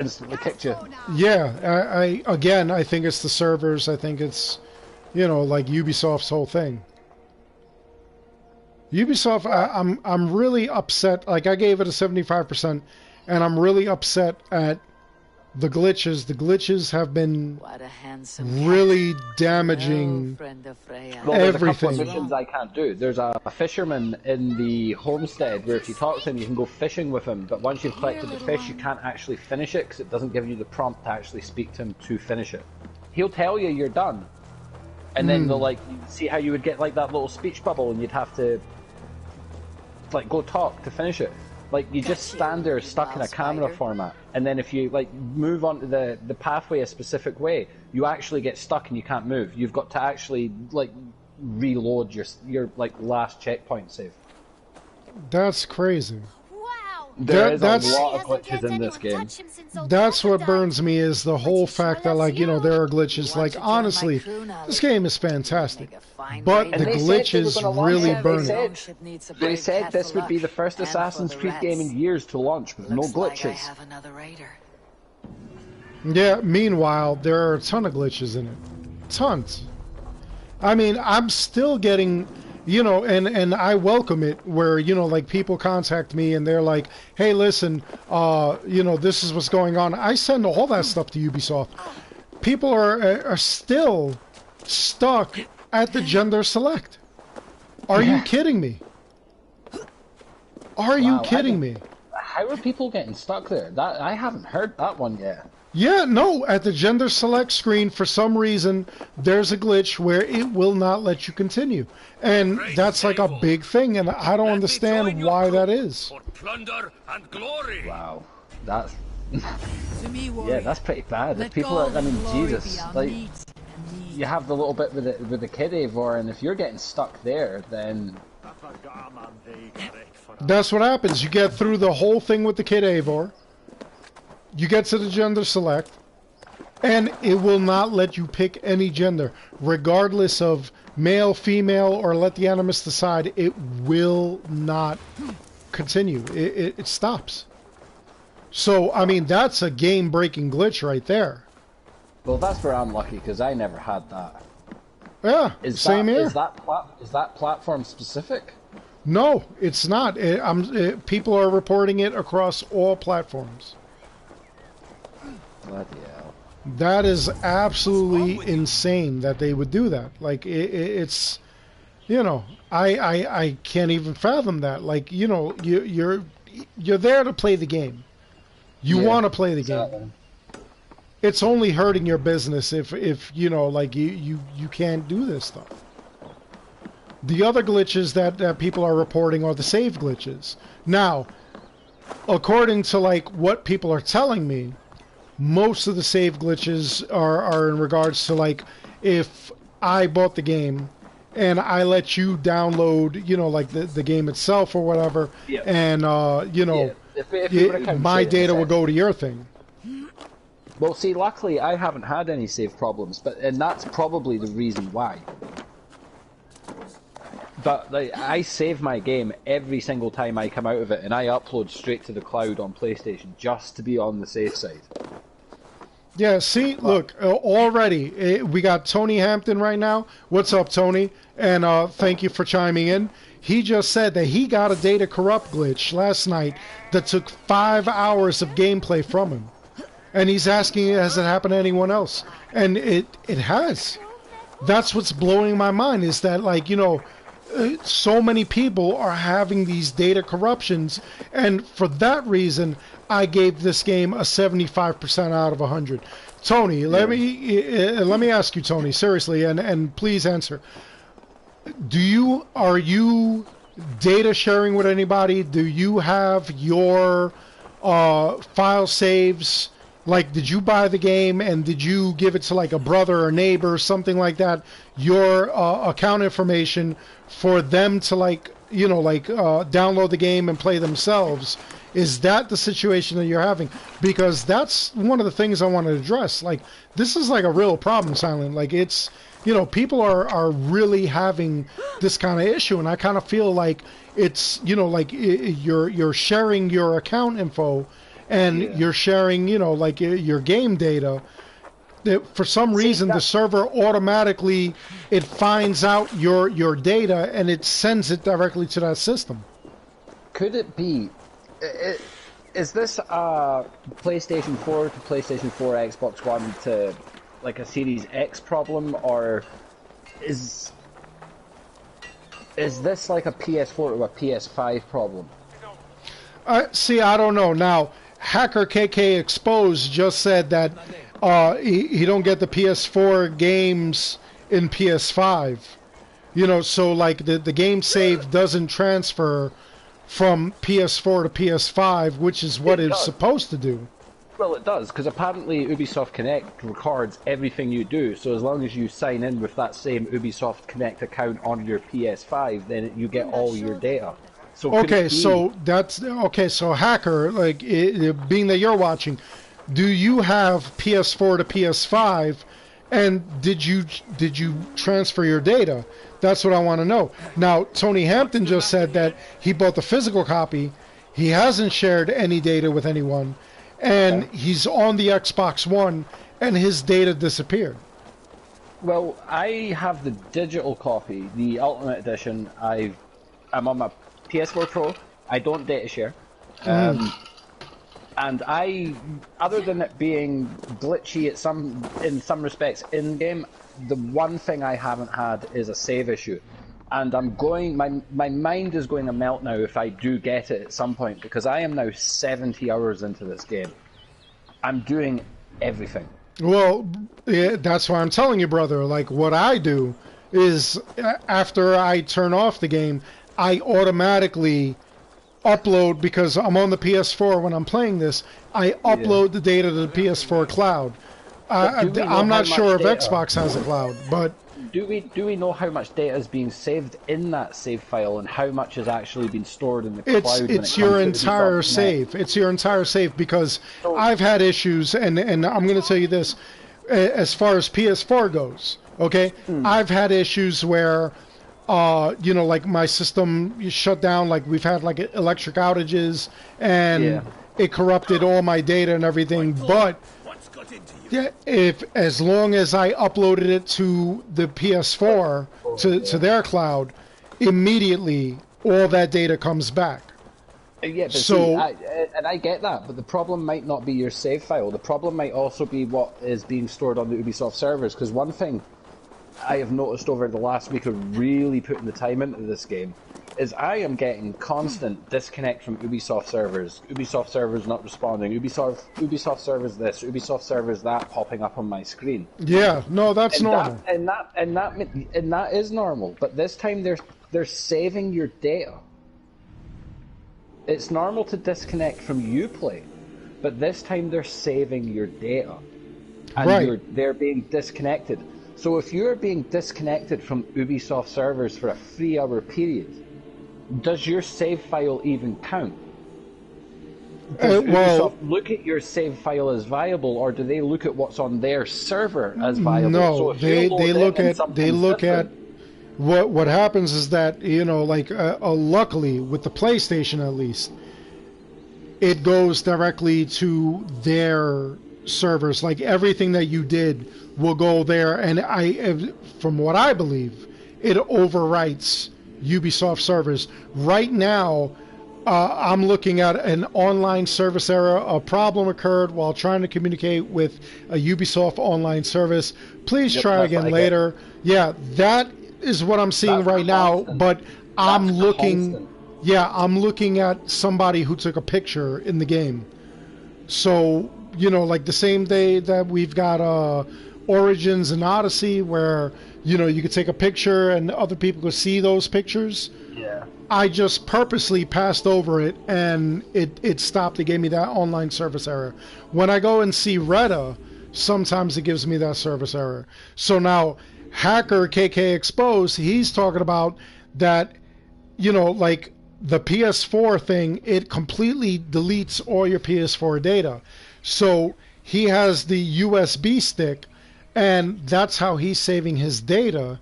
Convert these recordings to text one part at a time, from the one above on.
instantly kicked you. Yeah, I again, I think it's the servers. I think it's, you know, like Ubisoft's whole thing. Ubisoft, I'm really upset. Like I gave it a 75%, and I'm really upset at the glitches. The glitches have been really damaging Well, there's a couple of everything. missions I can't do. There's a fisherman in the homestead where if you talk to him, you can go fishing with him, but once you've collected the fish, you can't actually finish it because it doesn't give you the prompt to actually speak to him to finish it. He'll tell you you're done, and then they'll like see how you would get like that little speech bubble, and you'd have to like go talk to finish it. Like you just stand there stuck in a camera format, and then if you like move onto the pathway a specific way, you actually get stuck and you can't move. You've got to actually like reload your like last checkpoint save. That's crazy. There's a lot of glitches in this game. That's what burns me is the whole fact that, like, you know, there are glitches. Like, honestly, this game is fantastic, but the glitches really burn it. They said this would be the first Assassin's Creed game in years to launch with no glitches. Yeah, meanwhile, there are a ton of glitches in it. Tons. I mean, I'm still getting... You know, and I welcome it where, you know, like people contact me and they're like, hey, listen, you know, this is what's going on. I send all that stuff to Ubisoft. People are still stuck at the gender select. Are you kidding me? Are you kidding me? How are people getting stuck there? That I haven't heard that one yet. Yeah, no, at the gender select screen, for some reason, there's a glitch where it will not let you continue. And that's like a big thing, and I don't understand why that is. Wow, that's... yeah, that's pretty bad. If people are, I mean, Jesus, like, you have the little bit with the kid Eivor, and if you're getting stuck there, then... That's what happens. You get through the whole thing with the kid Eivor. You get to the gender select, and it will not let you pick any gender, regardless of male, female, or let the animus decide. It will not continue. It stops. So, I mean, that's a game-breaking glitch right there. Well, that's where I'm lucky, because I never had that. Yeah, same here. Is that platform specific? No, it's not. People are reporting it across all platforms. Bloody hell. That is absolutely insane that they would do that. Like, it's, you know, I can't even fathom that. Like, you know, you're there to play the game. You want to play the game. It's only hurting your business if you know, like, you can't do this stuff. The other glitches that people are reporting are the save glitches. Now, according to, like, what people are telling me, most of the save glitches are in regards to, like, if I bought the game and I let you download, you know, like the game itself or whatever, and, you know, my data will go to your thing. Well, see, luckily I haven't had any save problems, and that's probably the reason why. But like, I save my game every single time I come out of it, and I upload straight to the cloud on PlayStation just to be on the safe side. Yeah, see, look, already, we got Tony Hampton right now. What's up, Tony? And thank you for chiming in. He just said that he got a data corrupt glitch last night that took 5 hours of gameplay from him. And he's asking, has it happened to anyone else? And it has. That's what's blowing my mind, is that, like, you know, so many people are having these data corruptions, and for that reason, I gave this game a 75% out of 100. Tony, let me ask you, Tony, seriously, and please answer. Are you data sharing with anybody? Do you have your file saves? Like, did you buy the game and did you give it to, like, a brother or neighbor or something like that? Your account information for them to, like, you know, like, download the game and play themselves. Is that the situation that you're having? Because that's one of the things I want to address. Like, this is like a real problem, Silent. Like, it's, you know, people are really having this kind of issue, and I kind of feel like it's, you know, like you're sharing your account info, and you're sharing, like your game data, that for some reason the server automatically, it finds out your data and it sends it directly to that system. Could it be? Is this a PlayStation 4 to PlayStation 4, Xbox One to like a Series X problem, or is this like a PS4 to a PS5 problem? See, I don't know. Now, Hacker KK Exposed just said that he don't get the PS4 games in PS5. So like the game save doesn't transfer from PS4 to PS5, which is what it's supposed to do. Well, it does, because apparently Ubisoft Connect records everything you do, so as long as you sign in with that same Ubisoft Connect account on your PS5, then you get all your data. So so Hacker, like, being that you're watching, do you have PS4 to PS5, and did you transfer your data? That's what I want to know. Now, Tony Hampton just said that he bought the physical copy. He hasn't shared any data with anyone, and he's on the Xbox One, and his data disappeared. Well, I have the digital copy, the Ultimate Edition. I'm on my PS4 Pro. I don't data share. And other than it being glitchy in some respects in game, the one thing I haven't had is a save issue, and my mind is going to melt now if I do get it at some point, because I am now 70 hours into this game. I'm doing everything. Well, yeah, that's why I'm telling you, brother. Like, what I do is after I turn off the game, I automatically upload, because I'm on the PS4 when I'm playing this, I upload the data to the PS4 cloud. I'm not sure if Xbox has a cloud, but do we know how much data is being saved in that save file and how much has actually been stored in the cloud? It's your entire save. It's your entire save, because I've had issues, and I'm going to tell you this, as far as PS4 goes. Okay, I've had issues where like my system shut down, like we've had like electric outages, and it corrupted all my data and everything. But as long as I uploaded it to the PS4 to their cloud, immediately all that data comes back. Yeah, but so I get that, but the problem might not be your save file. The problem might also be what is being stored on the Ubisoft servers. Because one thing I have noticed over the last week of really putting the time into this game is I am getting constant disconnect from Ubisoft servers. Ubisoft servers not responding. Ubisoft servers this. Ubisoft servers that popping up on my screen. Yeah, no, that's normal. And that is normal. But this time they're saving your data. It's normal to disconnect from Uplay, but this time they're saving your data, and they're being disconnected. So if you're being disconnected from Ubisoft servers for a 3-hour period, does your save file even count? Does Ubisoft look at your save file as viable, or do they look at what's on their server as viable? No, so they look at what happens is that, luckily with the PlayStation at least, it goes directly to their servers. Like everything that you did will go there, and from what I believe, it overwrites Ubisoft servers. Right now, I'm looking at an online service error. A problem occurred while trying to communicate with a Ubisoft online service. Please try again later. Yeah, that is what I'm seeing right now, but I'm looking at somebody who took a picture in the game. So, like the same day that we've got Origins and Odyssey, where you could take a picture and other people could see those pictures. Yeah. I just purposely passed over it, and it stopped. It gave me that online service error. When I go and see Retta, sometimes it gives me that service error. So now, Hacker KK Exposed, he's talking about that, like the PS4 thing, it completely deletes all your PS4 data. So he has the USB stick, and that's how he's saving his data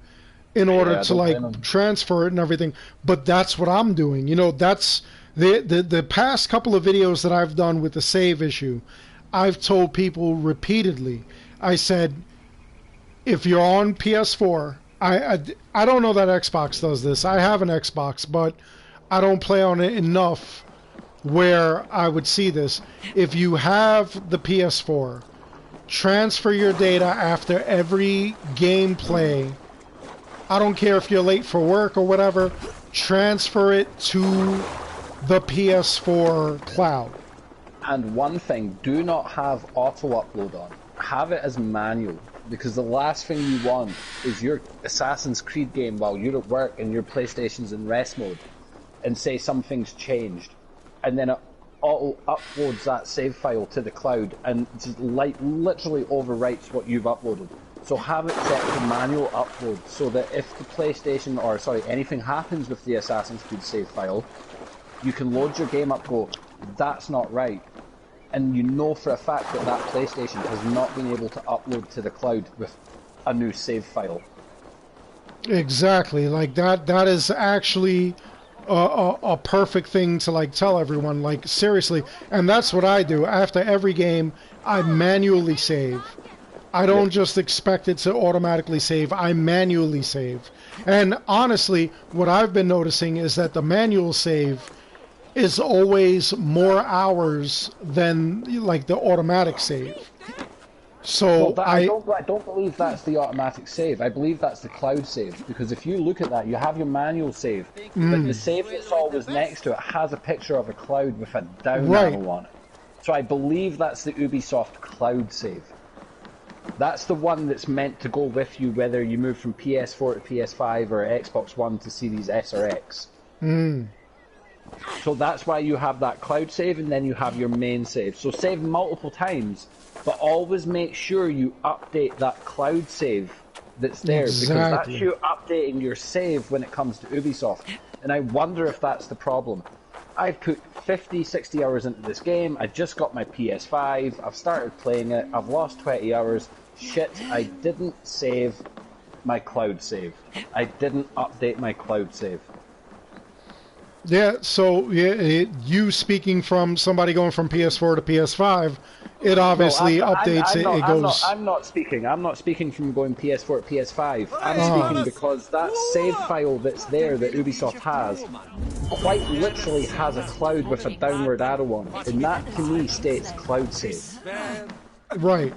in order to transfer it and everything. But that's what I'm doing. That's The past couple of videos that I've done with the save issue, I've told people repeatedly, I said, if you're on PS4, I don't know that Xbox does this. I have an Xbox, but I don't play on it enough where I would see this. If you have the PS4, transfer your data after every gameplay. I don't care if you're late for work or whatever, transfer it to the PS4 cloud. And one thing, do not have auto upload on. Have it as manual, because the last thing you want is your Assassin's Creed game while you're at work and your PlayStation's in rest mode, and say something's changed, and then it auto uploads that save file to the cloud and just literally overwrites what you've uploaded. So have it set to manual upload, so that if the PlayStation, or sorry, anything happens with the Assassin's Creed save file, you can load your game up, go, that's not right. And you know for a fact that that PlayStation has not been able to upload to the cloud with a new save file. Exactly, like that is actually a perfect thing to like tell everyone, like seriously. And that's what I do. After every game, I manually save. I don't just expect it to automatically save. I manually save. And honestly, what I've been noticing is that the manual save is always more hours than like the automatic save. So well, I don't believe that's the automatic save. I believe that's the cloud save, because if you look at that, you have your manual save, but the save that's always next to it has a picture of a cloud with a down arrow on it. So I believe that's the Ubisoft cloud save. That's the one that's meant to go with you whether you move from PS4 to PS5 or Xbox One to Series S or X. So that's why you have that cloud save, and then you have your main save. So save multiple times, but always make sure you update that cloud save that's there, because that's you updating your save when it comes to Ubisoft. And I wonder if that's the problem. I've put 50, 60 hours into this game, I just got my PS5, I've started playing it, I've lost 20 hours. Shit, I didn't save my cloud save. I didn't update my cloud save. Yeah, so you speaking from somebody going from PS4 to PS5, it obviously updates it. It goes. I'm not speaking from going PS4 to PS5. I'm speaking because that save file that's there that Ubisoft has quite literally has a cloud with a downward arrow on it, and that to me states cloud save. Right.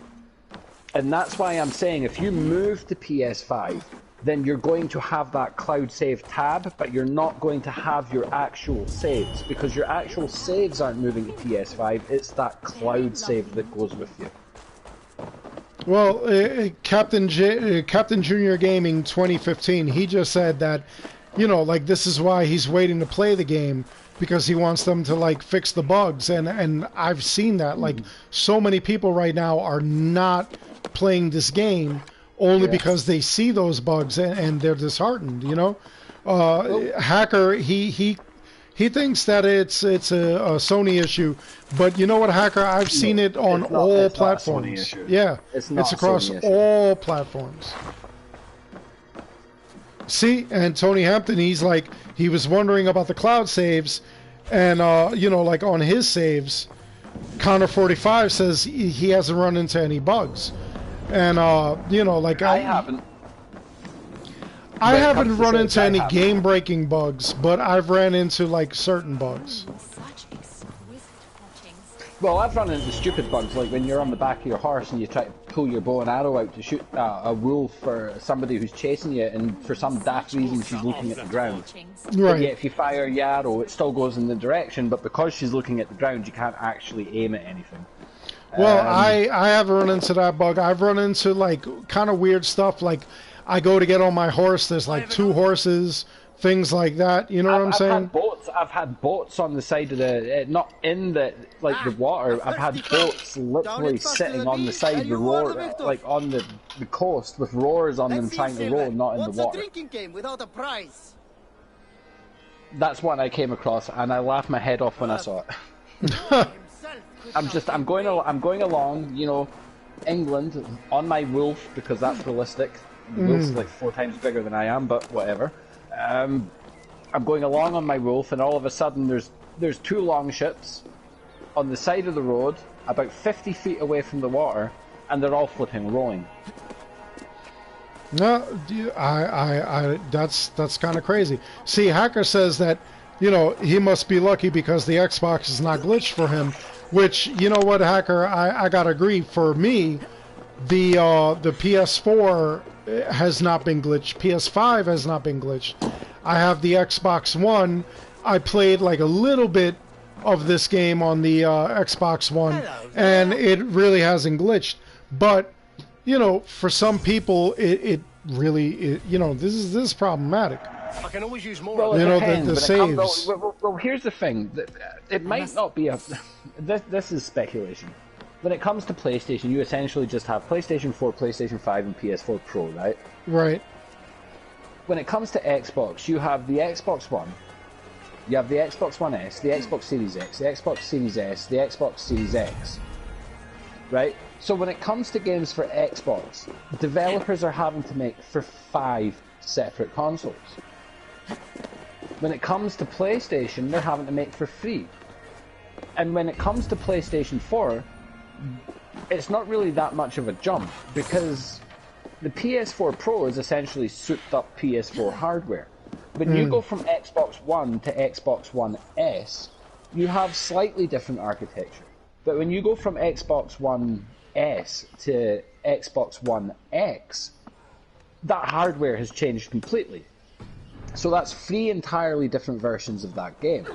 And that's why I'm saying if you move to PS5, then you're going to have that cloud save tab, but you're not going to have your actual saves, because your actual saves aren't moving to PS5, it's that cloud save that goes with you. Well, Captain Junior Gaming 2015, he just said that, you know, like this is why he's waiting to play the game, because he wants them to like fix the bugs, and I've seen that. Like so many people right now are not playing this game only because they see those bugs and they're disheartened, you know. Hacker, he thinks that it's a Sony issue, but you know what, Hacker, I've seen it on all platforms. Yeah, it's across all platforms. See, and Tony Hampton, he's like, he was wondering about the cloud saves, and you know, like on his saves, Connor 45 says he hasn't run into any bugs. And you know, like I haven't run into any game-breaking bugs, but I've ran into like certain bugs. Well, I've run into stupid bugs, like when you're on the back of your horse and you try to pull your bow and arrow out to shoot a wolf or somebody who's chasing you, and for some daft reason she's looking at the ground. Right. But yet if you fire your arrow, it still goes in the direction, but because she's looking at the ground, you can't actually aim at anything. Well, I haven't run into that bug. I've run into like kind of weird stuff. Like I go to get on my horse, there's like two horses, things like that. You know what I'm saying? I've had boats on the side of the, not in the like the water. I've had boats literally sitting on the side of the roar, like on the coast with roars on them trying to roll, not in the water. That's one I came across, and I laughed my head off when I saw it. I'm going along, you know, England on my wolf, because that's realistic. The wolf's like 4 times bigger than I am, but whatever. I'm going along on my wolf, and all of a sudden there's there's 2 longships on the side of the road, about 50 feet away from the water, and they're all flipping rolling. No, that's kind of crazy. See, Hacker says that, you know, he must be lucky because the Xbox is not glitched for him, which, you know what, Hacker, I gotta agree. For me, the PS4 has not been glitched. PS5 has not been glitched. I have the Xbox One. I played like a little bit of this game on the Xbox One, and it really hasn't glitched. But, you know, for some people, it really, you know, this is problematic. I can always use more. Well, You know, the saves. Well, here's the thing. It might not be a... This is speculation. When it comes to PlayStation, you essentially just have PlayStation 4, PlayStation 5, and PS4 Pro, right? Right. When it comes to Xbox, you have the Xbox One, you have the Xbox One S, the Xbox Series X, the Xbox Series S, the Xbox Series X, right? So when it comes to games for Xbox, developers are having to make for 5 separate consoles. When it comes to PlayStation, they're having to make for 3. And when it comes to PlayStation 4, it's not really that much of a jump, because the PS4 Pro is essentially souped up PS4 hardware. When you go from Xbox One to Xbox One S, you have slightly different architecture. But when you go from Xbox One S to Xbox One X, that hardware has changed completely. So that's 3 entirely different versions of that game.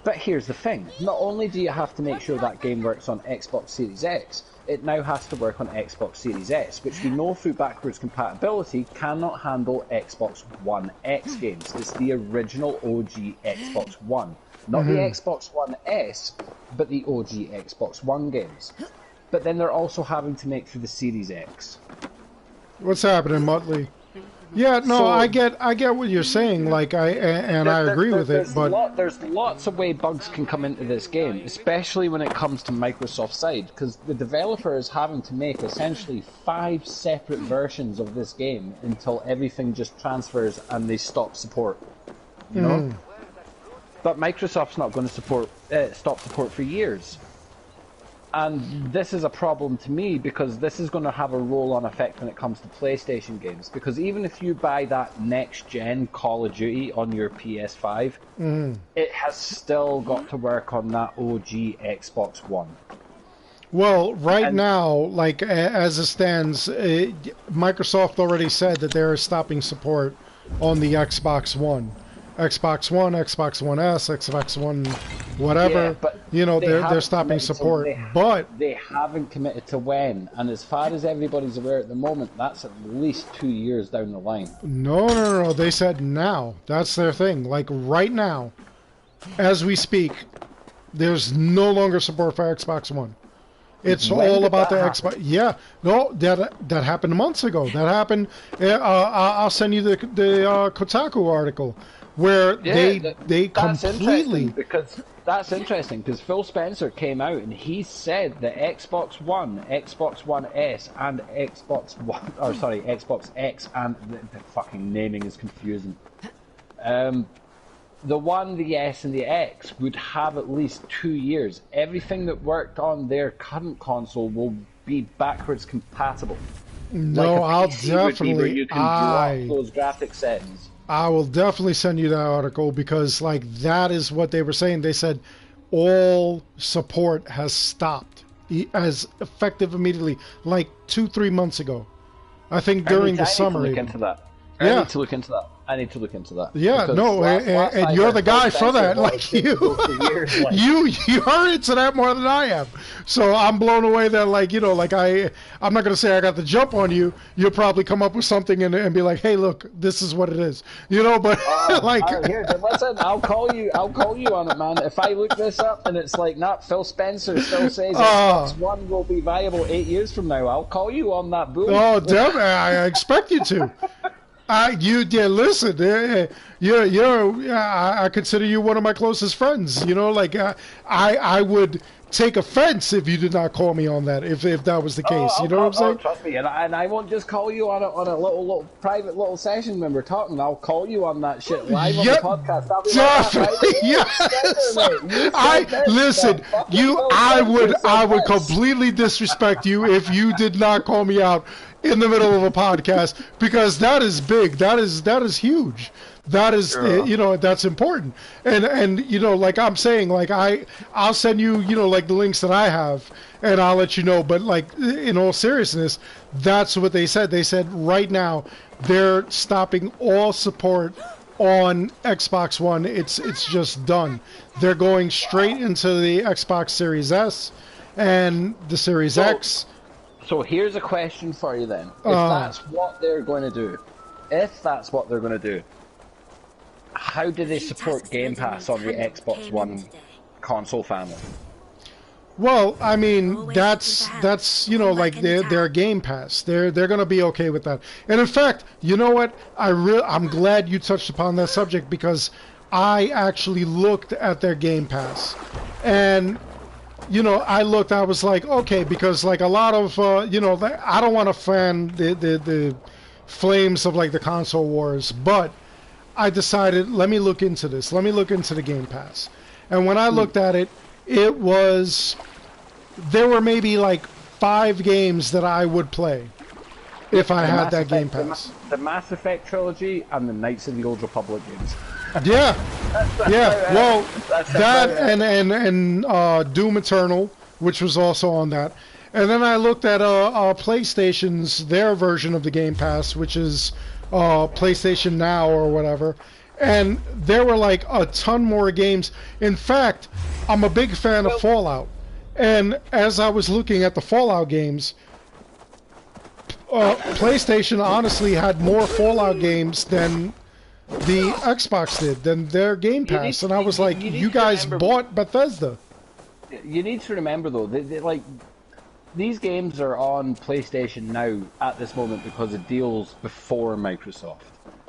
But here's the thing, not only do you have to make sure that game works on Xbox Series X, it now has to work on Xbox Series S, which we know through backwards compatibility cannot handle Xbox One X games. It's the original OG Xbox One. Not the Xbox One S, but the OG Xbox One games. But then they're also having to make for the Series X. What's happening, Muttley? Yeah, no, so, I get what you're saying. Like, I agree with it, but there's lots of way bugs can come into this game, especially when it comes to Microsoft's side, because the developer is having to make essentially 5 separate versions of this game until everything just transfers and they stop support. You know, but Microsoft's not going to stop support for years. And this is a problem to me because this is going to have a roll-on effect when it comes to PlayStation games. Because even if you buy that next-gen Call of Duty on your PS5, it has still got to work on that OG Xbox One. Well, right now, like as it stands, Microsoft already said that they're stopping support on the Xbox One. Xbox One, Xbox One S, Xbox One, whatever. Yeah, but you know, they're stopping support. But they haven't committed to when. And as far as everybody's aware at the moment, that's at least 2 years down the line. No. They said now. That's their thing. Like right now, as we speak, there's no longer support for Xbox One. It's all about the Xbox. Yeah, no, that happened months ago. That happened. I'll send you the Kotaku article. Where they completely... That's interesting because Phil Spencer came out and he said that Xbox One, Xbox One S, and Xbox X, and the fucking naming is confusing. The One, the S, and the X would have at least 2 years. Everything that worked on their current console will be backwards compatible. No, like I'll definitely... Where you can drop those graphic settings. I will definitely send you that article because, like, that is what they were saying. They said all support has stopped as effective immediately, like 2-3 months ago. I think during the summer. I need to look into that. I need to look into that. Yeah, no, and you're the guy for that. Like you're into that more than I am. So I'm blown away that, like, you know, like I'm not gonna say I got the jump on you. You'll probably come up with something and be like, hey, look, this is what it is, you know. But like, here, listen, I'll call you on it, man. If I look this up and it's like, not Phil Spencer still says Xbox One will be viable 8 years from now, I'll call you on that bull. Oh, definitely, I expect you to. Listen, I consider you one of my closest friends. You know, like I would take offense if you did not call me on that. If that was the case, you know what I'm saying? Trust me, and I won't just call you on a little private little session when we're talking. I'll call you on that shit live on the podcast. I'll be definitely, listen. I would completely disrespect you if you did not call me out in the middle of a podcast, because that is big. That is huge. That is, that's important. And like I'm saying, like I'll send you, like the links that I have, and I'll let you know. But like in all seriousness, that's what they said. They said right now they're stopping all support on Xbox One. It's just done. They're going straight into the Xbox Series S and the Series X. So here's a question for you then. If that's what they're going to do, how do they support Game Pass on the Xbox One console family? Well, I mean, that's like their Game Pass. They're going to be okay with that. And in fact, you know what? I'm glad you touched upon that subject, because I actually looked at their Game Pass, and I was like, okay, because like a lot of I don't want to fan the flames of like the console wars, but I decided, let me look into this. Let me look into the Game Pass. And when I looked at it, there were maybe like 5 games that I would play if I had that Game Pass. The Mass Effect trilogy and the Knights of the Old Republic games. Yeah. Well, that and Doom Eternal, which was also on that. And then I looked at PlayStation's, their version of the Game Pass, which is PlayStation Now or whatever, and there were like a ton more games. In fact, I'm a big fan of Fallout, and as I was looking at the Fallout games, PlayStation honestly had more Fallout games than the Xbox did, than their Game Pass, and I was like, you guys bought Bethesda. You need to remember though, like, these games are on PlayStation Now at this moment because of deals before Microsoft.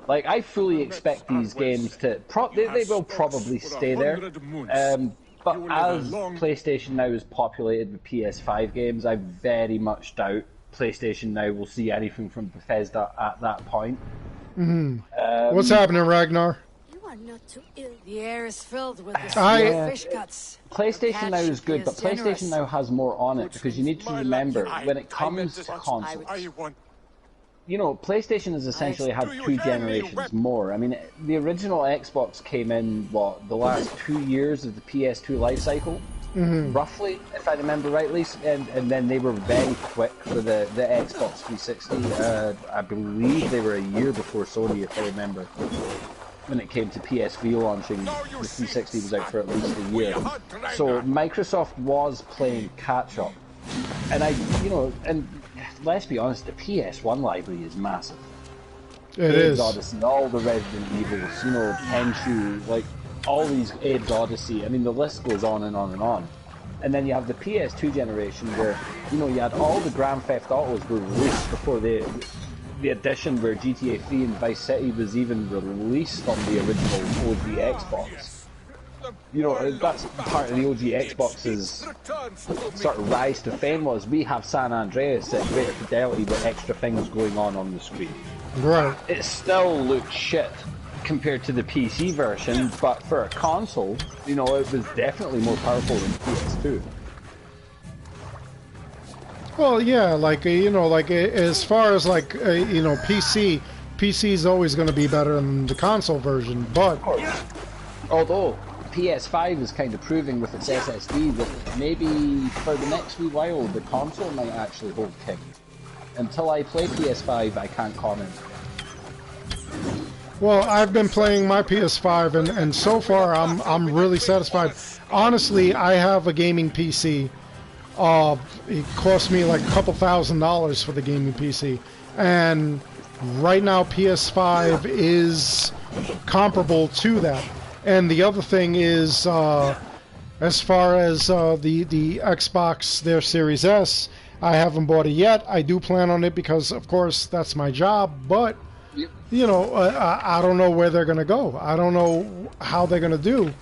Like, I fully expect these games to... they will probably stay there. But as PlayStation Now is populated with PS5 games, I very much doubt PlayStation Now will see anything from Bethesda at that point. Mm-hmm. What's happening, Ragnar? Not too ill. The air is filled with fish guts. PlayStation Now is good, but PlayStation Now has more on it, because you need to remember, when it comes to consoles, PlayStation has essentially had 2 generations more. I mean, the original Xbox came in, the last 2 years of the PS2 life cycle, roughly, if I remember rightly, and then they were very quick for the Xbox 360. I believe they were a year before Sony, if I remember. When it came to PSV launching, the 360 was out for at least a year. So Microsoft was playing catch up. And and let's be honest, the PS1 library is massive. It is. Odyssey, all the Resident Evils, Tenchu, like all these Abe's Odyssey. I mean, the list goes on and on and on. And then you have the PS2 generation where, you had all the Grand Theft Autos were released before the edition where GTA 3 and Vice City was even released on the original OG Xbox. That's part of the OG Xbox's sort of rise to fame, was we have San Andreas at greater fidelity with extra things going on the screen. Right. It still looks shit compared to the PC version, but for a console, it was definitely more powerful than PS2. Well, yeah, as far as PC is always going to be better than the console version, but although PS5 is kind of proving with its SSD that maybe for the next wee while the console might actually hold king. Until I play PS5, I can't comment. Well, I've been playing my PS5, and so far I'm really satisfied. Honestly, I have a gaming PC. It cost me like a couple $1,000s for the gaming PC, and right now PS5 is comparable to that. And the other thing is, as far as the Xbox, their Series S, I haven't bought it yet. I do plan on it because, of course, that's my job, but I don't know where they're going to go. I don't know how they're going to do.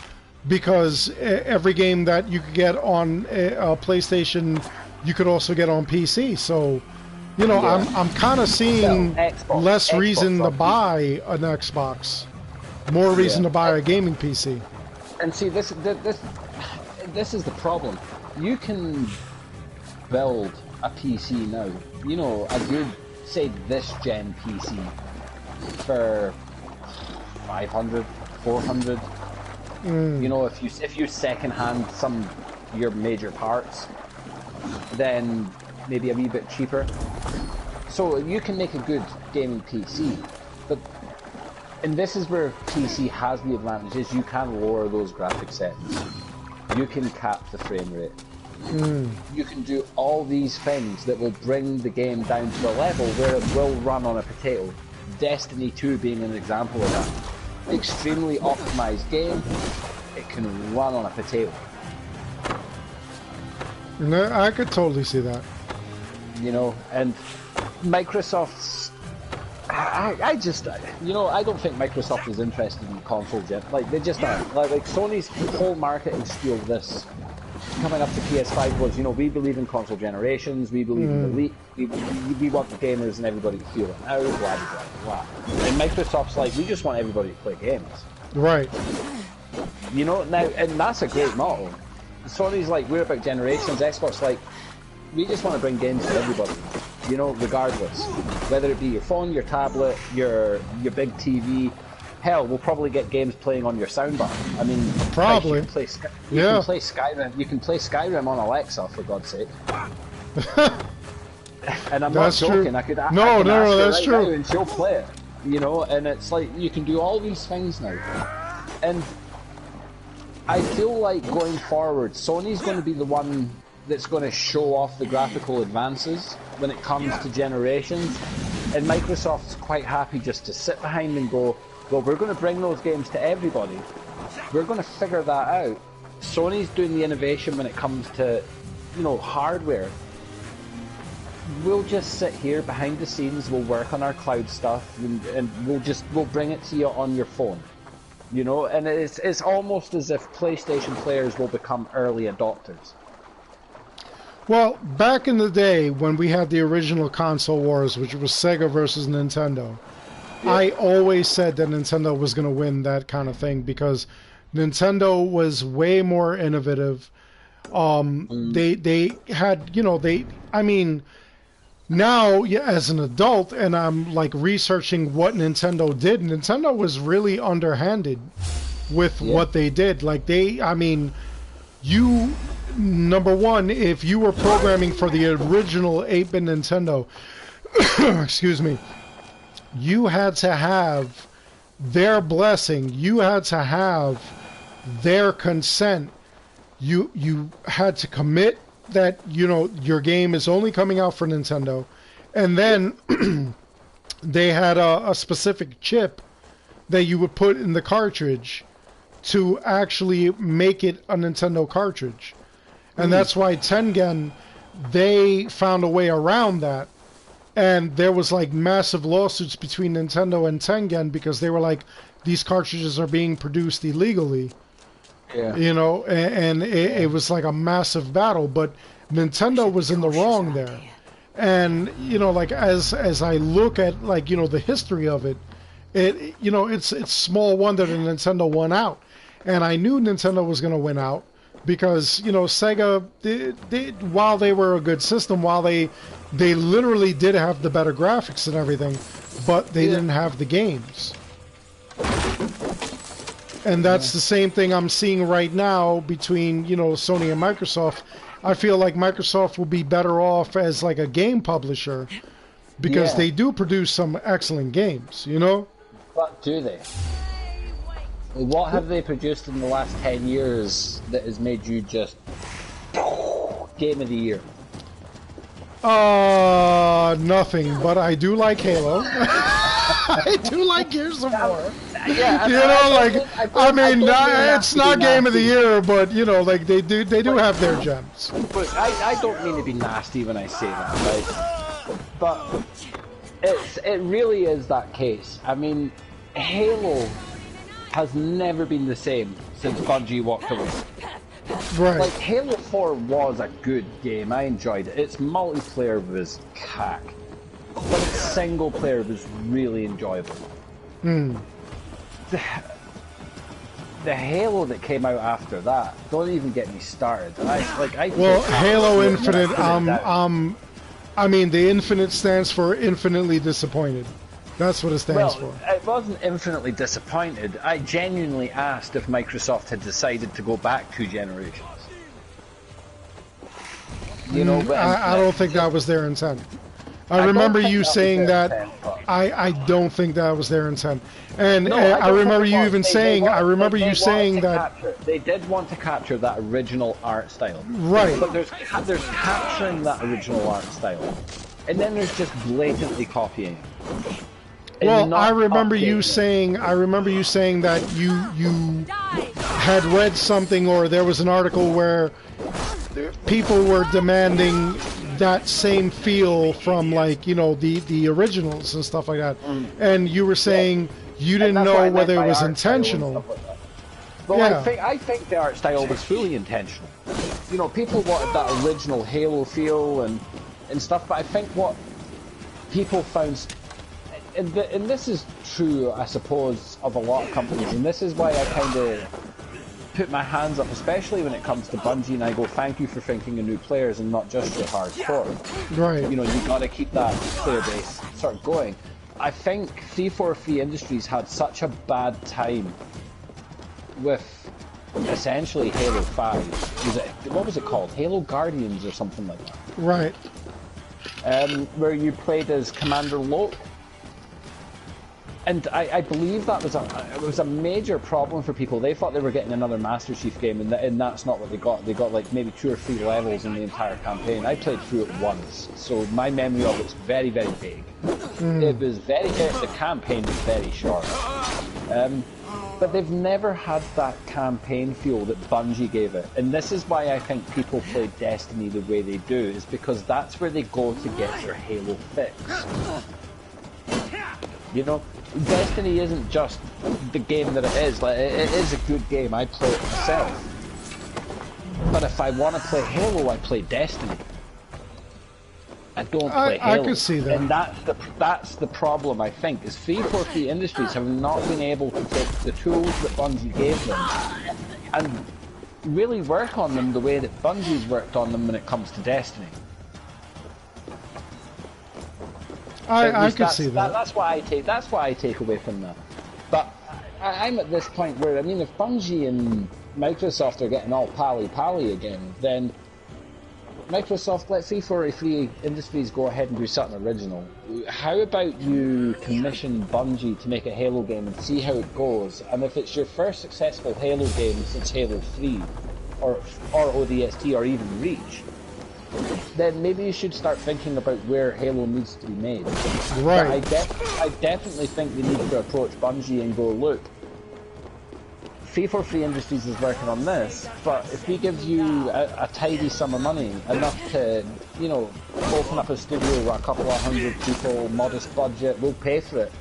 because every game that you could get on a PlayStation, you could also get on PC. So, you know, I'm kind of seeing less reason to buy an Xbox, more reason to buy a gaming PC. And see, this is the problem. You can build a PC now, you know, a good, say, this gen PC for 500, 400. You know, if you second-hand some your major parts, then maybe a wee bit cheaper. So you can make a good gaming PC, but and this is where PC has the advantage, is you can lower those graphic settings. You can cap the frame rate. You can do all these things that will bring the game down to a level where it will run on a potato. Destiny 2 being an example of that. Extremely optimized game, it can run on a potato. No, I could totally see that. You know, and Microsoft's... I just, you know, I don't think Microsoft is interested in console gen. Like, they just aren't. Like Sony's whole marketing spiel this coming up to PS5 was, you know, we believe in console generations, we believe in the leak, we want the gamers and everybody to feel it out, blah, blah, blah, blah. And Microsoft's like, we just want everybody to play games. Right. You know, now, and that's a great motto. Sony's like, we're about generations, Xbox like, we just want to bring games to everybody. You know, regardless, whether it be your phone, your tablet, your big TV, hell, we'll probably get games playing on your soundbar. I mean, probably. You can play Skyrim. You can play Skyrim on Alexa, for God's sake. And I'm not joking. True. I could no, ask her that's right true. now and she'll play it. You know, and it's like you can do all these things now. And I feel like going forward, Sony's going to be the one that's going to show off the graphical advances when it comes to generations, and Microsoft's quite happy just to sit behind and go, well, we're going to bring those games to everybody. We're going to figure that out. Sony's doing the innovation when it comes to, you know, hardware. We'll just sit here behind the scenes, we'll work on our cloud stuff, and we'll bring it to you on your phone. You know, and it's almost as if PlayStation players will become early adopters. Well, back in the day when we had the original console wars, which was Sega versus Nintendo, I always said that Nintendo was going to win that kind of thing because Nintendo was way more innovative. They had, you know, I mean, now as an adult and I'm like researching what Nintendo did, Nintendo was really underhanded with what they did. Like number one, if you were programming for the original 8-bit Nintendo, excuse me, you had to have their blessing. You had to have their consent. You had to commit that, you know, your game is only coming out for Nintendo. And then they had a specific chip that you would put in the cartridge to actually make it a Nintendo cartridge. And that's why Tengen, they found a way around that. And there was like massive lawsuits between Nintendo and Tengen because they were like, these cartridges are being produced illegally. Yeah. You know, and it was like a massive battle. But Nintendo was in the wrong there. And, you know, like as I look at, like, you know, the history of it, you know, it's small wonder that Nintendo won out. And I knew Nintendo was going to win out. Because, you know, Sega, while they were a good system, while they literally did have the better graphics and everything, but they didn't have the games. And that's the same thing I'm seeing right now between, you know, Sony and Microsoft. I feel like Microsoft will be better off as like a game publisher because they do produce some excellent games, you know? But do they? What have they produced in the last 10 years that has made you just Game of the Year? Nothing, but I do like Halo. I do like Gears of War. Yeah, you know, like, I mean, it's not Game of the Year, but, you know, like, they do have their gems. But I don't mean to be nasty when I say that, right? But it really is that case. I mean, Halo has never been the same since Bungie walked away. Right. Like, Halo 4 was a good game, I enjoyed it. Its multiplayer was cack, but its single player was really enjoyable. The Halo that came out after that, don't even get me started. Halo Infinite, I mean, the Infinite stands for infinitely disappointed. That's what it stands for. It wasn't infinitely disappointed. I genuinely asked if Microsoft had decided to go back 2 generations. You know, but I don't think that was their intent. I remember you saying that. I don't think that was their intent. And I remember you even saying. I remember you saying that they did want to capture that original art style. Right. But there's capturing that original art style, and then there's just blatantly copying it. Well, I remember you saying that you had read something, or there was an article where people were demanding that same feel from, like, you know, the originals and stuff like that, and you were saying you didn't know whether it was intentional. Well, yeah. I think the art style was fully intentional. You know, people wanted that original Halo feel and stuff, but I think what people found. And this is true, I suppose, of a lot of companies, and this is why I kind of put my hands up, especially when it comes to Bungie, and I go, thank you for thinking of new players and not just your hardcore. Right. You know, you got to keep that player base sort of going. I think 343 Industries had such a bad time with essentially Halo 5. What was it called? Halo Guardians or something like that. Right. Where you played as Commander Loke. And I believe that was a major problem for people. They thought they were getting another Master Chief game, and that's not what they got. They got like maybe 2 or 3 levels in the entire campaign. I played through it once, so my memory of it's very, very vague. It was the campaign was very short. But they've never had that campaign feel that Bungie gave it. And this is why I think people play Destiny the way they do, is because that's where they go to get their Halo fix. You know, Destiny isn't just the game that it is. Like, it is a good game. I play it myself. But if I want to play Halo, I play Destiny. I don't play Halo. I can see that. And that's the problem, I think, is 343 Industries have not been able to take the tools that Bungie gave them and really work on them the way that Bungie's worked on them when it comes to Destiny. I can see that. That's what I take away from that. But I'm at this point where, I mean, if Bungie and Microsoft are getting all pally again, then Microsoft, let 343 Industries go ahead and do something original. How about you commission Bungie to make a Halo game and see how it goes? And if it's your first successful Halo game since Halo 3, or ODST, or even Reach, then maybe you should start thinking about where Halo needs to be made. Right. But I definitely think we need to approach Bungie and go, look, 343 Industries is working on this, but if we give you a tidy sum of money, enough to, you know, open up a studio with a couple of 100 people, modest budget, we'll pay for it.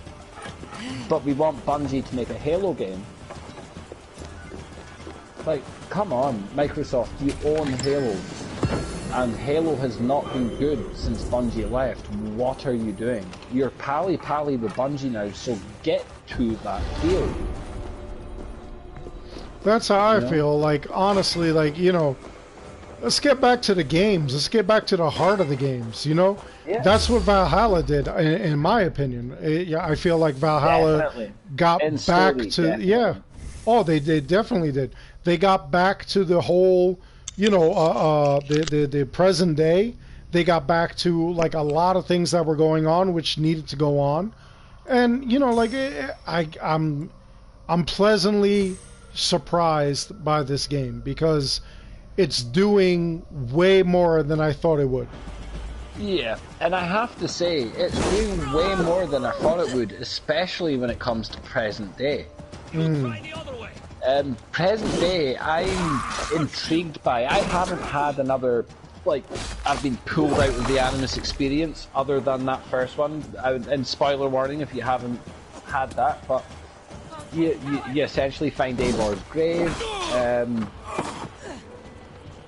But we want Bungie to make a Halo game. Like, come on, Microsoft, you own Halo. And Halo has not been good since Bungie left. What are you doing? You're pally with Bungie now, so get to that field. That's how I feel. Like, honestly, like, you know, let's get back to the games. Let's get back to the heart of the games, you know? Yeah. That's what Valhalla did, in my opinion. I feel like Valhalla got back to... Yeah. Oh, they definitely did. They got back to the whole... You know, the present day, they got back to like a lot of things that were going on, which needed to go on, and you know, like I'm pleasantly surprised by this game because it's doing way more than I thought it would. Yeah, and I have to say, it's doing way more than I thought it would, especially when it comes to present day. Present day, I'm intrigued by. I haven't had another, like, I've been pulled out of the Animus experience other than that first one. And spoiler warning if you haven't had that, but you essentially find Eivor's grave.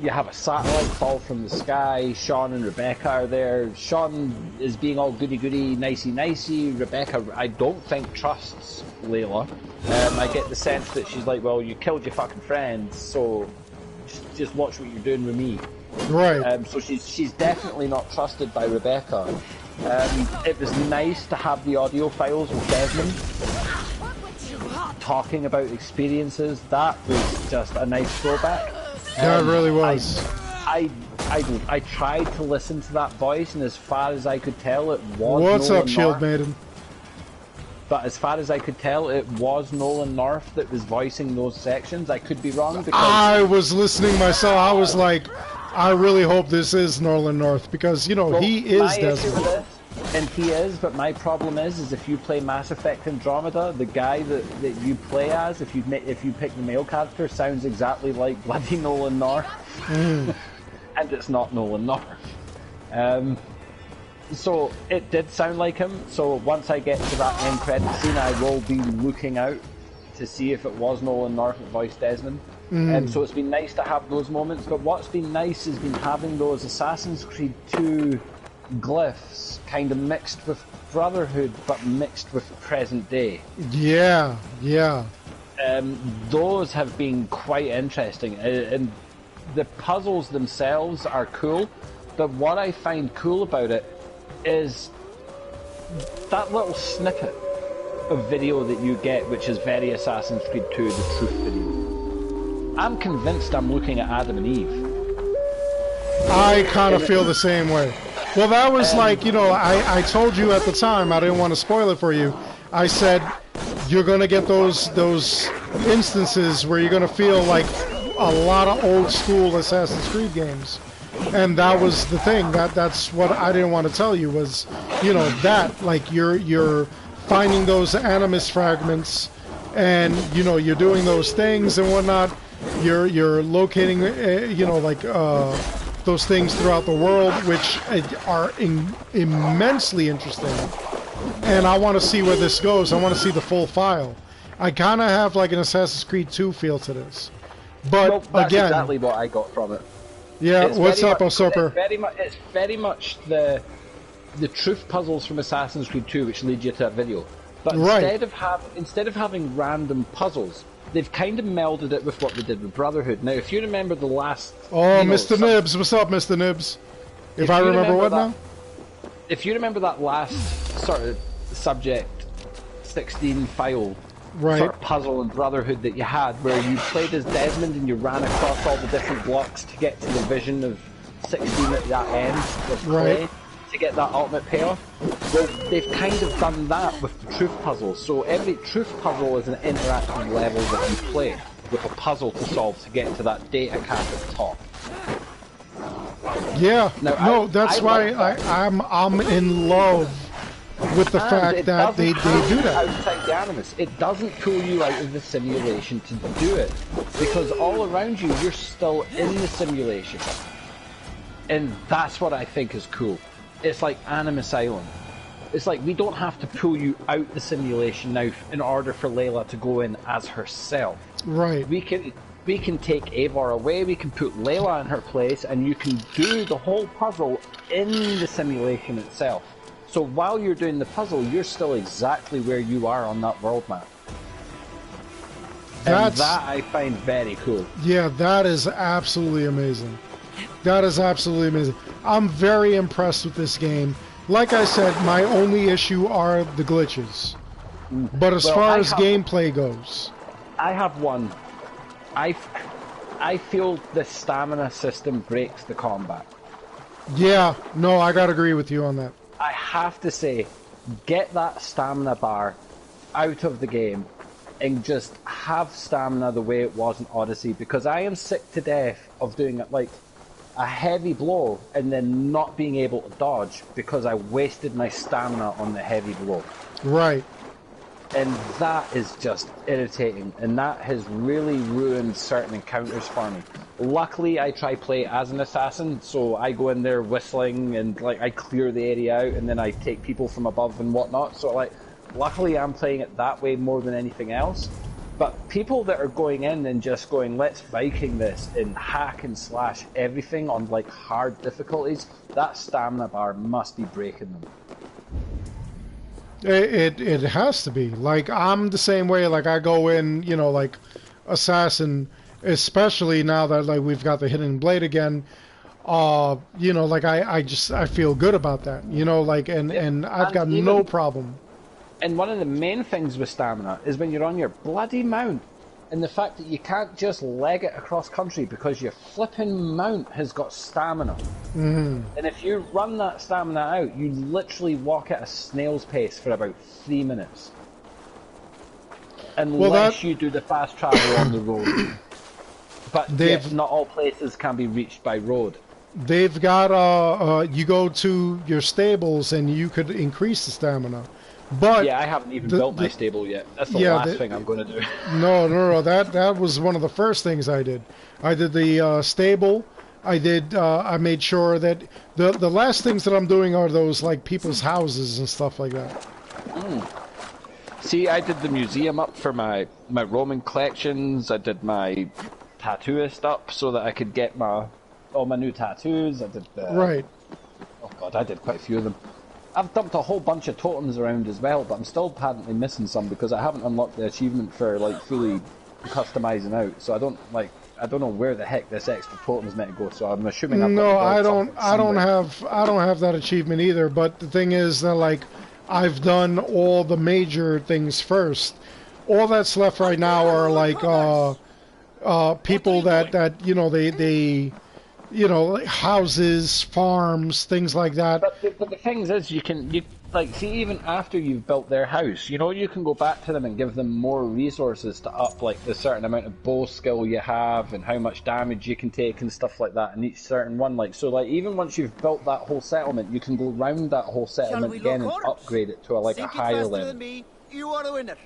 You have a satellite fall from the sky. Sean and Rebecca are there. Sean is being all goody-goody, nicey-nicey. Rebecca, I don't think, trusts Layla. I get the sense that she's like, well, you killed your fucking friends, so just watch what you're doing with me. Right. So she's definitely not trusted by Rebecca. It was nice to have the audio files with Desmond talking about experiences. That was just a nice throwback. That really was. I tried to listen to that voice, and as far as I could tell, it was What's Nolan up, Shield North. Maiden? But as far as I could tell, it was Nolan North that was voicing those sections. I could be wrong because I was listening myself. I was like, I really hope this is Nolan North because well, he is my issue with Desmond. this, and he is. But my problem is if you play Mass Effect Andromeda, the guy that you play as, if you pick the male character, sounds exactly like bloody Nolan North, and it's not Nolan North. So it did sound like him. So once I get to that end credit scene, I will be looking out to see if it was Nolan North that voiced Desmond. So it's been nice to have those moments. But what's been nice has been having those Assassin's Creed 2 glyphs kind of mixed with Brotherhood, but mixed with present day. Yeah, yeah. Those have been quite interesting, and the puzzles themselves are cool. But what I find cool about it is that little snippet of video that you get, which is very Assassin's Creed 2, the truth video. I'm convinced I'm looking at Adam and Eve. I kind of feel the same way. Well, that was like, you know, I told you at the time, I didn't want to spoil it for you. I said, you're going to get those instances where you're going to feel like a lot of old school Assassin's Creed games. And that was the thing. That's what I didn't want to tell you was, you know, that like you're finding those animus fragments, and you know you're doing those things and whatnot. You're locating, you know, like those things throughout the world, which are immensely interesting. And I want to see where this goes. I want to see the full file. I kind of have like an Assassin's Creed 2 feel to this, but well, that's again, exactly what I got from it. yeah. It's What's up, much, Usurper? It's very much the truth puzzles from Assassin's Creed 2, which lead you to that video. But Right. instead of having random puzzles, they've kind of melded it with what they did with Brotherhood. Now, if you remember the last, Oh, Mr. Nibs, what's up, Mr. Nibs? If I remember what now? If you remember that last sort of subject 16 file Right. sort of puzzle in Brotherhood that you had, where you played as Desmond and you ran across all the different blocks to get to the vision of 16 at that end with Clay, Right. to get that ultimate payoff. Well, they've kind of done that with the truth puzzle. So every truth puzzle is an interactive level that you play with a puzzle to solve to get to that data cap at the top. Yeah. Now, No, that's why like that. I'm in love with the And fact it that they doesn't do pull you that. outside the animus. It doesn't pull you out of the simulation to do it, because all around you, you're still in the simulation, and that's what I think is cool. It's like Animus Island. It's like we don't have to pull you out the simulation now in order for Layla to go in as herself. Right. We can take Eivor away, we can put Layla in her place, and you can do the whole puzzle in the simulation itself. So while you're doing the puzzle, you're still exactly where you are on that world map. And that I find very cool. Yeah, that is absolutely amazing. That is absolutely amazing. I'm very impressed with this game. Like I said, my only issue are the glitches. But as far as gameplay goes, I have one. I feel the stamina system breaks the combat. yeah, no, I gotta agree with you on that. I have to say, get that stamina bar out of the game and just have stamina the way it was in Odyssey, because I am sick to death of doing it like a heavy blow and then not being able to dodge because I wasted my stamina on the heavy blow. Right. And that is just irritating, and that has really ruined certain encounters for me. Luckily, I try play as an assassin, so I go in there whistling and like I clear the area out, and then I take people from above and whatnot. So like Luckily, I'm playing it that way more than anything else. But people that are going in and just going, let's Viking this and hack and slash everything on like hard difficulties, that stamina bar must be breaking them. It has to be. Like, I'm the same way. Like, I go in, you know, like Assassin, especially now that like we've got the Hidden Blade again. You know, like I feel good about that. You know, like and I've got no problem. And one of the main things with stamina is when you're on your bloody mount, and the fact that you can't just leg it across country because your flipping mount has got stamina. Mm-hmm. And if you run that stamina out, you literally walk at a snail's pace for about 3 minutes. Unless you do the fast travel on the road. But yet, not all places can be reached by road. They've got, you go to your stables and you could increase the stamina. But yeah, I haven't even built my stable yet. That's the last thing I'm going to do. No. That was one of the first things I did. I did the stable. I made sure that the last things that I'm doing are those like people's houses and stuff like that. See, I did the museum up for my Roman collections. I did my tattooist up so that I could get all my new tattoos. I did right. Oh god, I did quite a few of them. I've dumped a whole bunch of totems around as well, but I'm still patently missing some because I haven't unlocked the achievement for like fully customizing out. So I don't know where the heck this extra totem's meant to go. So I'm assuming I've got to I don't have that achievement either. But the thing is that like I've done all the major things first. All that's left right now are like people that you know they you know, like houses, farms, things like that. But the thing is, you like see even after you've built their house, you know, you can go back to them and give them more resources to up like the certain amount of bow skill you have and how much damage you can take and stuff like that in each certain one. Like so, like even once you've built that whole settlement, you can go round that whole settlement again and upgrade it to a higher level. You are a winner.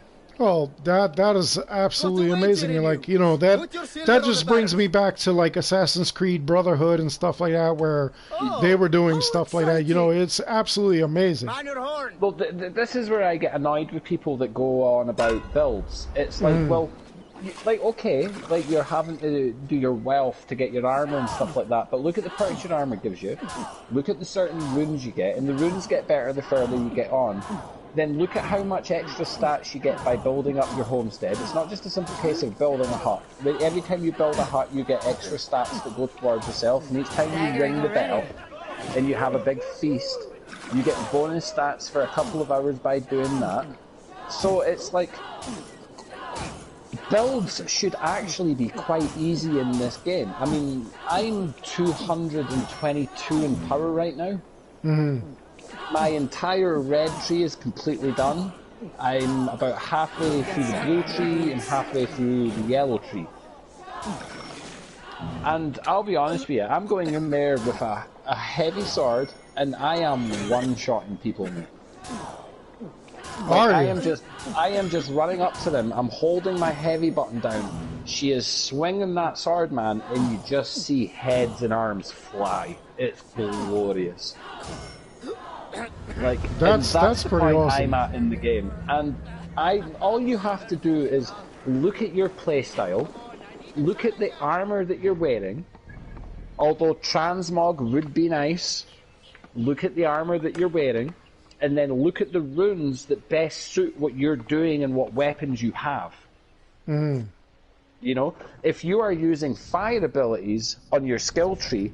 Oh, that is absolutely amazing. And like, you know, that just brings me back to like Assassin's Creed Brotherhood and stuff like that, where they were doing stuff like that. You know, it's absolutely amazing. Well, this is where I get annoyed with people that go on about builds. It's like, well, like, okay, like you're having to do your wealth to get your armor and stuff like that, but look at the perks your armor gives you. Look at the certain runes you get, and the runes get better the further you get on. Then look at how much extra stats you get by building up your homestead. It's not just a simple case of building a hut. Every time you build a hut, you get extra stats that go towards yourself, and each time you ring the bell and you have a big feast, you get bonus stats for a couple of hours by doing that. So it's like, builds should actually be quite easy in this game. I mean, I'm 222 in power right now. My entire red tree is completely done. I'm about halfway through the blue tree and halfway through the yellow tree. And I'll be honest with you, I'm going in there with a heavy sword and I am one-shotting people. Like, I am just running up to them, I'm holding my heavy button down. She is swinging that sword, man, and you just see heads and arms fly. It's glorious. Like that's the pretty point awesome. I'm at in the game, and all you have to do is look at your playstyle, look at the armor that you're wearing. Although transmog would be nice, look at the armor that you're wearing, and then look at the runes that best suit what you're doing and what weapons you have. You know, if you are using fire abilities on your skill tree,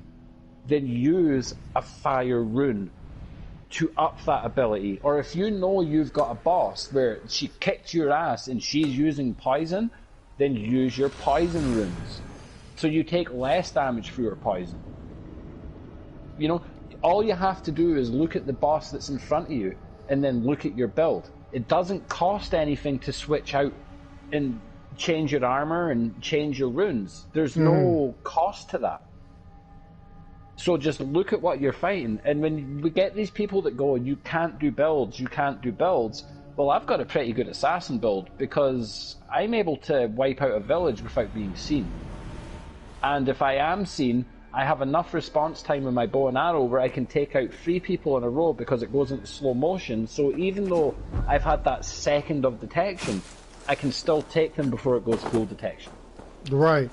then use a fire rune to up that ability. Or if you know you've got a boss where she kicked your ass and she's using poison, then use your poison runes so you take less damage for your poison. You know, all you have to do is look at the boss that's in front of you and then look at your build. It doesn't cost anything to switch out and change your armor and change your runes. There's no cost to that. So just look at what you're fighting, and when we get these people that go, you can't do builds, well, I've got a pretty good assassin build, because I'm able to wipe out a village without being seen. And if I am seen, I have enough response time with my bow and arrow where I can take out 3 people in a row because it goes into slow motion. So even though I've had that second of detection, I can still take them before it goes full detection. Right.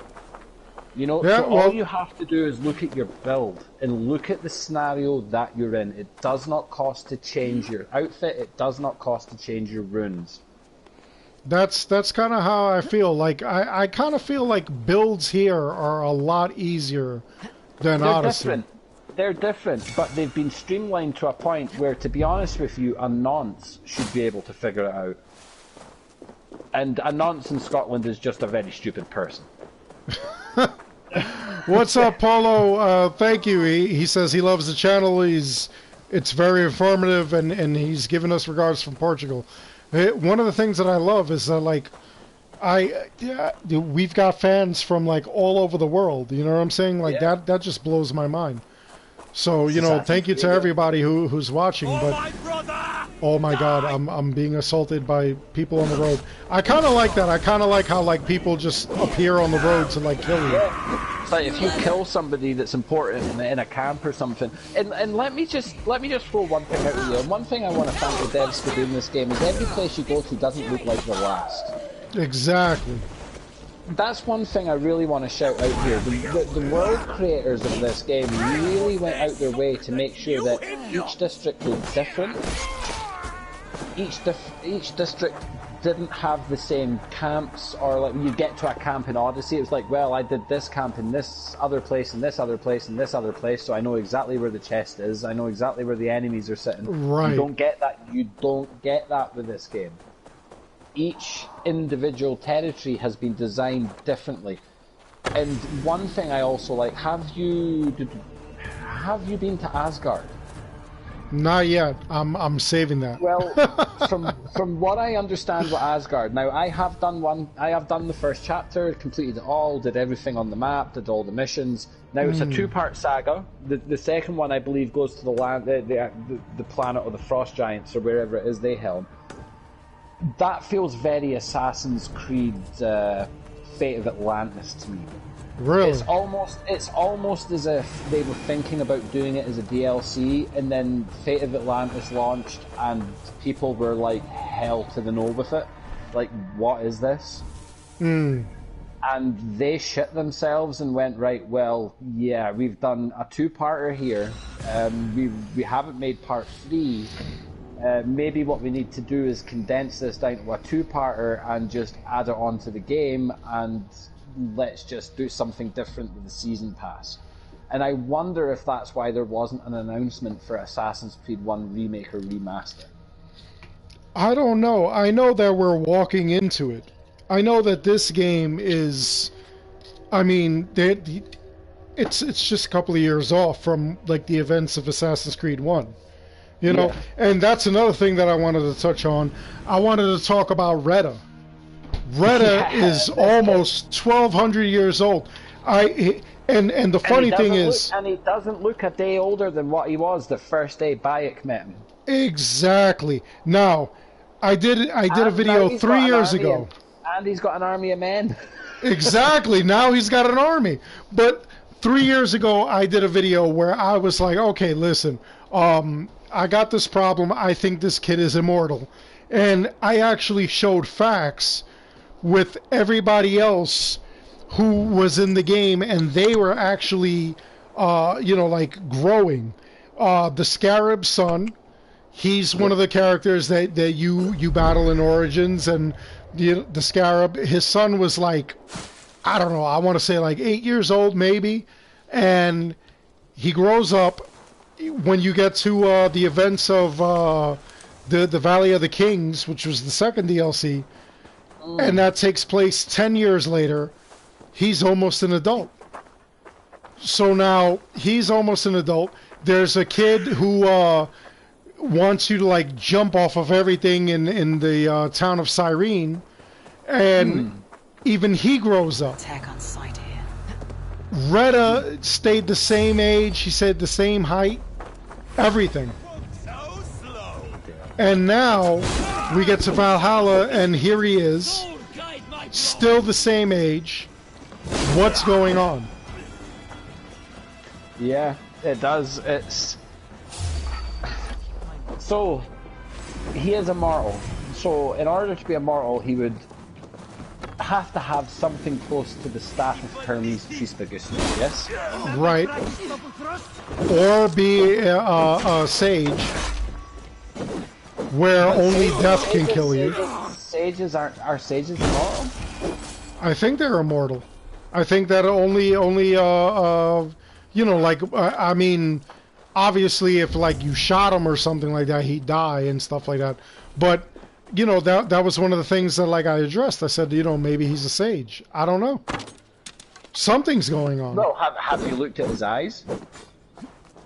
You know, yeah, so all you have to do is look at your build and look at the scenario that you're in. It does not cost to change your outfit. It does not cost to change your runes. That's kind of how I feel. Like I kind of feel like builds here are a lot easier than Odyssey. They're different, but they've been streamlined to a point where, to be honest with you, a nonce should be able to figure it out. And a nonce in Scotland is just a very stupid person. What's up, Paulo? Thank you. He says he loves the channel. It's very informative, and he's given us regards from Portugal. One of the things that I love is that, like, we've got fans from like all over the world. You know what I'm saying? Like that just blows my mind. So you know, thank you to everybody who's watching. But oh my God, I'm being assaulted by people on the road. I kind of like that. I kind of like how like people just appear on the road to like kill you. It's like if you kill somebody that's important in a camp or something. And let me just throw one thing out here. One thing I want to thank the devs for doing this game is every place you go to doesn't look like the last. Exactly. That's one thing I really want to shout out here. The world creators of this game really went out their way to make sure that each district was different. Each district didn't have the same camps, or like when you get to a camp in Odyssey, it was like, well, I did this camp in this other place, and this other place, and this other place, so I know exactly where the chest is. I know exactly where the enemies are sitting. Right. You don't get that. You don't get that with this game. Each individual territory has been designed differently. And one thing I also like, have you been to Asgard? Not yet. I'm saving that. Well, from what I understand with Asgard, now I have done the first chapter, completed it all, did everything on the map, did all the missions. Now it's a 2-part saga. The second one, I believe, goes to the land, the planet of the Frost Giants, or wherever it is they helm. That feels very Assassin's Creed Fate of Atlantis to me. Really? It's almost as if they were thinking about doing it as a DLC, and then Fate of Atlantis launched, and people were like hell to the no with it. Like, what is this? And they shit themselves and went, right, well, yeah, we've done a 2-parter here. We haven't made part 3. Maybe what we need to do is condense this down to a 2-parter and just add it onto the game, and let's just do something different with the season pass. And I wonder if that's why there wasn't an announcement for Assassin's Creed 1 Remake or Remaster. I don't know. I know that we're walking into it. I know that this game is, I mean, it's just a couple of years off from like the events of Assassin's Creed 1. You know, and that's another thing that I wanted to touch on. I wanted to talk about Retta. Retta is almost 1,200 years old. And the funny thing is, and he doesn't look a day older than what he was the first day Bayek met him. Exactly. Now, I did a video 3 years ago. And he's got an army of men. Exactly. Now he's got an army. But 3 years ago, I did a video where I was like, okay, listen, I got this problem. I think this kid is immortal. And I actually showed facts with everybody else who was in the game, and they were actually, like growing. The Scarab's son, he's one of the characters that you battle in Origins, and the Scarab, his son was like, I don't know, I want to say like 8 years old maybe, and he grows up. When you get to the events of the Valley of the Kings, which was the second DLC, and that takes place 10 years later, he's almost an adult. So now he's almost an adult. There's a kid who wants you to like jump off of everything in the town of Cyrene, and even he grows up. Attack on sight here. Retta stayed the same age. She said the same height. Everything. And now we get to Valhalla, and here he is, still the same age. What's going on? Yeah, it does. It's so he is immortal. So in order to be immortal, he would have to have something close to the staff of Hermes Trismegistus, yes? Right. Or be a sage, where only death can kill you. Sages are sages immortal? I think they're immortal. I think that only you know, like I mean, obviously if like you shot him or something like that, he'd die and stuff like that. But you know, that was one of the things that like I addressed. I said, you know, maybe he's a sage. I don't know. Something's going on. Well, have you looked at his eyes?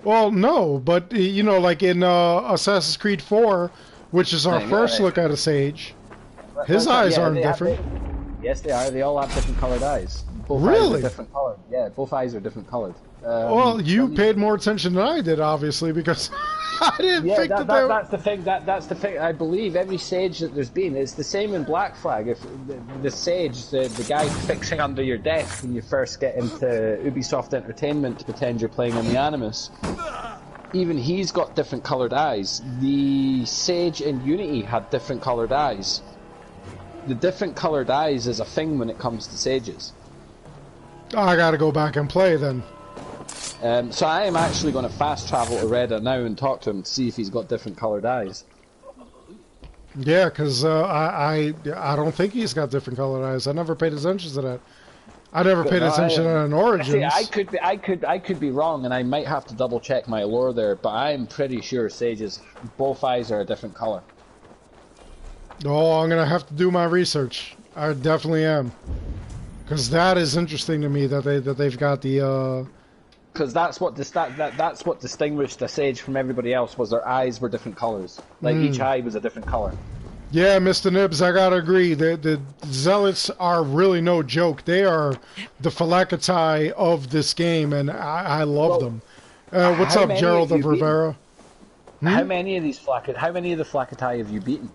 Well, no, but you know, like in Assassin's Creed 4, which is our first look at a sage, his eyes aren't different. Yes, they are. They all have different colored eyes. Both really? Eyes are different colored. Yeah, both eyes are different colored. Well, you paid more attention than I did, obviously, because I didn't think that's the thing. That's the thing. I believe every sage that there's been, it's the same in Black Flag. If the sage, the guy fixing under your desk when you first get into Ubisoft Entertainment to pretend you're playing on the Animus, even he's got different coloured eyes. The sage in Unity had different coloured eyes. The different coloured eyes is a thing when it comes to sages. I gotta go back and play then. So I am actually going to fast travel to Reda now and talk to him to see if he's got different coloured eyes. Yeah, because I don't think he's got different coloured eyes. I never paid attention to that. I never paid attention to an Origins. See, I could be wrong, and I might have to double check my lore there. But I'm pretty sure sages, both eyes are a different colour. Oh, I'm gonna have to do my research. I definitely am, because that is interesting to me that they've got the. Because that's what distinguished a sage from everybody else, was their eyes were different colours. Like each eye was a different colour. Yeah, Mr. Nibs, I gotta agree. The Zealots are really no joke. They are the philosophies of this game, and I love them. What's up, Gerald of Rivera? How many of the philosophies have you beaten?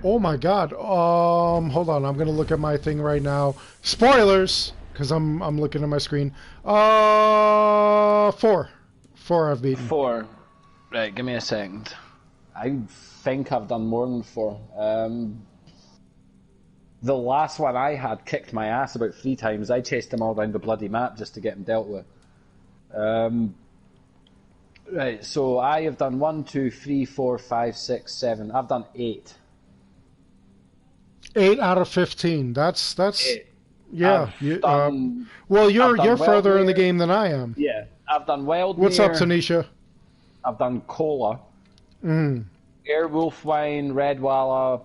Oh my God. Hold on. I'm gonna look at my thing right now. Spoilers, because I'm looking at my screen. 4 I've beaten. 4. Right. Give me a second. I think I've done more than 4. The last one I had kicked my ass about 3 times. I chased them all down the bloody map just to get them dealt with. Right. So I have done 1, 2, 3, 4, 5, 6, 7. I've done 8. 8 out of 15. That's 8. Yeah. Well, you're further in the game than I am. Yeah, I've done Wildmere. What's up, Tanisha? I've done Cola. Airwolf Wine, Redwalla,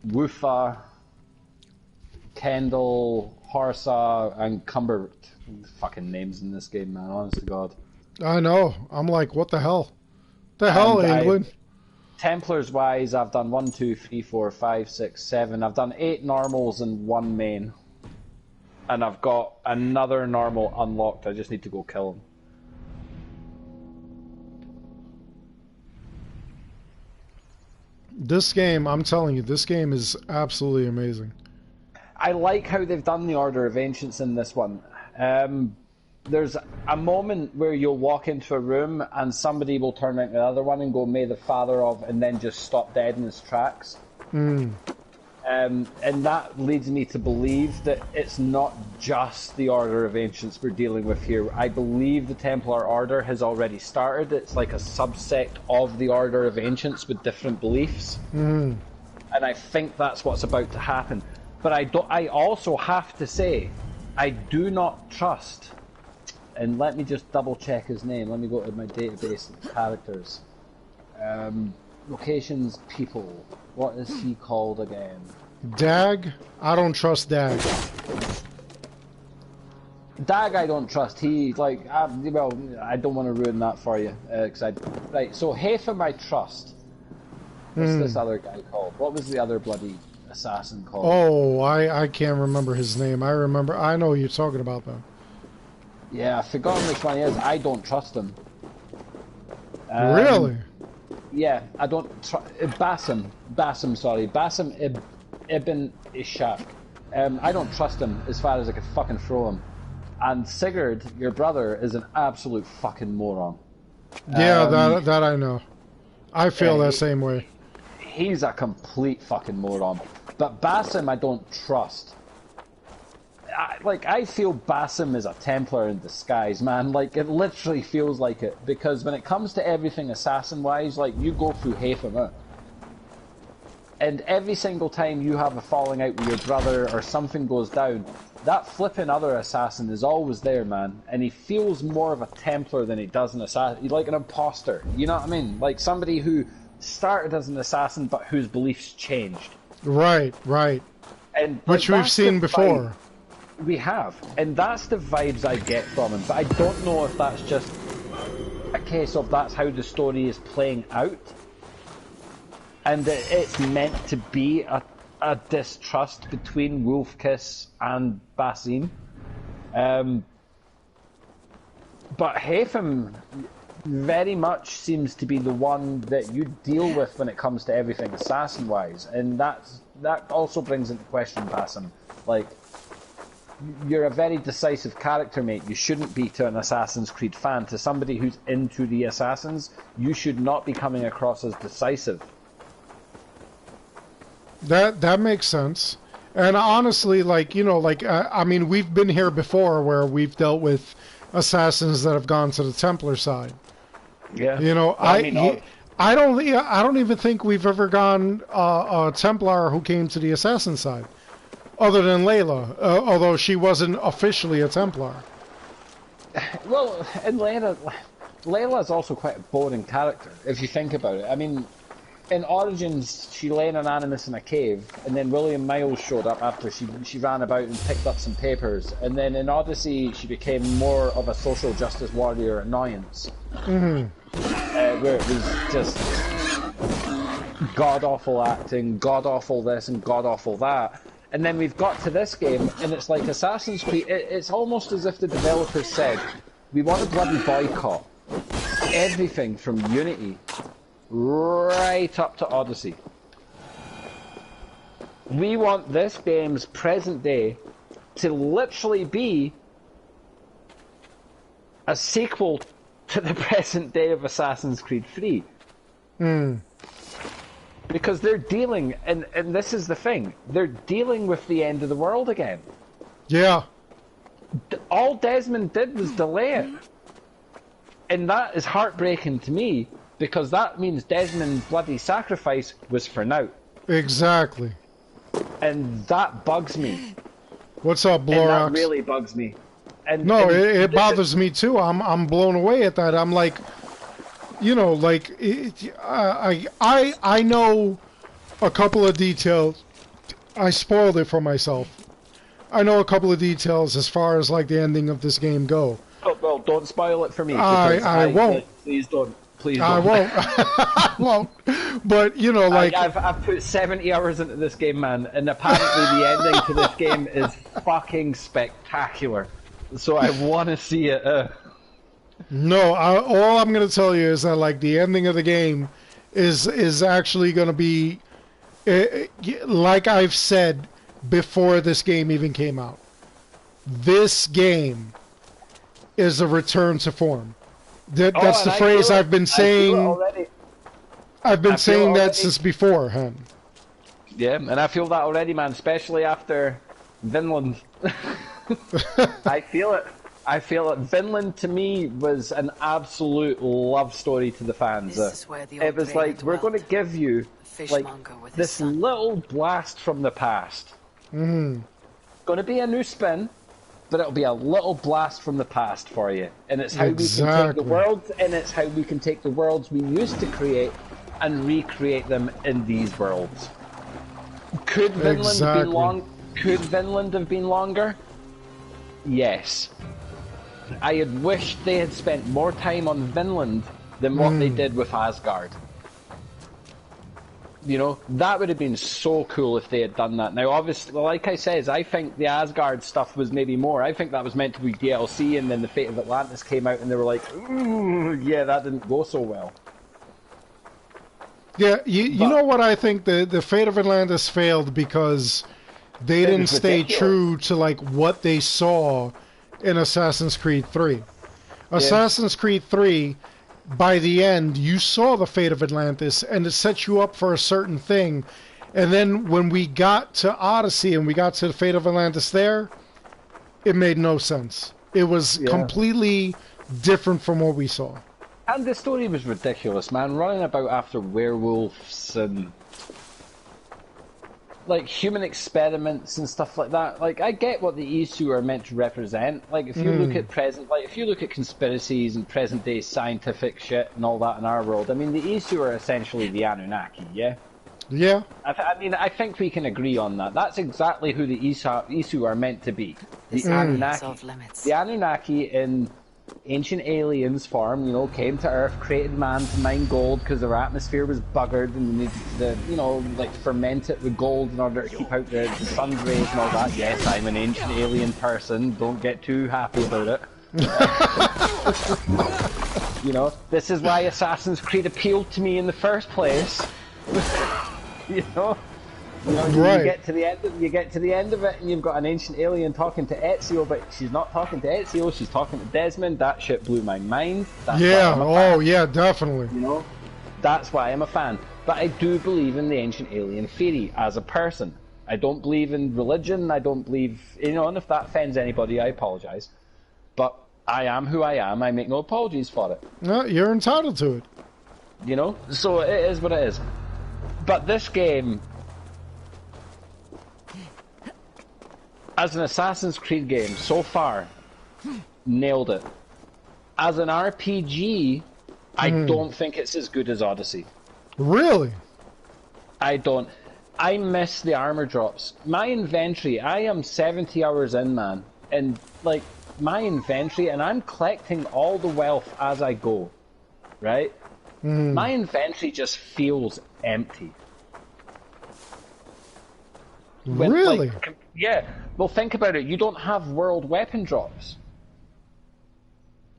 Woofa, Kendall, Horsa, and Cumbert. Fucking names in this game, man. Honest to God. I know. I'm like, what the hell? The hell, England? Templars wise, I've done 1, 2, 3, 4, 5, 6, 7. I've done 8 normals and 1 main. And I've got another normal unlocked. I just need to go kill him. This game, I'm telling you, this game is absolutely amazing. I like how they've done the Order of Ancients in this one. There's a moment where you'll walk into a room and somebody will turn around to the other one and go, "May the Father of," and then just stop dead in his tracks. And that leads me to believe that it's not just the Order of Ancients we're dealing with here. I believe the Templar Order has already started. It's like a subsect of the Order of Ancients with different beliefs. And I think that's what's about to happen. But I also have to say, I do not trust, and let me just double check his name. Let me go to my database of characters. Locations, people. What is he called again? Dag? I don't trust Dag. Dag I don't trust. He, like, well, I don't want to ruin that for you. Right, so Hatham I trust. What's this other guy called? What was the other bloody assassin called? Oh, I can't remember his name. I know who you're talking about, though. Yeah, I've forgotten which one he is. I don't trust him. Really? Yeah, I don't trust... Bassem, sorry. Bassem Ibn Ishaq. I don't trust him as far as I could fucking throw him. And Sigurd, your brother, is an absolute fucking moron. Yeah, that I know. I feel that same way. He's a complete fucking moron. But Basim, I don't trust. I feel Basim is a Templar in disguise, man. Like, it literally feels like it. Because when it comes to everything assassin-wise, like, you go through Haytham, and every single time you have a falling out with your brother or something goes down, that flipping other assassin is always there, man. And he feels more of a Templar than he does an assassin. He's like an imposter, you know what I mean? Like somebody who started as an assassin but whose beliefs changed. Right, right. And which we've seen before. We have. And that's the vibes I get from him. But I don't know if that's just a case of that's how the story is playing out. And it's meant to be a distrust between Wolfkiss and Basim. But Haytham very much seems to be the one that you deal with when it comes to everything assassin-wise. And that also brings into question Basim. Like, you're a very decisive character, mate. You shouldn't be to an Assassin's Creed fan. To somebody who's into the Assassins, you should not be coming across as decisive. That makes sense. And honestly, like, you know, like, I mean, we've been here before where we've dealt with assassins that have gone to the Templar side. Yeah. You know, well, I don't even think we've ever gone a Templar who came to the assassin side, other than Layla, although she wasn't officially a Templar. Well, and Layla is also quite a boring character if you think about it. I mean, in Origins, she lay anonymous in a cave, and then William Miles showed up after she ran about and picked up some papers. And then in Odyssey, she became more of a social justice warrior annoyance. Mm-hmm. Where it was just god-awful acting, god-awful this and god-awful that. And then we've got to this game, and it's like Assassin's Creed. It's almost as if the developers said, we want to bloody boycott everything from Unity right up to Odyssey. We want this game's present day to literally be a sequel to the present day of Assassin's Creed 3. Because they're dealing, and this is the thing, they're dealing with the end of the world again. Yeah. All Desmond did was delay it. And that is heartbreaking to me, because that means Desmond's bloody sacrifice was for now. Exactly. And that bugs me. What's up, Blorax? And that really bugs me. And it bothers me too. I'm blown away at that. I'm like, you know, like I know a couple of details. I spoiled it for myself. I know a couple of details as far as like the ending of this game go. Oh, well, don't spoil it for me. I won't. Please don't. Please don't. I won't. I won't. But, you know, like... I've put 70 hours into this game, man, and apparently the ending to this game is fucking spectacular. So I want to see it. No, all I'm going to tell you is that, like, the ending of the game is actually going to be, like I've said before this game even came out. This game is a return to form. That's the phrase I've been saying. I've been saying that since before, Hen. Yeah, and I feel that already, man. Especially after Vinland. I feel it. I feel it. Vinland to me was an absolute love story to the fans. It was like, we're going to give you like this little blast from the past. Mm-hmm. Going to be a new spin. But it'll be a little blast from the past for you, and it's how we can take the worlds, and it's how we can take the worlds we used to create and recreate them in these worlds. Could Vinland be long? Could Vinland have been longer? Yes. I had wished they had spent more time on Vinland than what they did with Asgard. You know, that would have been so cool if they had done that. Now, obviously, like I said, I think the Asgard stuff was maybe more. I think that was meant to be DLC, and then the Fate of Atlantis came out, and they were like, ooh, yeah, that didn't go so well. Yeah, you know what I think? The Fate of Atlantis failed because they didn't stay true to, like, what they saw in Assassin's Creed 3. Assassin's Creed 3, by the end, you saw the fate of Atlantis, and it set you up for a certain thing. And then when we got to Odyssey and we got to the fate of Atlantis there, it made no sense. It was completely different from what we saw. And the story was ridiculous, man. Running about after werewolves and like human experiments and stuff like that. Like, I get what the Isu are meant to represent. Like, if you look at if you look at conspiracies and present day scientific shit and all that in our world, I mean, the Isu are essentially the Anunnaki, yeah? Yeah. I mean, I think we can agree on that. That's exactly who the Isu are meant to be. The Anunnaki. The Anunnaki in ancient aliens form, you know, came to Earth, created man to mine gold because their atmosphere was buggered and they needed to, you know, like ferment it with gold in order to keep out the sun's rays and all that. Yes, I'm an ancient alien person. Don't get too happy about it. You know, this is why Assassin's Creed appealed to me in the first place. You know, right. you get to the end of it, and you've got an ancient alien talking to Ezio, but she's not talking to Ezio. She's talking to Desmond. That shit blew my mind. That's yeah, definitely. You know, that's why I'm a fan. But I do believe in the ancient alien theory as a person. I don't believe in religion. I don't believe, you know, and if that offends anybody, I apologize. But I am who I am. I make no apologies for it. No, you're entitled to it. You know, so it is what it is. But this game, as an Assassin's Creed game, so far, nailed it. As an RPG, I don't think it's as good as Odyssey. Really? I don't. I miss the armor drops. My inventory, I am 70 hours in, man. And, like, my inventory, and I'm collecting all the wealth as I go. Right? My inventory just feels empty. Really? Like, yeah. Well, think about it. You don't have world weapon drops.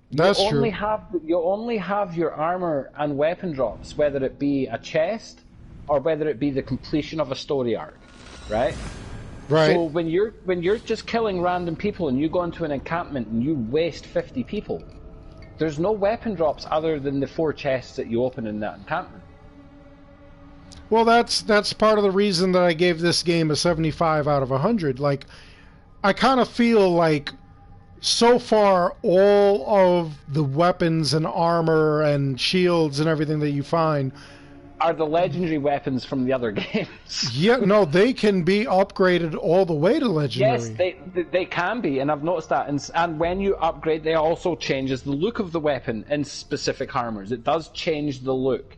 That's true. You only have your armor and weapon drops, whether it be a chest or whether it be the completion of a story arc, right? Right. So when you're just killing random people and you go into an encampment and you waste 50 people, there's no weapon drops other than the 4 chests that you open in that encampment. Well, that's part of the reason that I gave this game a 75 out of 100. Like, I kind of feel like so far all of the weapons and armor and shields and everything that you find are the legendary weapons from the other games. Yeah, no, they can be upgraded all the way to legendary. Yes, they can be, and I've noticed that. And when you upgrade, they also changes the look of the weapon in specific armors. It does change the look,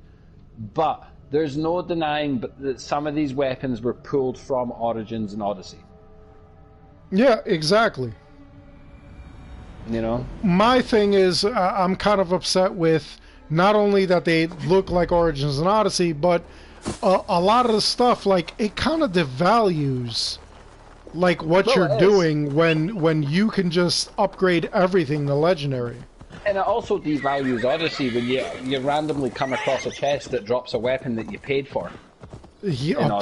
but there's no denying that some of these weapons were pulled from Origins and Odyssey. Yeah, exactly. You know? My thing is, I'm kind of upset with not only that they look like Origins and Odyssey, but a lot of the stuff, like, it kind of devalues like what you're doing when you can just upgrade everything to legendary. And it also devalues Odyssey when you randomly come across a chest that drops a weapon that you paid for. Yeah.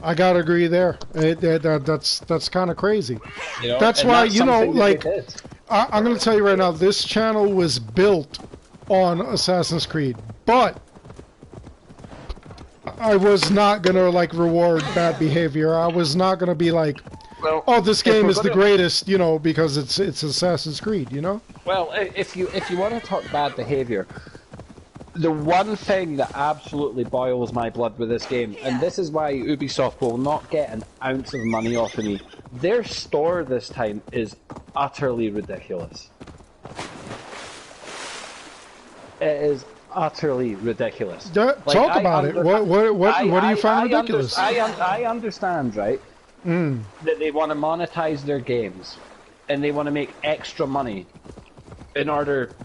I gotta agree there. That's kind of crazy. You know? That's why, you know, like, I'm gonna tell you right now, this channel was built on Assassin's Creed, but I was not gonna, like, reward bad behavior. I was not gonna be like, well, oh, this game is the greatest, you know, because it's Assassin's Creed, you know? Well, if you want to talk bad behavior, the one thing that absolutely boils my blood with this game, and this is why Ubisoft will not get an ounce of money off of me, their store this time is utterly ridiculous. It is utterly ridiculous. Talk about it. What do you find ridiculous? I understand, right? That they want to monetize their games and they want to make extra money in order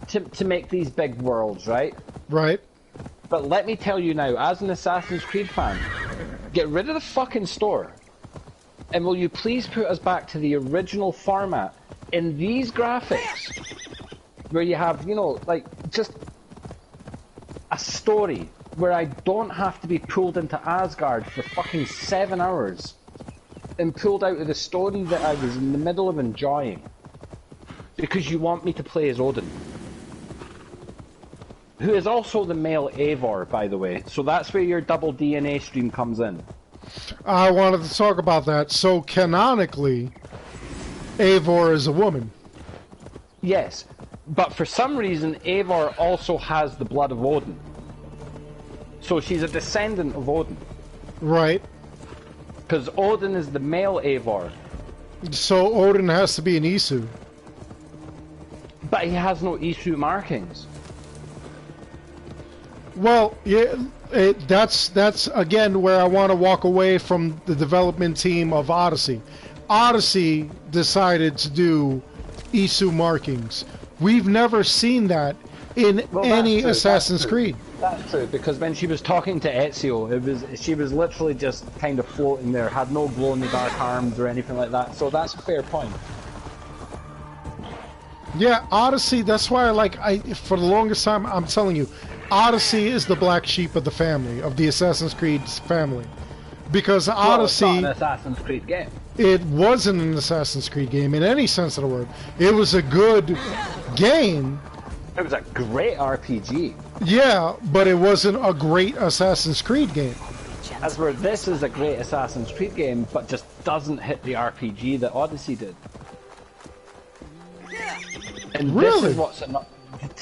to make these big worlds, right? Right. But let me tell you now, as an Assassin's Creed fan, get rid of the fucking store and will you please put us back to the original format in these graphics where you have, you know, like, just a story where I don't have to be pulled into Asgard for fucking 7 hours and pulled out of the story that I was in the middle of enjoying. Because you want me to play as Odin. Who is also the male Eivor, by the way. So that's where your double DNA stream comes in. I wanted to talk about that. So canonically, Eivor is a woman. Yes, but for some reason, Eivor also has the blood of Odin. So she's a descendant of Odin. Right. Because Odin is the male Eivor. So Odin has to be an Isu. But he has no Isu markings. Well, yeah, that's again where I want to walk away from the development team of Odyssey. Odyssey decided to do Isu markings. We've never seen that in any Assassin's Creed. That's true, because when she was talking to Ezio, she was literally just kind of floating there, had no glow-in-the-dark arms or anything like that, so that's a fair point. Yeah, Odyssey, that's why for the longest time, I'm telling you, Odyssey is the black sheep of the family, of the Assassin's Creed family. Because Odyssey... It's not an Assassin's Creed game. It wasn't an Assassin's Creed game in any sense of the word. It was a good game. It was a great RPG. Yeah, but it wasn't a great Assassin's Creed game. As where this is a great Assassin's Creed game, but just doesn't hit the RPG that Odyssey did. And really? This is what's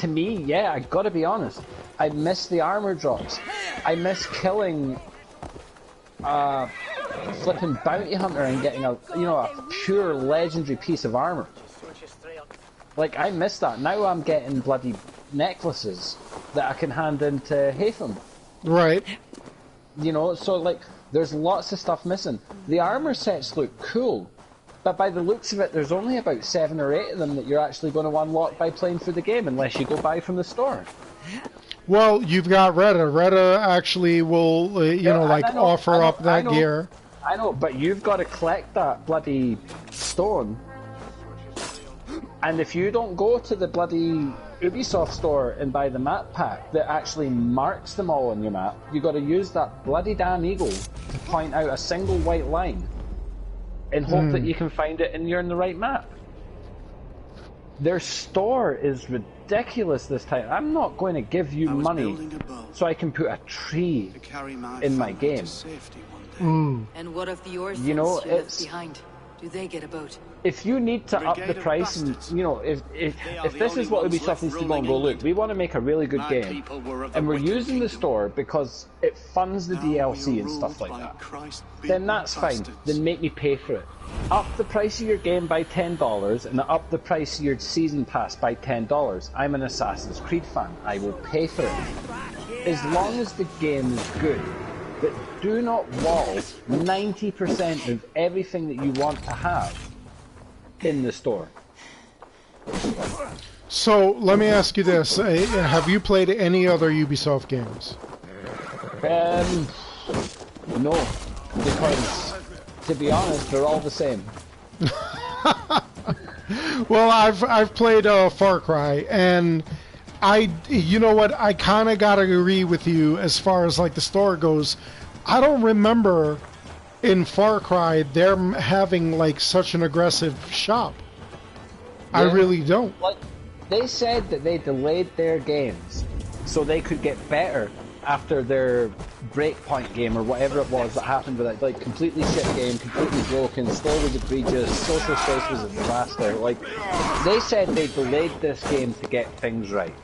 to me, yeah, I gotta be honest. I miss the armor drops. I miss killing flipping bounty hunter and getting a pure legendary piece of armor. Like, I miss that. Now I'm getting bloody necklaces that I can hand in to Haytham. Right. You know, so like, there's lots of stuff missing. The armor sets look cool, but by the looks of it, there's only about 7 or 8 of them that you're actually going to unlock by playing through the game, unless you go buy from the store. Well, you've got Retta. Retta actually will, offer up that gear. I know, but you've got to collect that bloody stone. And if you don't go to the bloody Ubisoft store and buy the map pack that actually marks them all on your map, you've got to use that bloody damn eagle to point out a single white line and hope that you can find it and you're in the right map. Their store is ridiculous this time. I'm not going to give you money so I can put a tree in my game. And what of the orphans you left behind? Do they get a boat? If you need to up the price, and if this is what Ubisoft needs to go and go, look, we want to make a really good game, and we're using the store because it funds the DLC and stuff like that, then that's fine. Then make me pay for it. Up the price of your game by $10 and up the price of your season pass by $10. I'm an Assassin's Creed fan. I will pay for it. As long as the game is good. But do not wall 90% of everything that you want to have in the store. So, let me ask you this. Have you played any other Ubisoft games? No. Because, to be honest, they're all the same. Well, I've played Far Cry, and you know what, I kind of gotta agree with you as far as like the store goes. I don't remember in Far Cry them having like such an aggressive shop. Yeah. I really don't. Like, they said that they delayed their games so they could get better after their Breakpoint game or whatever it was that happened with it. Like, completely shit game, completely broken, story was egregious, social space was a disaster. Like, they said they delayed this game to get things right.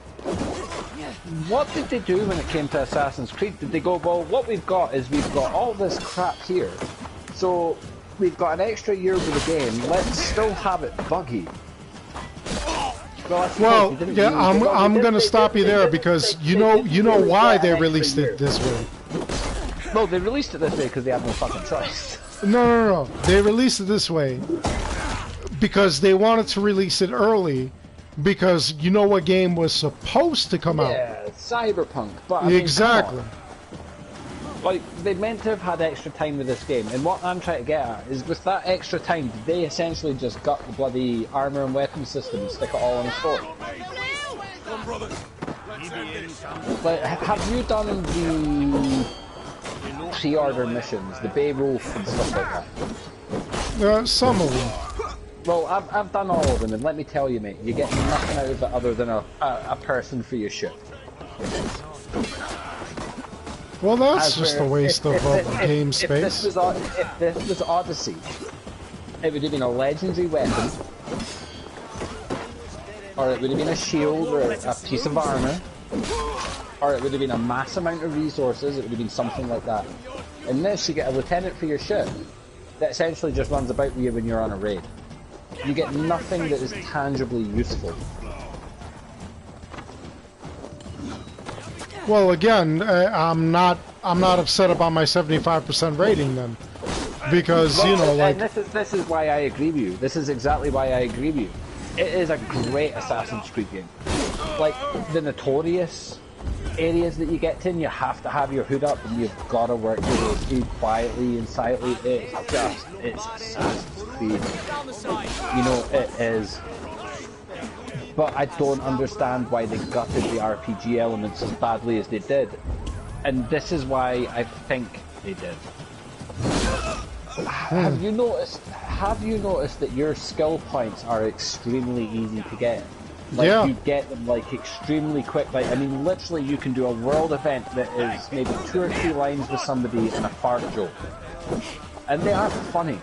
What did they do when it came to Assassin's Creed? Did they go, well, what we've got is we've got all this crap here, so we've got an extra year with the game, let's still have it buggy. Well, yeah, I'm going to stop you there because you know why they released it this way. No, they released it this way because they have no fucking choice. No. They released it this way because they wanted to release it early because you know what game was supposed to come out? Yeah, Cyberpunk. But I mean, exactly. Like, they meant to have had extra time with this game, and what I'm trying to get at is with that extra time, did they essentially just gut the bloody armor and weapon system and stick it all in the store? Like, have you done the pre-order missions, the Bay Wolf and stuff like that? Some of them. Well, I've done all of them, and let me tell you, mate, you get nothing out of it other than a person for your ship. Well, that's just a waste of game space. If this was Odyssey, it would have been a legendary weapon, or it would have been a shield or a piece of armor, or it would have been a mass amount of resources. It would have been something like that. In this, you get a lieutenant for your ship that essentially just runs about with you when you're on a raid. You get nothing that is tangibly useful. Well, again, I'm not upset about my 75% rating then, because you know, like this is why I agree with you. This is exactly why I agree with you. It is a great Assassin's Creed game. Like the notorious areas that you get to, and you have to have your hood up, and you've got to work your way through quietly and silently. It's Assassin's Creed. You know, it is. But I don't understand why they gutted the RPG elements as badly as they did. And this is why I think they did. Have you noticed that your skill points are extremely easy to get? Like, yeah. You get them like extremely quick. Like, I mean, literally you can do a world event that is maybe 2 or 3 lines with somebody and a fart joke. And they are funny.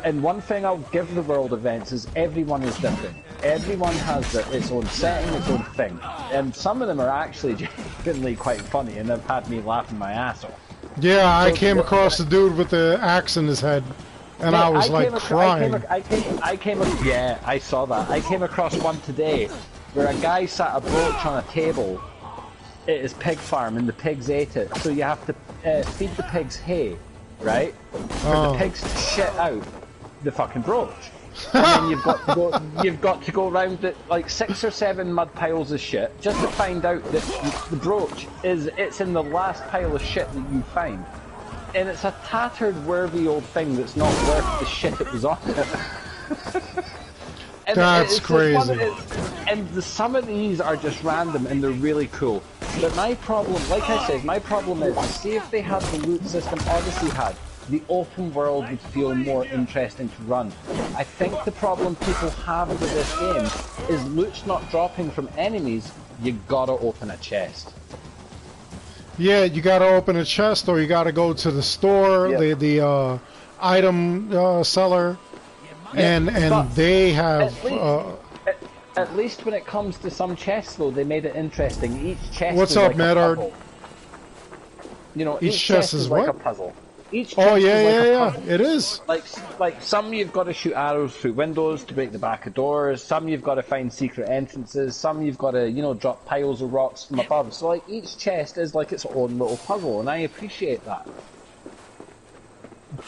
And one thing I'll give the world events is everyone is different. Everyone has its own setting, its own thing. And some of them are actually genuinely quite funny and have had me laughing my ass off. Yeah, I came across the dude with the axe in his head, and I was like crying. Yeah, I saw that. I came across one today where a guy sat a brooch on a table at his pig farm and the pigs ate it. So you have to feed the pigs hay, right? For the pigs to shit out the fucking brooch. And then you've got to go around it like 6 or 7 mud piles of shit just to find out that the brooch it's in the last pile of shit that you find. And it's a tattered, worthy old thing that's not worth the shit it was on it. That's crazy. Some of these are just random and they're really cool. But my problem, like I said, my problem is, see if they had the loot system Odyssey had, the open world would feel more interesting to run. I think the problem people have with this game is loot's not dropping from enemies, you gotta open a chest. Yeah, you gotta open a chest, or you gotta go to the store, yep. the item seller, and they have... At least when it comes to some chests though, they made it interesting. Each chest What's is up, like Medard? a puzzle. You know, each chest is like what? a puzzle. Each oh chest yeah, is like yeah, a puzzle. It is. Like some you've got to shoot arrows through windows to break the back of doors. Some you've got to find secret entrances. Some you've got to drop piles of rocks from above. So like each chest is like its own little puzzle, and I appreciate that.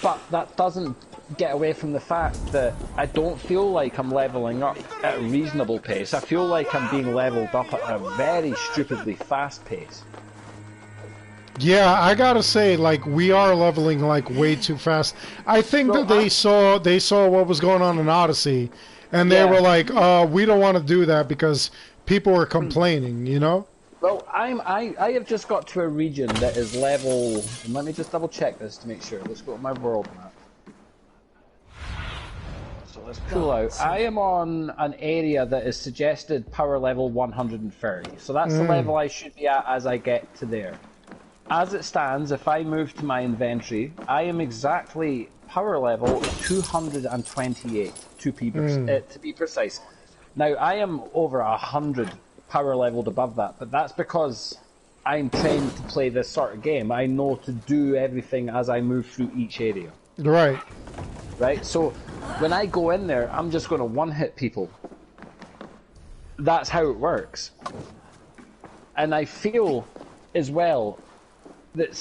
But that doesn't get away from the fact that I don't feel like I'm leveling up at a reasonable pace. I feel like I'm being leveled up at a very stupidly fast pace. Yeah, I gotta say, like, we are leveling like way too fast. I think that they saw what was going on in Odyssey, and they were like, we don't want to do that because people were complaining, you know? Well, I have just got to a region that is level, and let me just double check this to make sure. Let's go to my world map. So let's pull out. I am on an area that is suggested power level 130. So that's the level I should be at as I get to there. As it stands, if I move to my inventory, I am exactly power level 228 to be precise. Now, I am over 100 power leveled above that, but that's because I'm trained to play this sort of game. I know to do everything as I move through each area. Right. Right? So, when I go in there, I'm just going to one-hit people. That's how it works. And I feel, as well, that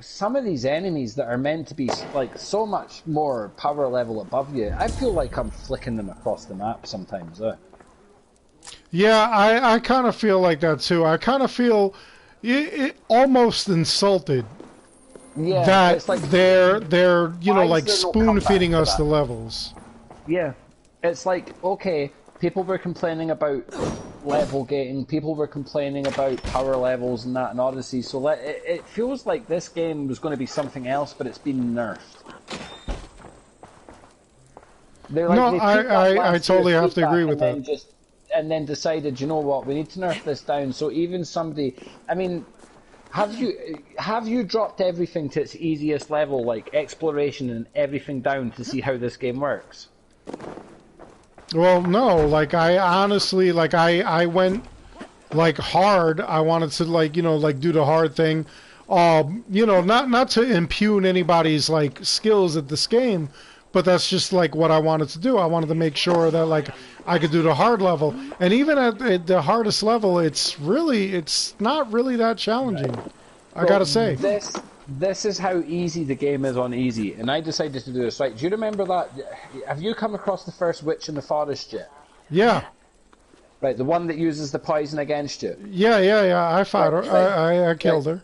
some of these enemies that are meant to be like so much more power level above you, I feel like I'm flicking them across the map sometimes. Yeah, I kind of feel like that too. I kind of feel almost insulted. Yeah, that it's like they're like spoon feeding us the levels. Yeah, it's like, okay, people were complaining about level gating, people were complaining about power levels and that in Odyssey, so it feels like this game was going to be something else, but it's been nerfed. They're like, No, they took that I last totally year's have to agree feedback with and that. then and then decided, you know what, we need to nerf this down. So even somebody, I mean, have you dropped everything to its easiest level, like exploration and everything down to see how this game works? Well, no, like I honestly, like I went like hard. I wanted to like, you know, like do the hard thing. You know, not to impugn anybody's like skills at this game, but that's just like what I wanted to do. I wanted to make sure that like I could do the hard level. And even at the hardest level, it's not really that challenging. I gotta say. This is how easy the game is on easy, and I decided to do this right. Do you remember that? Have you come across the first witch in the forest yet? Yeah. Right, the one that uses the poison against you. Yeah. I fought her. Right. I killed her.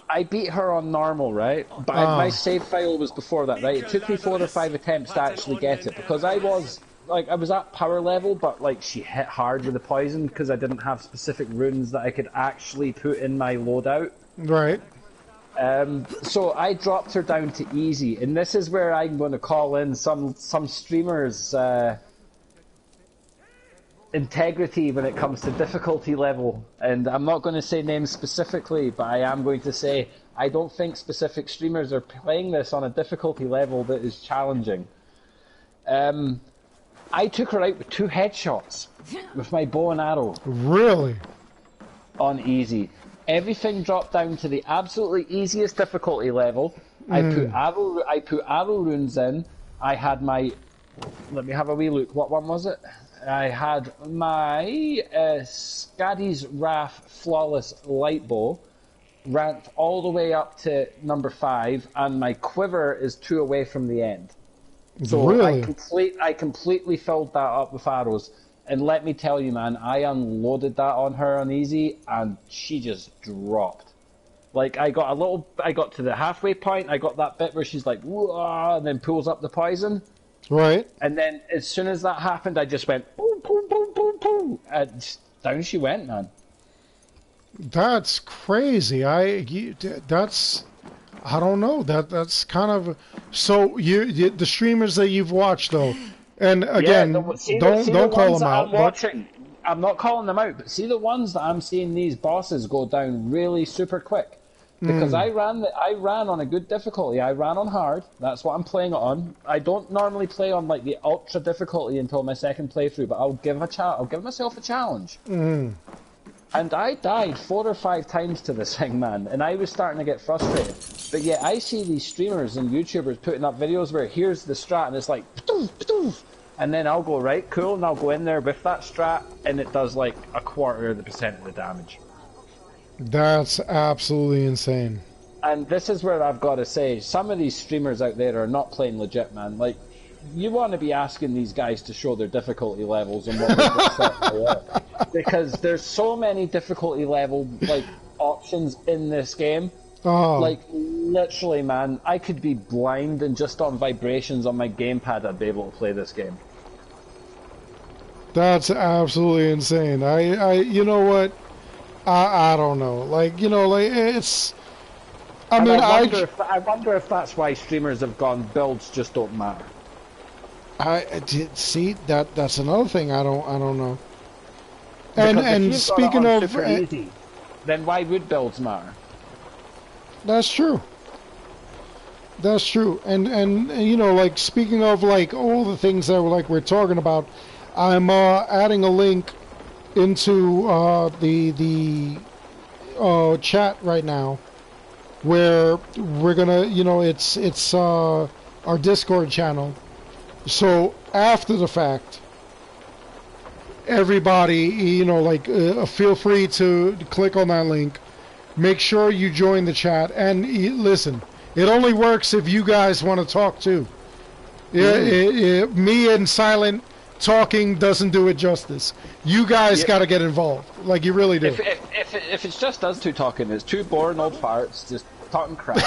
I beat her on normal, right? But my save file was before that, right? It took me 4 or 5 attempts to actually get it because I was at power level, but like she hit hard with the poison because I didn't have specific runes that I could actually put in my loadout. Right. So I dropped her down to easy, and this is where I'm going to call in some streamers' integrity when it comes to difficulty level. And I'm not going to say names specifically, but I am going to say I don't think specific streamers are playing this on a difficulty level that is challenging. I took her out with 2 headshots with my bow and arrow. Really? On easy. Everything dropped down to the absolutely easiest difficulty level. I put arrow runes in. I had my, let me have a wee look. What one was it? I had my Skadi's Wrath Flawless Light Bow ranked all the way up to number 5, and my quiver is 2 away from the end. So really? I completely filled that up with arrows. And let me tell you, man, I unloaded that on her on easy, and she just dropped. Like, I got to the halfway point, I got that bit where she's like, whoa, and then pulls up the poison. Right. And then as soon as that happened, I just went, boom, boom, boom, boom, boom. And down she went, man. That's crazy. I don't know. That's kind of, so you the streamers that you've watched though. And again, don't call them out. I'm not calling them out, but see the ones that I'm seeing these bosses go down really super quick. Because I ran on a good difficulty. I ran on hard. That's what I'm playing it on. I don't normally play on like the ultra difficulty until my second playthrough, but I'll give myself a challenge. And I died 4 or 5 times to this thing, man, and I was starting to get frustrated. But yet I see these streamers and YouTubers putting up videos where here's the strat, and it's like, and then I'll go, right, cool, and I'll go in there with that strat, and it does like 1/4% of the damage. That's absolutely insane. And this is where I've got to say, some of these streamers out there are not playing legit, man. Like, you want to be asking these guys to show their difficulty levels and what they've set for, because there's so many difficulty level like options in this game. Like literally, man, I could be blind and just on vibrations on my gamepad I'd be able to play this game. That's absolutely insane. I you know what? I don't know. Like, you know, like it's. I wonder if that's why streamers have gone builds just don't matter. I did see that's another thing I don't know. Because and speaking of super easy, then why would builds matter? That's true. That's true. And you know, like speaking of like all the things that we're talking about, I'm adding a link into the chat right now where we're gonna, you know, it's our Discord channel. So after the fact, everybody, you know, like feel free to click on that link. Make sure you join the chat and listen. It only works if you guys want to talk too. Me and Silent talking doesn't do it justice. You guys got to get involved, like you really do. If it's just us two talking, it's 2 boring old farts just talking crap.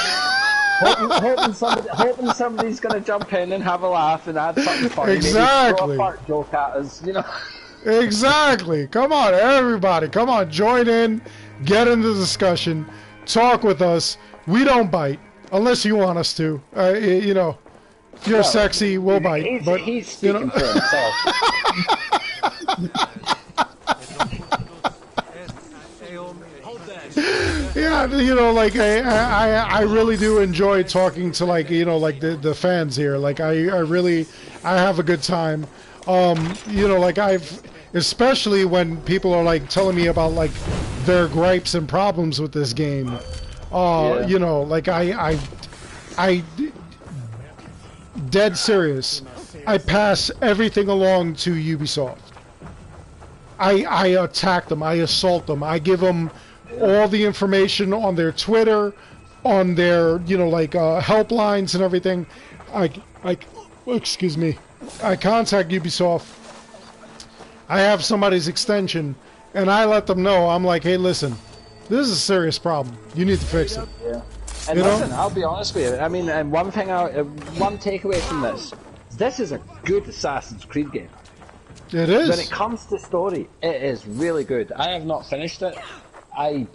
hoping somebody's going to jump in and have a laugh and add something funny. Exactly. Maybe throw a fart joke at us, you know. Exactly. Come on, everybody. Come on, join in, get into the discussion, talk with us. We don't bite unless you want us to. You know, You're sexy, we'll bite. But he's speaking for himself. Yeah, you know, like I really do enjoy talking to, like, you know, like the fans here. Like I really have a good time. You know, like especially when people are like telling me about like their gripes and problems with this game. You know, like I dead serious. I pass everything along to Ubisoft. I attack them. I assault them. I give them all the information on their Twitter, on their, you know, like helplines and everything. Excuse me. I contact Ubisoft. I have somebody's extension, and I let them know. I'm like, hey, listen, this is a serious problem. You need to fix it. Yeah. And listen, I'll be honest with you. I mean, and one takeaway from this is a good Assassin's Creed game. It is. When it comes to story, it is really good. I have not finished it. I'm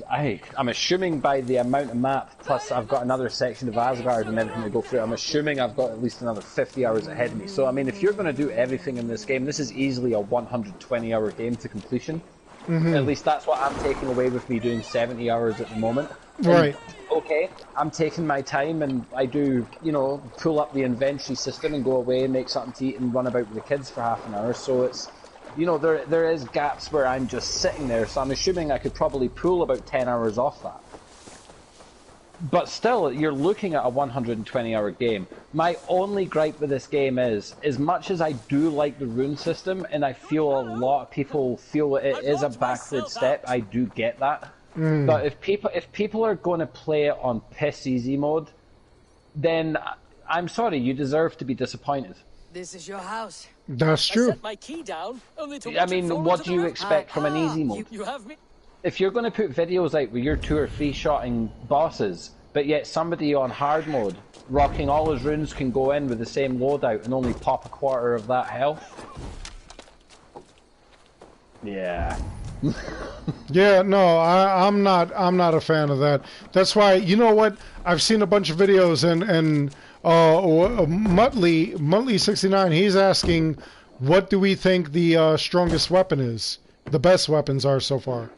assuming by the amount of map, plus I've got another section of Asgard and everything to go through, I'm assuming I've got at least another 50 hours ahead of me. So, I mean, if you're going to do everything in this game, this is easily a 120-hour game to completion. Mm-hmm. At least that's what I'm taking away with me doing 70 hours at the moment. Right. And, okay, I'm taking my time and I do, you know, pull up the inventory system and go away and make something to eat and run about with the kids for half an hour. So it's, you know, there is gaps where I'm just sitting there, so I'm assuming I could probably pull about 10 hours off that. But still, you're looking at a 120-hour game. My only gripe with this game is, as much as I do like the rune system, and I feel a lot of people feel it is a backward step, I do get that. But if people are going to play it on piss easy mode, then I'm sorry, you deserve to be disappointed. This is your house. That's true. I set my key down, only to I mean, what do you expect from an easy mode? You have me. If you're going to put videos out where you're 2 or 3 shotting bosses, but yet somebody on hard mode, rocking all his runes, can go in with the same loadout and only pop a quarter of that health. Yeah. Yeah, no, I'm not a fan of that. That's why, you know what? I've seen a bunch of videos and Muttley69, he's asking, what do we think the strongest weapon is? The best weapons are so far.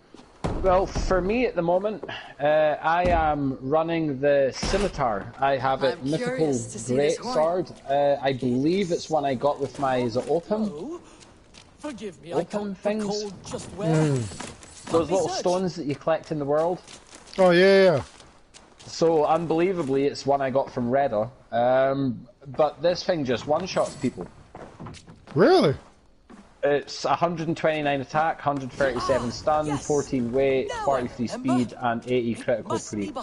Well, for me at the moment, I am running the scimitar. I have it Mythical Great Sword. I believe it's one I got with my Zealot. Forgive me, Open things. Just where? Those little stones that you collect in the world. Oh, yeah. So, unbelievably, it's one I got from Redder. But this thing just one-shots people. Really? It's 129 attack, 137 stun, 14 weight, 43 speed, and 80 critical pre.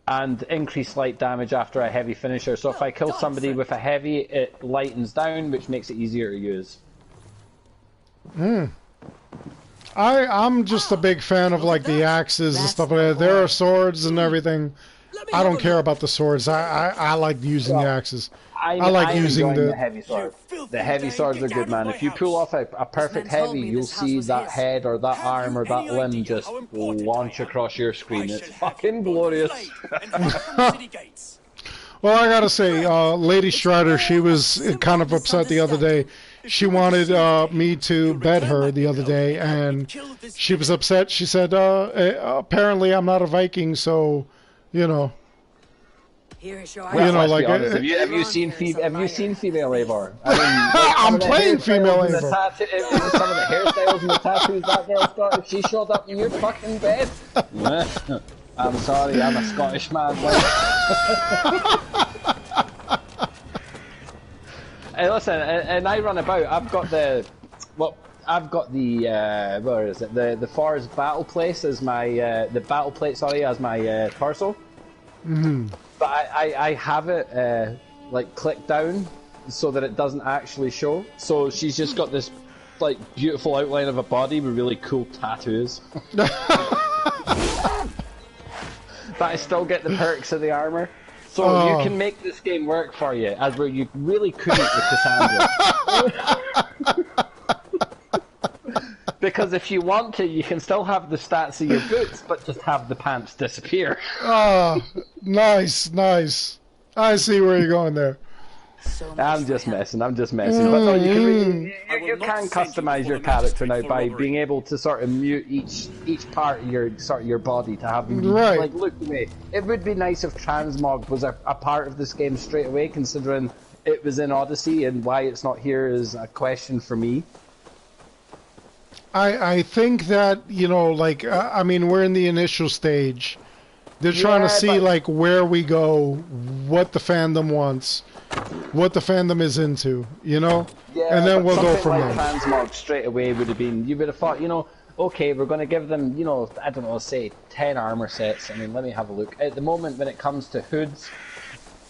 And increased light damage after a heavy finisher. So if I kill somebody with a heavy, it lightens down, which makes it easier to use. I'm just a big fan of like the axes and stuff like that. There are swords and everything. I don't care about the swords. I like using the axes. I like using the heavy sword. The heavy swords are good, man. If you pull off a perfect heavy, you'll see that head or that arm or that limb just launch across your screen. It's fucking glorious. Well, I gotta say, Lady Strider, she was kind of upset the other day. She wanted me to bed her the other day, and she was upset. She said, apparently I'm not a Viking, so, you know. Like have you seen female Eivor? I mean, like, I'm playing female Eivor. Some of the hairstyles and the tattoos that girl's got. If she showed up in your fucking bed, I'm sorry, I'm a Scottish man. Hey, listen, and I run about. I've got the where is it? The Forest battle place as my the battle plate. Sorry, as my torso. But I have it like clicked down so that it doesn't actually show. So she's just got this like beautiful outline of a body with really cool tattoos. But I still get the perks of the armor. So you can make this game work for you, as where you really couldn't with Cassandra. Because if you want to, you can still have the stats of your boots, but just have the pants disappear. Oh, nice. I see where you're going there. So much I'm for just him. messing. I'm just messing. But no, you can customize your character now by being able to sort of mute each part of your body to have them Right. like look at me. It would be nice if transmog was a part of this game straight away, considering it was in Odyssey, and why it's not here is a question for me. I think that, you know, like, I mean, we're in the initial stage. They're trying to see, like, where we go, what the fandom wants, what the fandom is into, you know? Yeah, and then we'll go something from like there. transmog straight away would have been, you would have thought, you know, okay, we're going to give them, you know, I don't know, say 10 armor sets. I mean, let me have a look. At the moment, when it comes to hoods,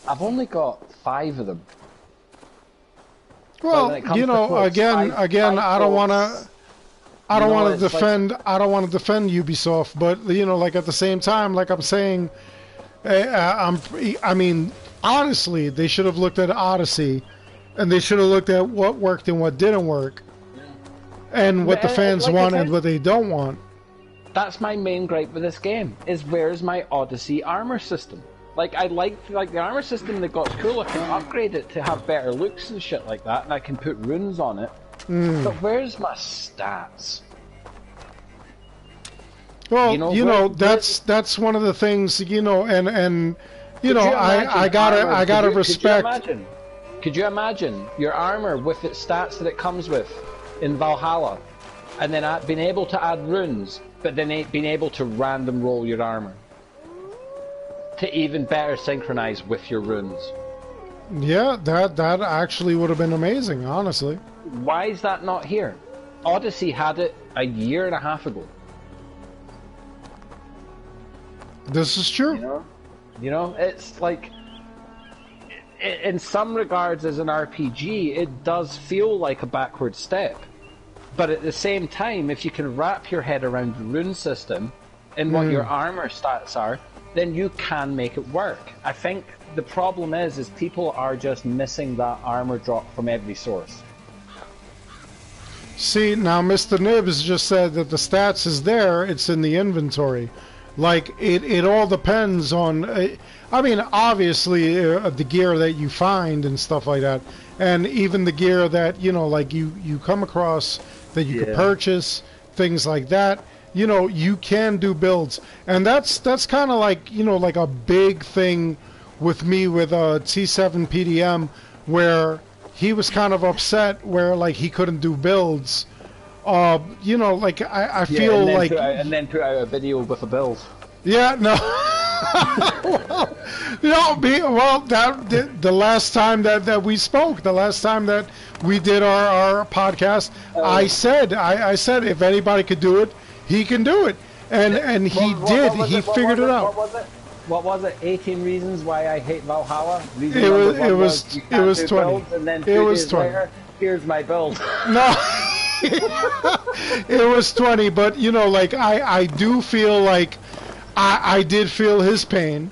I've only got 5 of them. Well, you know, clothes, again, five I don't want clothes. to... I don't You know, want to it's defend. I don't want to defend Ubisoft, but you know, like at the same time, like I'm saying, I mean, honestly, they should have looked at Odyssey, and they should have looked at what worked and what didn't work, and what the fans like want and what they don't want. That's my main gripe with this game, is where's my Odyssey armor system? Like, I like the armor system they got's cool. I can upgrade it to have better looks and shit like that, and I can put runes on it. But where's my stats? Well, you know, that's one of the things, you know, and you know, I gotta respect. Could you imagine your armor with its stats that it comes with in Valhalla, and then being able to add runes, but then being able to random roll your armor to even better synchronize with your runes? Yeah, that actually would have been amazing, honestly. Why is that not here? Odyssey had it a year and a half ago. This is true. You know, it's like, in some regards as an RPG, it does feel like a backward step. But at the same time, if you can wrap your head around the rune system and what your armor stats are, then you can make it work. I think the problem is people are just missing that armor drop from every source. See, now Mr. Nibs just said that the stats is there, it's in the inventory. Like, it all depends on, I mean, obviously, the gear that you find and stuff like that, and even the gear that, you know, like, you come across that you could purchase, things like that, you know, you can do builds. And that's kind of like, you know, like a big thing with me with T7 PDM, where he was kind of upset where, like, he couldn't do builds. You know, like, I feel like... and then put out a video with a build. Yeah, no. Well, you know, the last time that we spoke, the last time that we did our podcast, I said if anybody could do it, he can do it. And he did. He figured it out. What was it? 18 reasons why I hate Valhalla? It was 20. Builds, and then 2 days later, here's my build. No. It was 20, but you know, like, I do feel like I did feel his pain.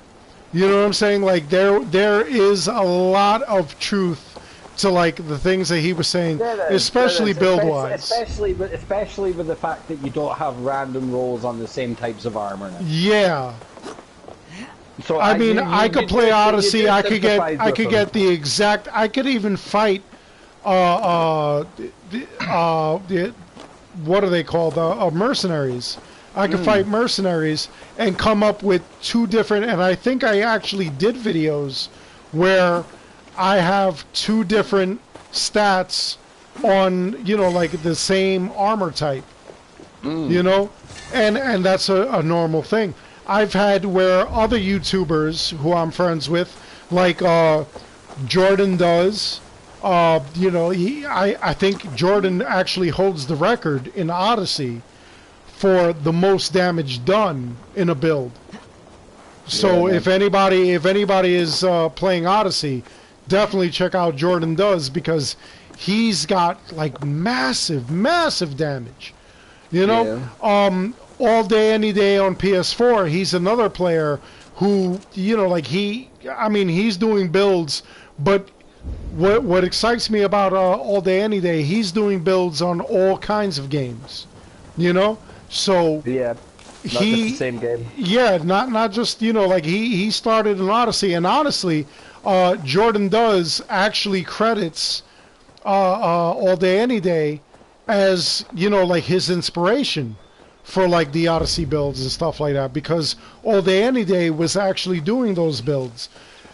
You know what I'm saying? Like, there is a lot of truth to, like, the things that he was saying, especially build-wise. Especially with the fact that you don't have random rolls on the same types of armor now. Yeah. So I mean, I could play Odyssey. I could get the exact. I could even fight. What are they called? Mercenaries. I could fight mercenaries and come up with 2 different. And I think I actually did videos where I have 2 different stats on, you know, like the same armor type. You know, and that's a normal thing. I've had where other YouTubers who I'm friends with, like Jordan does, you know, I think Jordan actually holds the record in Odyssey for the most damage done in a build. So if anybody is playing Odyssey, definitely check out Jordan Does, because he's got like massive damage. You know, all day, any day on PS4, he's another player who, you know, like he's doing builds, but what excites me about all day, any day, he's doing builds on all kinds of games, you know? So not just the same game. Yeah, not just, you know, like he started in Odyssey, and honestly, Jordan Does actually credits All Day Any Day as, you know, like his inspiration for like the Odyssey builds and stuff like that, because All Day Any Day was actually doing those builds.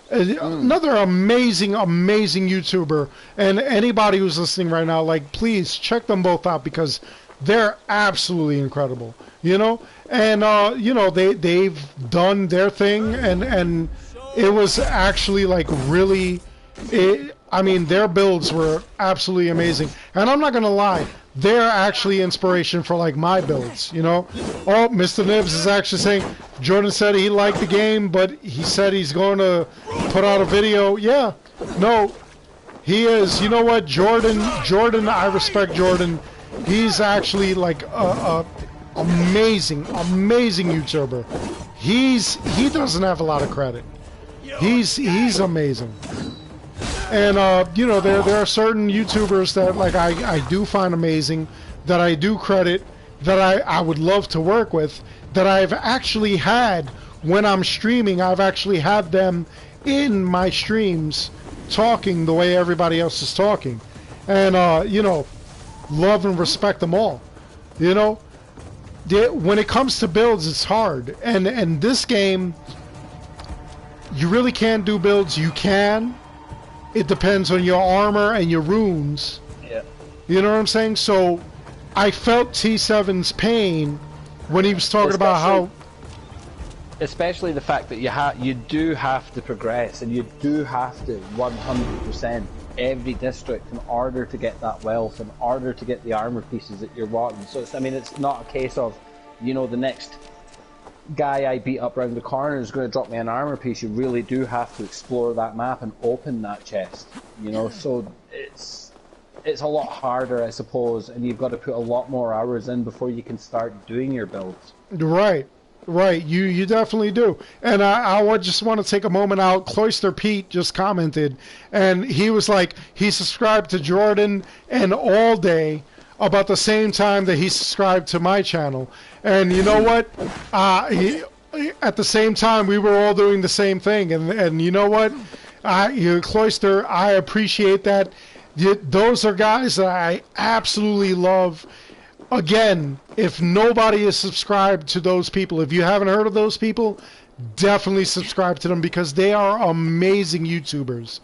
Another amazing YouTuber, and anybody who's listening right now, like, please check them both out because they're absolutely incredible, you know. And you know, they've done their thing, and it was actually like really, I mean, their builds were absolutely amazing. And I'm not gonna lie, they're actually inspiration for like my builds, you know. Oh, Mr. Nibs is actually saying Jordan said he liked the game, but he said he's going to put out a video. Yeah, no, he is. You know what, Jordan, I respect Jordan. He's actually like a amazing YouTuber. He doesn't have a lot of credit. He's amazing. And you know, there are certain YouTubers that like I do find amazing, that I do credit, that I would love to work with, that I've actually had when I'm streaming. I've actually had them in my streams talking the way everybody else is talking, and you know, love and respect them all. You know, when it comes to builds, it's hard, and this game, you really can't do builds. You can. It depends on your armor and your runes. Yeah. You know what I'm saying? So I felt T7's pain when he was talking about how... Especially the fact that you do have to progress, and you do have to 100% every district in order to get that wealth, in order to get the armor pieces that you're wanting. So it's, I mean, it's not a case of, you know, the next guy I beat up around the corner is going to drop me an armor piece. You really do have to explore that map and open that chest, you know. So it's a lot harder, I suppose, and you've got to put a lot more hours in before you can start doing your builds. Right, you definitely do. And I would just want to take a moment out. Cloister Pete just commented, and he was like, he subscribed to Jordan and All Day about the same time that he subscribed to my channel. And you know what? At the same time, we were all doing the same thing. And you know what? Cloister, I appreciate that. Those are guys that I absolutely love. Again, if nobody is subscribed to those people, if you haven't heard of those people, definitely subscribe to them because they are amazing YouTubers.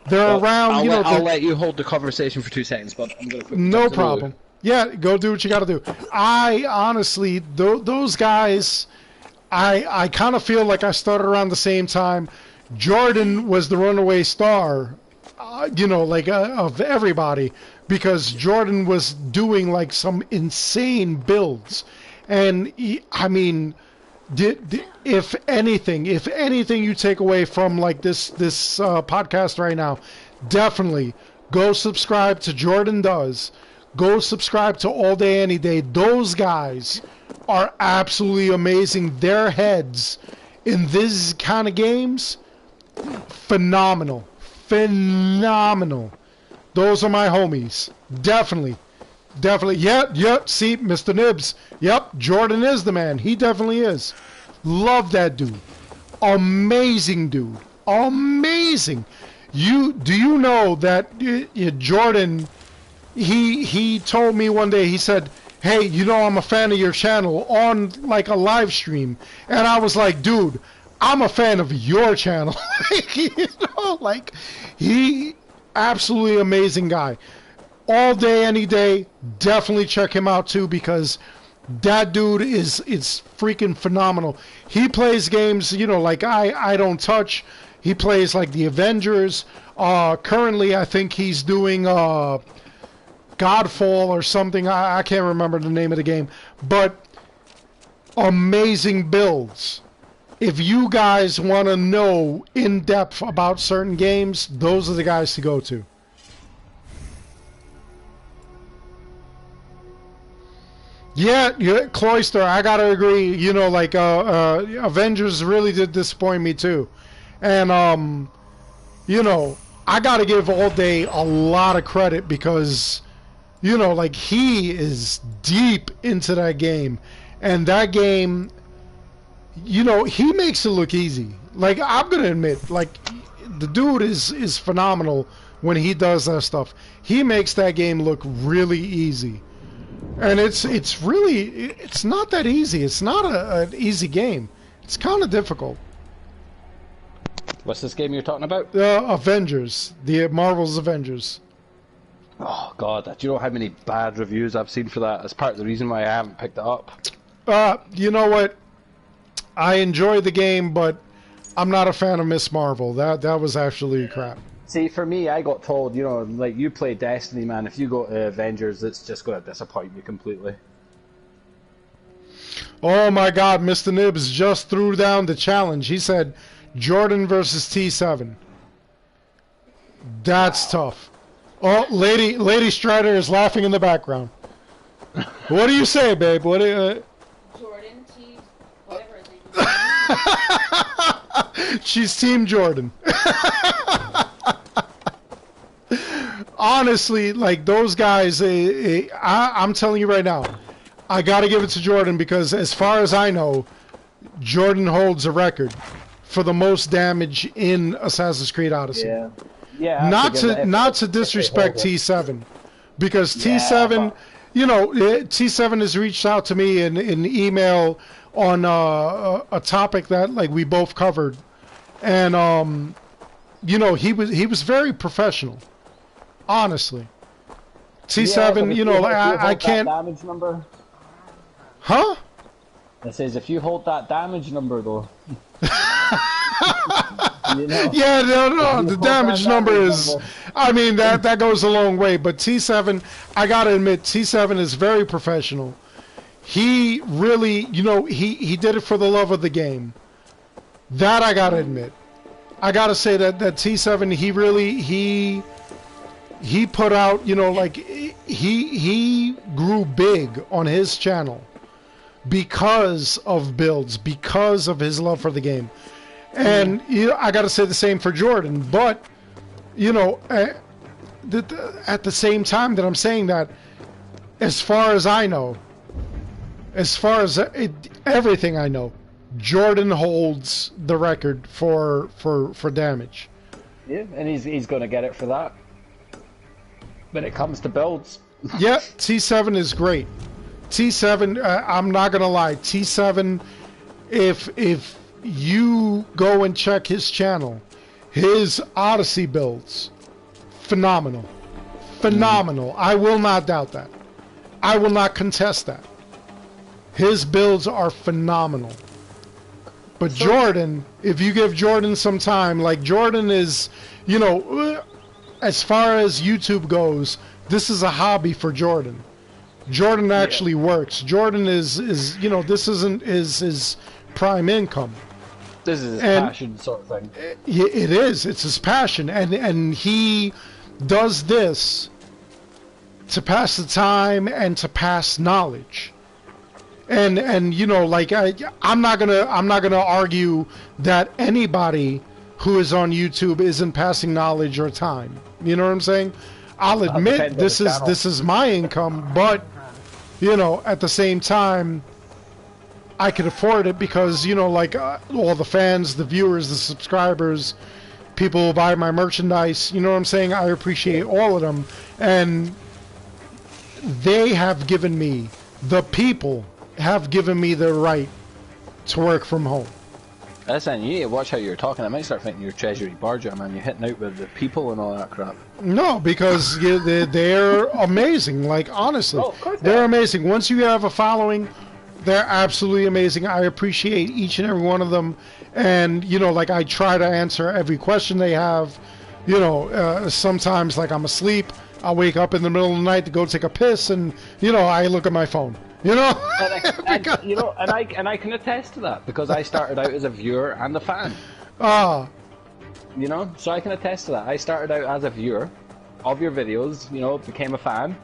They're around, you know. I'll let you hold the conversation for 2 seconds, but I'm going to quickly. No problem. Yeah, go do what you got to do. I honestly, those guys, I kind of feel like I started around the same time. Jordan was the runaway star, you know, like of everybody, because Jordan was doing like some insane builds, and I mean, if anything you take away from like this podcast right now, definitely go subscribe to Jordan Does. Go subscribe to All Day Any Day. Those guys are absolutely amazing. Their heads in this kind of games, phenomenal. Those are my homies. Definitely. Yep. See, Mr. Nibs. Yep, Jordan is the man. He definitely is. Love that dude. Amazing dude. Amazing. Do you know that Jordan? He told me one day. He said, "Hey, you know, I'm a fan of your channel on like a live stream," and I was like, "Dude, I'm a fan of your channel." You know, like he absolutely amazing guy. All Day Any Day, definitely check him out too, because that dude is freaking phenomenal. He plays games, you know, like I don't touch. He plays like the Avengers. Currently I think he's doing Godfall or something. I can't remember the name of the game, but amazing builds. If you guys want to know in depth about certain games, those are the guys to go to. Yeah, Cloister, I gotta agree. You know, like Avengers really did disappoint me too, and you know, I gotta give All Day a lot of credit because, you know, like he is deep into that game, and that game, you know, he makes it look easy. Like I'm gonna admit, like the dude is phenomenal when he does that stuff. He makes that game look really easy, and it's not that easy. It's not an easy game. It's kind of difficult. What's this game you're talking about? Avengers, the Marvel's Avengers. Oh God, do you know how many bad reviews I've seen for that? That's part of the reason why I haven't picked it up. You know what? I enjoy the game, but I'm not a fan of Miss Marvel. That was actually crap. See, for me, I got told, you know, like, you play Destiny, man, if you go to Avengers, it's just going to disappoint you completely. Oh my God, Mr. Nibs just threw down the challenge. He said Jordan versus T7. That's tough. Oh, Lady Strider is laughing in the background. What do you say, babe? What do you... Jordan, T, whatever his name is. She's Team Jordan. Honestly, like, those guys, I'm telling you right now, I got to give it to Jordan because, as far as I know, Jordan holds a record for the most damage in Assassin's Creed Odyssey. Yeah. Yeah. Not to disrespect T7, because T7, you know, T7 has reached out to me in email on a topic that, like, we both covered, and you know, he was very professional. Honestly, T7, you know, I can't. Damage number. Huh? It says if you hold that damage number, though. You know? Yeah, no, the damage number is. I mean, that goes a long way. But T7, I gotta admit, T7 is very professional. He really, you know, he did it for the love of the game. That I gotta admit. I gotta say that T7, he put out, you know, like, he grew big on his channel because of builds, because of his love for the game. And you know, I got to say the same for Jordan, but you know, at the same time that I'm saying that, as far as I know, as far as everything I know, Jordan holds the record for damage. Yeah, and he's going to get it for that. When it comes to builds. Yeah, T7 is great. T7, I'm not gonna lie, T7, if you go and check his channel, his Odyssey builds, phenomenal. I will not doubt that. I will not contest that. His builds are phenomenal. But Jordan, if you give Jordan some time, like, Jordan is, you know, as far as YouTube goes, this is a hobby for Jordan. Jordan actually works. Jordan is you know, this isn't his prime income. This is his passion sort of thing. It is. It's his passion, and he does this to pass the time and to pass knowledge. And you know, like, I'm not gonna argue that anybody who is on YouTube isn't passing knowledge or time. You know what I'm saying? I'll admit this is my income, but you know, at the same time, I can afford it because, you know, like, all the fans, the viewers, the subscribers, people who buy my merchandise, you know what I'm saying? I appreciate all of them, and they have given me, the people have given me the right to work from home. Listen, you need to watch how you're talking. I might start thinking you're Treasury Barger, man. You're hitting out with the people and all that crap. No, because they're amazing. Like, honestly, they're amazing. Once you have a following, they're absolutely amazing. I appreciate each and every one of them. And, you know, like, I try to answer every question they have. You know, sometimes, like, I'm asleep. I wake up in the middle of the night to go take a piss, and, you know, I look at my phone. You know, and I can attest to that because I started out as a viewer and a fan. You know, so I can attest to that. I started out as a viewer of your videos. You know, became a fan,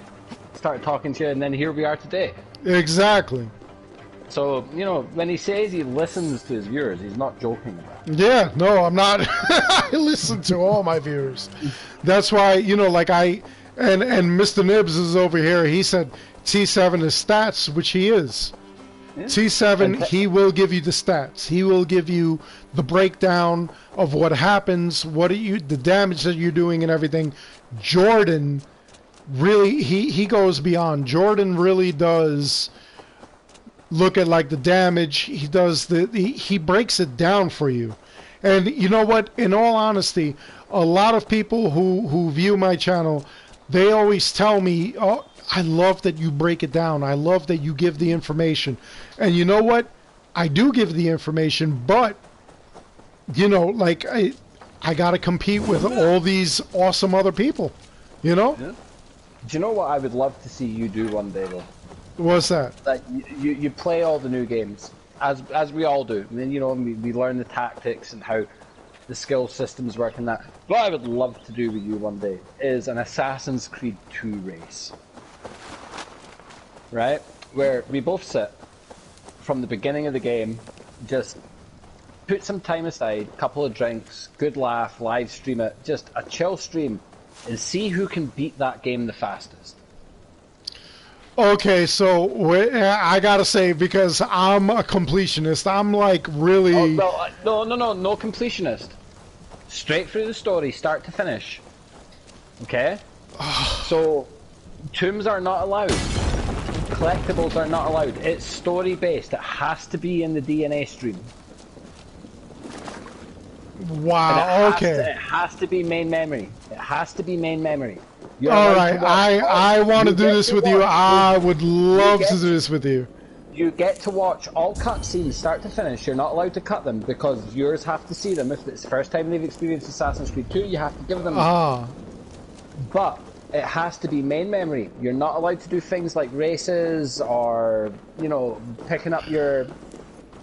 started talking to you, and then here we are today. Exactly. So, you know, when he says he listens to his viewers, he's not joking about it. Yeah, no, I'm not. I listen to all my viewers. That's why, you know, like, and Mr. Nibs is over here. He said T7 is stats, which he is. T7, he will give you the stats. He will give you the breakdown of what happens, the damage that you're doing and everything. Jordan really, he goes beyond. Jordan really does look at like the damage. He does he breaks it down for you. And you know what? In all honesty, a lot of people who view my channel, they always tell me, "Oh, I love that you break it down. I love that you give the information." And you know what? I do give the information, but you know, like I got to compete with all these awesome other people, you know? Yeah. Do you know what I would love to see you do one day, though? What's that? Like you play all the new games, as we all do. And then, you know, we learn the tactics and how the skill systems work and that. What I would love to do with you one day is an Assassin's Creed 2 race. Right? Where we both sit from the beginning of the game, just put some time aside, couple of drinks, good laugh, live stream it, just a chill stream, and see who can beat that game the fastest. Okay, so I gotta say, because I'm a completionist, I'm like really... Oh, well, no completionist. Straight through the story, start to finish. Okay? So, tombs are not allowed. Collectibles are not allowed. It's story based. It has to be in the DNA stream. Wow, okay. It has to be main memory. It has to be main memory. Alright, I want to do this with you. I would love to do this with you. You get to watch all cutscenes start to finish. You're not allowed to cut them because viewers have to see them. If it's the first time they've experienced Assassin's Creed 2, you have to give them. But it has to be main memory. You're not allowed to do things like races or, you know, picking up your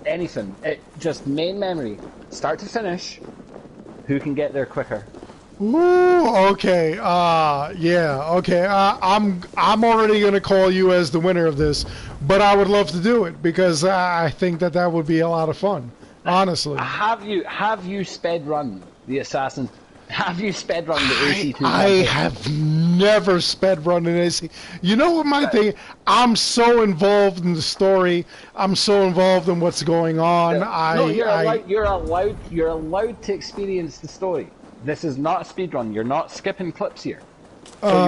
anything. It just main memory, start to finish. Who can get there quicker? Ooh, okay. Yeah, okay. I'm already gonna call you as the winner of this, but I would love to do it because I think that would be a lot of fun. Honestly. Have you sped run the Assassin? Have you sped run the AC2? I have never sped run an AC. You know what my thing? I'm so involved in the story. I'm so involved in what's going on. You're allowed to experience the story. This is not a speed run. You're not skipping clips here. So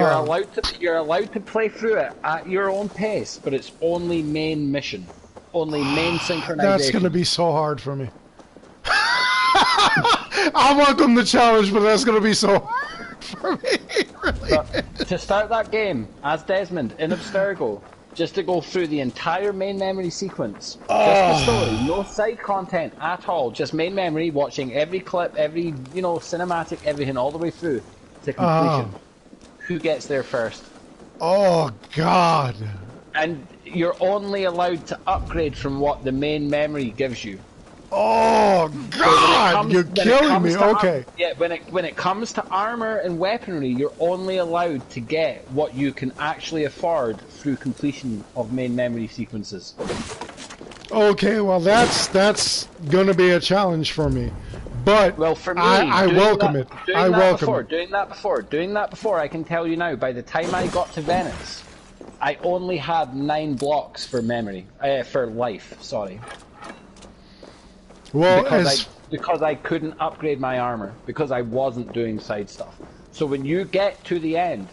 you're allowed to play through it at your own pace, but it's only main mission, only main synchronization. That's gonna be so hard for me. I welcome the challenge, but that's going to be so hard for me. Really. But to start that game as Desmond in Abstergo, just to go through the entire main memory sequence, just the story, no side content at all, just main memory, watching every clip, every cinematic, everything all the way through to completion. Who gets there first? Oh God! And you're only allowed to upgrade from what the main memory gives you. Oh God! You're killing me. Okay. Yeah, when it comes to armor and weaponry, you're only allowed to get what you can actually afford through completion of main memory sequences. Okay, well that's gonna be a challenge for me, but well, for me, I welcome it. I welcome it. Doing that before, I can tell you now. By the time I got to Venice, I only had 9 blocks for memory, for life. Sorry. Well, because I couldn't upgrade my armor, because I wasn't doing side stuff. So when you get to the end,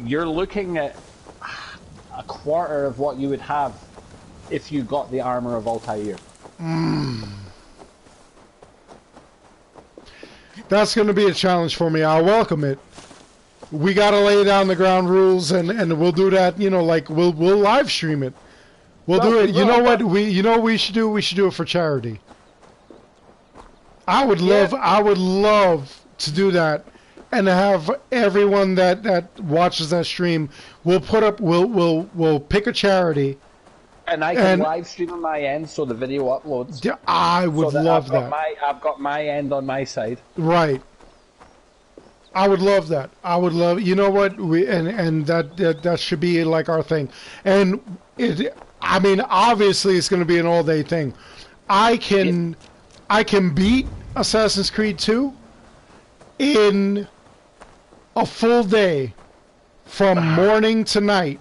you're looking at a quarter of what you would have if you got the armor of Altair. That's going to be a challenge for me. I'll welcome it. We got to lay down the ground rules, and we'll do that. You know, like we'll live stream it. We'll do it. You know what we should do? We should do it for charity. I would love to do that, and have everyone that watches that stream. We'll pick a charity, and I can live stream on my end, so the video uploads. Yeah, I would love that. I've got my end on my side. Right. I would love that. I would love. You know what? That should be like our thing. And I mean, obviously, it's going to be an all-day thing. I can beat Assassin's Creed 2 in a full day, from morning to night.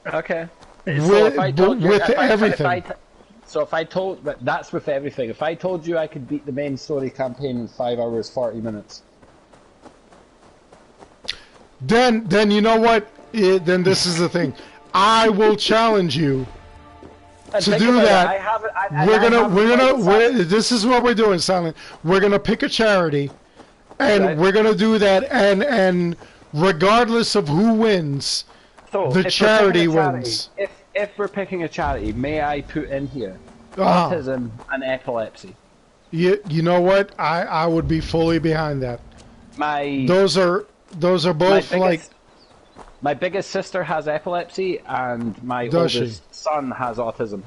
Okay. everything. So if I told, that's with everything. If I told you I could beat the main story campaign in 5 hours 40 minutes, then you know what? Then this is the thing. I will challenge you to do that. This is what we're doing, Silent. We're gonna pick a charity, and we're gonna do that, and regardless of who wins, the charity wins. If we're picking a charity, may I put in here autism and epilepsy? You know what? I would be fully behind that. Those are both my biggest sister has epilepsy, and my oldest son has autism.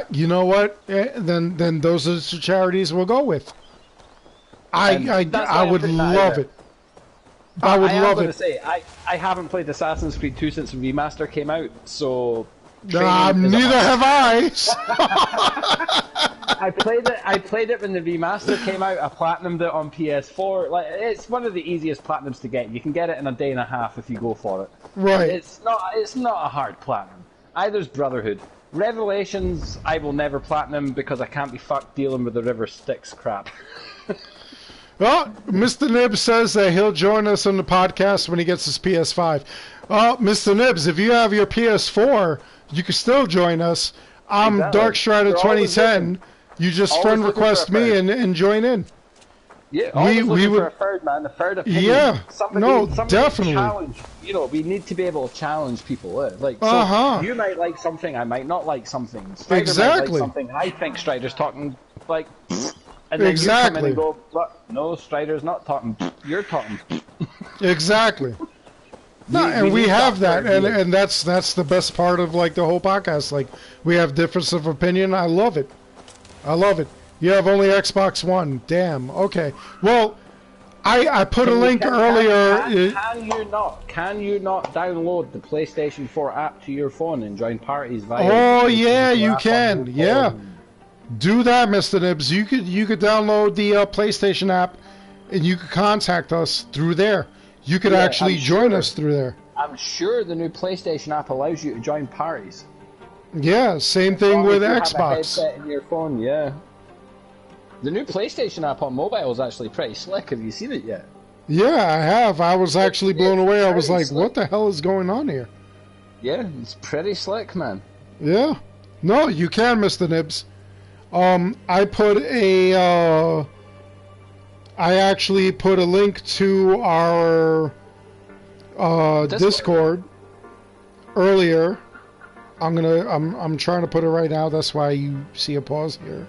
You know what? Then those are the two charities we'll go with. I would love it. I would love it. Say, I haven't played Assassin's Creed 2 since the remaster came out, so... neither have I! I played it when the remaster came out. I platinumed it on PS4. Like, it's one of the easiest platinums to get. You can get it in a day and a half if you go for it. Right. It's not a hard platinum. Either's Brotherhood. Revelations, I will never platinum because I can't be fucked dealing with the River Styx crap. Well, Mr. Nibs says that he'll join us on the podcast when he gets his PS5. Mr. Nibs, if you have your PS4, you can still join us. I'm Dark Strider 2010. You just friend request me and join in. Yeah, we would for a third man, a third opinion. Yeah, somebody definitely. Challenge. You know, we need to be able to challenge people. Like, so you might like something, I might not like something. Strider exactly. Might like something I think Strider's talking like. And then exactly. You come in and go, no, Strider's not talking. You're talking. Exactly. No, and we have that, and that's the best part of like the whole podcast. Like, we have difference of opinion. I love it. I love it. You have only Xbox One. Damn. Okay. Well, I put a link earlier. Can you not download the PlayStation 4 app to your phone and join parties via? Oh yeah, you can. Yeah. Do that, Mr. Nibs. You could download the PlayStation app, and you could contact us through there. You could actually join us through there. I'm sure the new PlayStation app allows you to join parties. Yeah, same thing with Xbox. Have a headset in your phone, yeah. The new PlayStation app on mobile is actually pretty slick. Have you seen it yet? Yeah, I have. I was actually blown away. I was like, what the hell is going on here? Yeah, it's pretty slick, man. Yeah. No, you can, Mr. Nibs. I actually put a link to our Discord earlier. I'm trying to put it right now. That's why you see a pause here.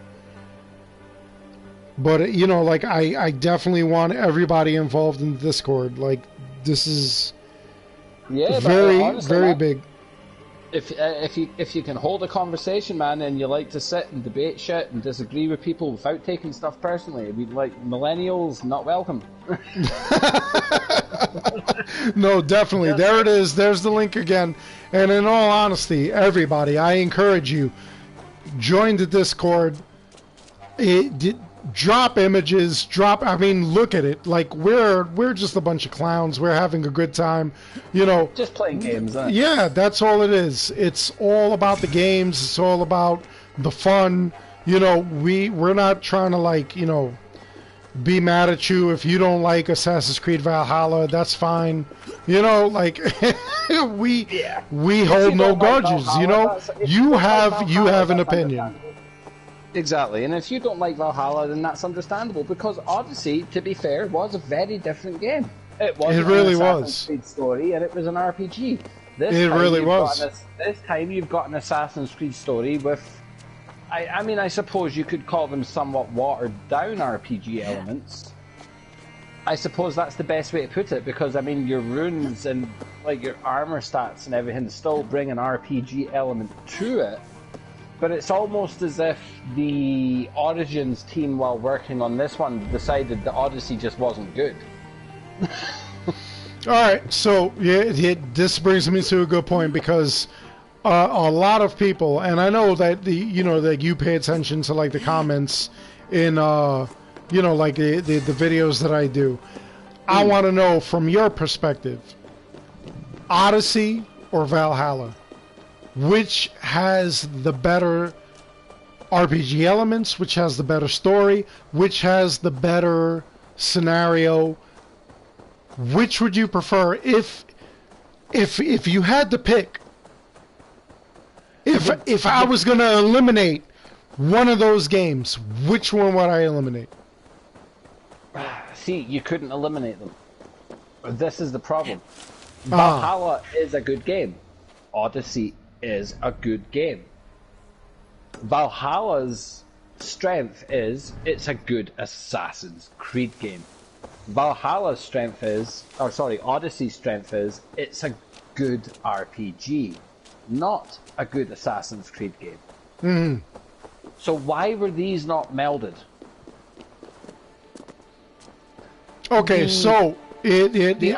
But you know, like I definitely want everybody involved in the Discord. Like, this is very honestly, very big. If you can hold a conversation, man, and you like to sit and debate shit and disagree with people without taking stuff personally, we like millennials not welcome. No, definitely. There it is. There's the link again. And in all honesty, everybody, I encourage you, join the Discord. Drop images, look at it. Like, we're just a bunch of clowns. We're having a good time, you know. Just playing games, huh? Yeah, that's all it is. It's all about the games. It's all about the fun. You know, we're not trying to, like, you know, be mad at you if you don't like Assassin's Creed Valhalla. That's fine. You know, like, we hold no grudges. You know, you have an opinion. Exactly, and if you don't like Valhalla, then that's understandable, because Odyssey, to be fair, was a very different game. It really was. Assassin's Creed story, and it was an RPG. This time you've got an Assassin's Creed story with, I mean, I suppose you could call them somewhat watered down RPG elements. I suppose that's the best way to put it, because I mean, your runes and like your armor stats and everything still bring an RPG element to it. But it's almost as if the Origins team, while working on this one, decided the Odyssey just wasn't good. Alright, so this brings me to a good point, because a lot of people, and I know that that you pay attention to like the comments in like the videos that I do. I want to know from your perspective, Odyssey or Valhalla? which has the better RPG elements, which has the better story, which has the better scenario. Which would you prefer if you had to pick? If I was going to eliminate one of those games, which one would I eliminate? See, you couldn't eliminate them. This is the problem. Valhalla is a good game. Odyssey is a good game. Valhalla's strength is it's a good Assassin's Creed game. Valhalla's strength is, Odyssey's strength is it's a good RPG, not a good Assassin's Creed game. Mm. So why were these not melded? Okay, so the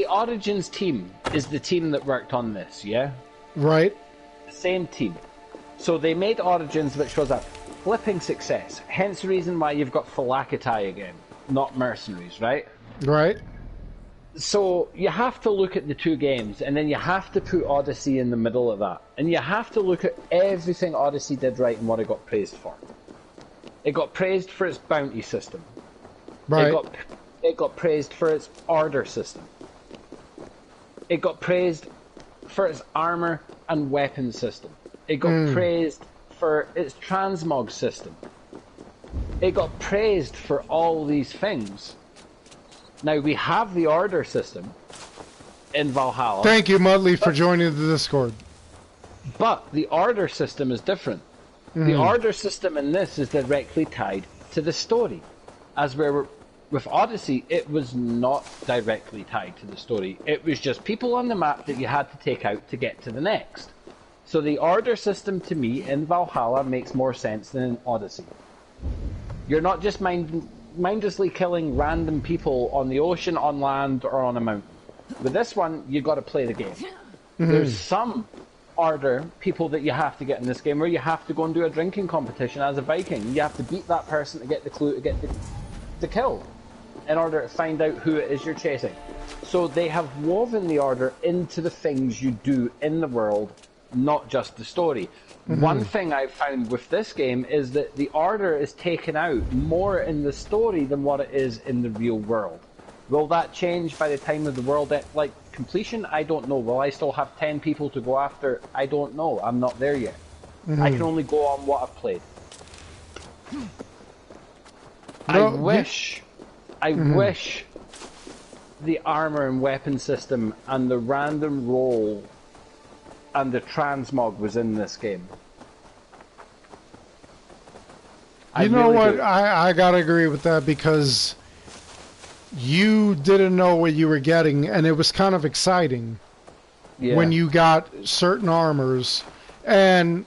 Origins team is the team that worked on this, yeah? Right. The same team. So they made Origins, which was a flipping success. Hence the reason why you've got Philakatai again, not Mercenaries, right? Right. So you have to look at the two games, and then you have to put Odyssey in the middle of that. And you have to look at everything Odyssey did right and what it got praised for. It got praised for its bounty system. Right. It got praised for its order system. It got praised for its armor and weapon system. It got praised for its transmog system. It got praised for all these things. Now we have the order system in Valhalla. Thank you, Mudley, for joining the Discord. But the order system is different. The order system in this is directly tied to the story. As with Odyssey, it was not directly tied to the story. It was just people on the map that you had to take out to get to the next. So the order system to me in Valhalla makes more sense than in Odyssey. You're not just mindlessly killing random people on the ocean, on land, or on a mountain. With this one, you got to play the game. There's some order people that you have to get in this game where you have to go and do a drinking competition as a Viking. You have to beat that person to get the clue to get the kill in order to find out who it is you're chasing. So they have woven the order into the things you do in the world, not just the story. One thing I've found with this game is that the order is taken out more in the story than what it is in the real world. Will that change by the time of the world completion? I don't know. Will I still have 10 people to go after? I don't know. I'm not there yet. I can only go on what I've played. I wish the armor and weapon system and the random roll and the transmog was in this game. You know what? I gotta agree with that because you didn't know what you were getting, and it was kind of exciting when you got certain armors, and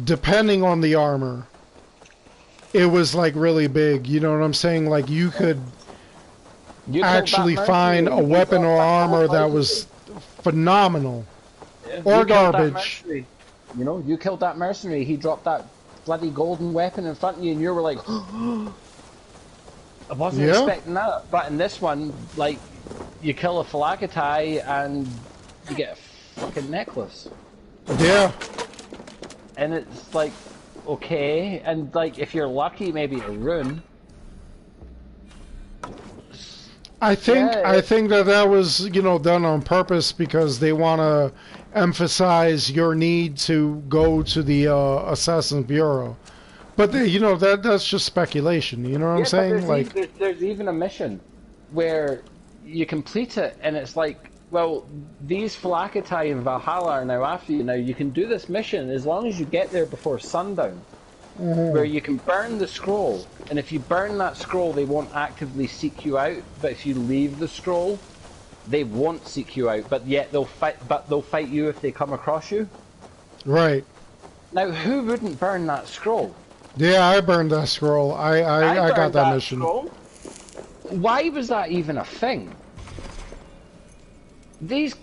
depending on the armor, it was like really big. You know what I'm saying? Like you could actually find a weapon or armor that was phenomenal. Or garbage. You know, you killed that mercenary, he dropped that bloody golden weapon in front of you and you were like, I wasn't expecting that. But in this one, like, you kill a Philakatai and you get a fucking necklace. Yeah. And it's like, okay, and like, if you're lucky, maybe a rune. I think that was, you know, done on purpose because they want to emphasize your need to go to the Assassin's Bureau. But you know, that's just speculation. You know what I'm saying? There's even a mission where you complete it, and it's like, well, these Philakatai in Valhalla are now after you. Now you can do this mission as long as you get there before sundown. Where you can burn the scroll, and if you burn that scroll, they won't actively seek you out. But if you leave the scroll, they won't seek you out. But yet they'll fight. But they'll fight you if they come across you. Right. Now, who wouldn't burn that scroll? Yeah, I burned that scroll. I got that mission. Scroll. Why was that even a thing? These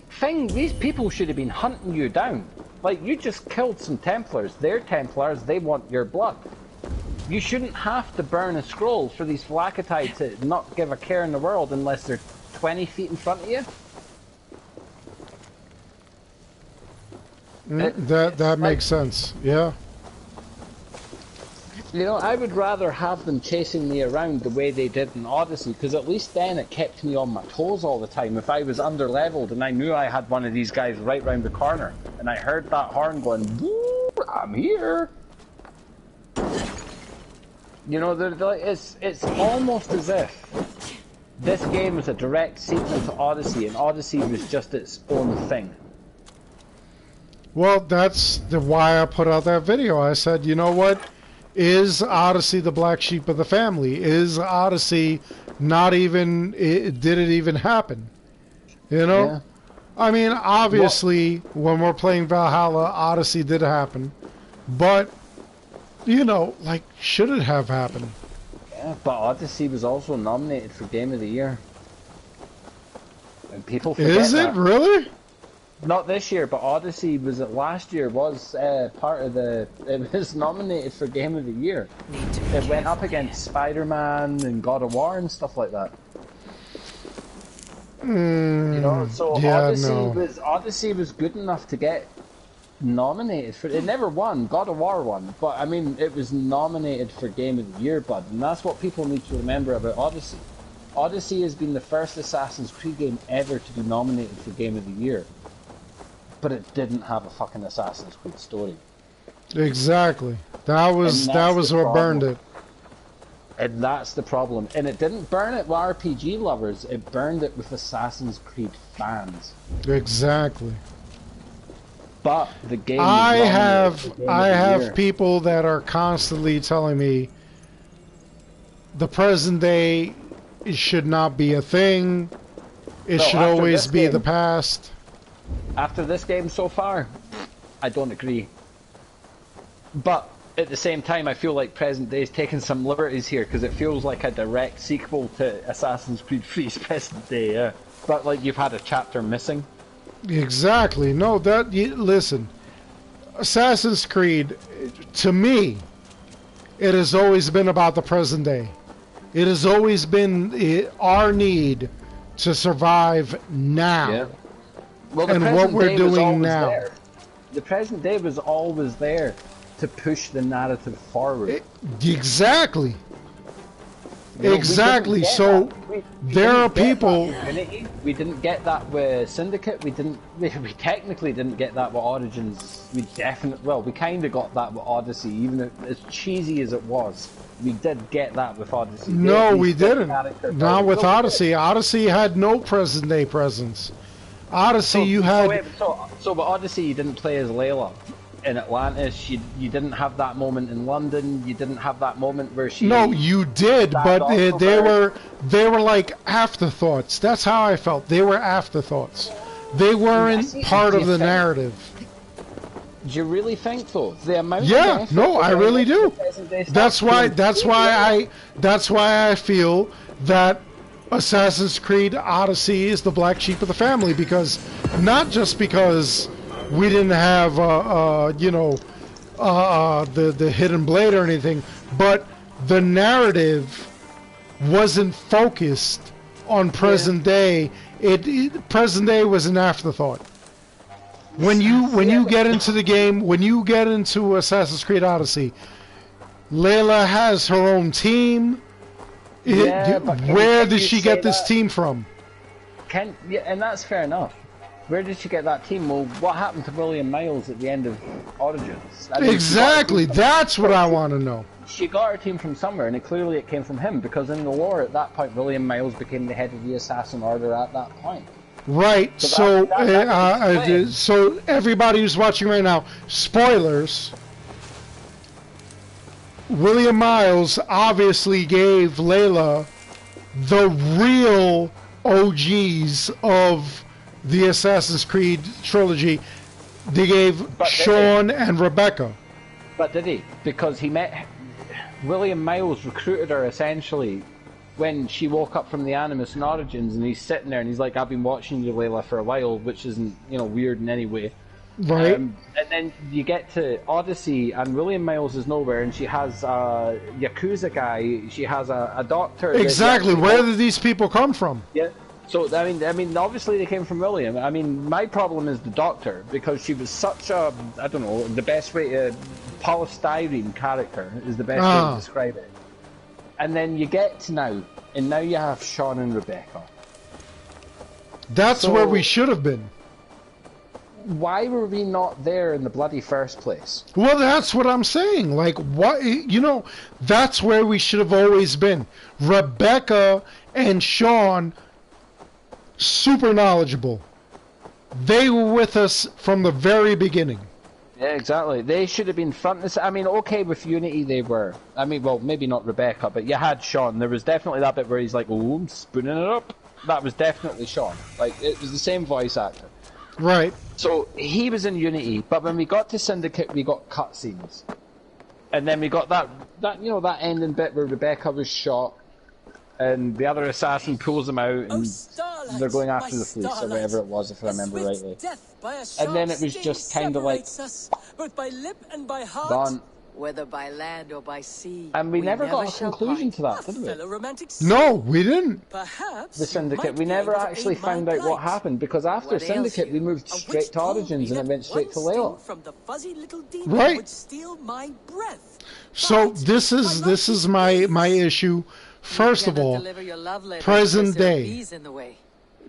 people should have been hunting you down. Like, you just killed some Templars. They're Templars, they want your blood. You shouldn't have to burn a scroll for these Philakatai to not give a care in the world unless they're 20 feet in front of you. That makes sense. Yeah. You know, I would rather have them chasing me around the way they did in Odyssey, because at least then it kept me on my toes all the time. If I was under-leveled and I knew I had one of these guys right round the corner, and I heard that horn going, "Boo, I'm here." You know, it's almost as if this game is a direct sequel to Odyssey, and Odyssey was just its own thing. Well, that's why I put out that video. I said, you know what? Is Odyssey the black sheep of the family? Is Odyssey not even... did it even happen? You know? Yeah. I mean, obviously, when we're playing Valhalla, Odyssey did happen. But, you know, like, should it have happened? Yeah, but Odyssey was also nominated for Game of the Year. And people forget Is it? that. Really? Not this year, but Odyssey was last year was part of the. It was nominated for Game of the Year. It went up against Spider-Man and God of War and stuff like that. You know, so yeah, Odyssey was good enough to get nominated for. It never won. God of War won, but I mean, it was nominated for Game of the Year, bud, and that's what people need to remember about Odyssey. Odyssey has been the first Assassin's Creed game ever to be nominated for Game of the Year. But it didn't have a fucking Assassin's Creed story. Exactly. That was what burned it. And that's the problem. And it didn't burn it with RPG lovers. It burned it with Assassin's Creed fans. Exactly. But the game. I have people that are constantly telling me the present day should not be a thing. It should always be the past. After this game so far, I don't agree. But at the same time, I feel like present day is taking some liberties here, because it feels like a direct sequel to Assassin's Creed 3's present day, yeah. But like you've had a chapter missing. Exactly. No, listen, Assassin's Creed, to me, it has always been about the present day. It has always been our need to survive now. Yeah. Well, and what we're doing now. There. The present day was always there to push the narrative forward. Exactly. You know, exactly. So there are people. We didn't get that with Syndicate. We technically didn't get that with Origins. We kind of got that with Odyssey, even as cheesy as it was. We did get that with Odyssey. No, we didn't. Not with Odyssey. Odyssey had no present day presence. Odyssey, So with Odyssey, you didn't play as Layla in Atlantis. You didn't have that moment in London. You didn't have that moment where she. No, you did, but they were like afterthoughts. That's how I felt. They were afterthoughts. They weren't part of the narrative. Do you really think so? The amount. Yeah, no, I really do. That's why I feel that Assassin's Creed Odyssey is the black sheep of the family, because not just because we didn't have the hidden blade or anything, but the narrative wasn't focused on present day. Present day was an afterthought. When you get into the game, when you get into Assassin's Creed Odyssey, Layla has her own team. Where did she get this team from? And that's fair enough. Where did she get that team? Well, what happened to William Miles at the end of Origins? Exactly, that's what I want to know. She got her team from somewhere, and clearly it came from him, because in the lore at that point, William Miles became the head of the Assassin Order at that point. Right, so everybody who's watching right now, spoilers. William Miles obviously gave Layla the real OGs of the Assassin's Creed trilogy. They gave Sean and Rebecca. But did he? Because William Miles recruited her essentially when she woke up from the Animus in Origins, and he's sitting there and he's like, I've been watching you, Layla, for a while, which isn't, weird in any way. Right. And then you get to Odyssey, and William Miles is nowhere, and she has a Yakuza guy, she has a doctor. Exactly. Where did these people come from? Yeah. So I mean, obviously they came from William. I mean, my problem is the Doctor because she was such a, I don't know, the best way to polystyrene character is the best way to describe it. And then you get to now, and now you have Sean and Rebecca. That's where we should have been. Why were we not there in the bloody first place? Well, that's what I'm saying. Like, what, you know, that's where we should have always been. Rebecca and Sean, super knowledgeable. They were with us from the very beginning. Yeah, exactly. They should have been front and center. I mean, okay, with Unity they were. I mean, well, maybe not Rebecca, but you had Sean. There was definitely that bit where he's like, oh, I'm spooning it up. That was definitely Sean. Like, it was the same voice actor. Right. So he was in Unity, but when we got to Syndicate, we got cutscenes, and then we got that you know, that ending bit where Rebecca was shot, and the other assassin pulls them out, and they're going after the police or whatever it was, if I remember rightly. And then it was just kind of like both by lip and by heart. done. Whether by land or by sea. And we never got a conclusion to that, did we? No, we didn't. Perhaps The Syndicate, we never actually found out what happened, because after Syndicate we moved straight to Origins and it went straight to Layla. Right. Steal my breath. So this is my issue. First of all, present day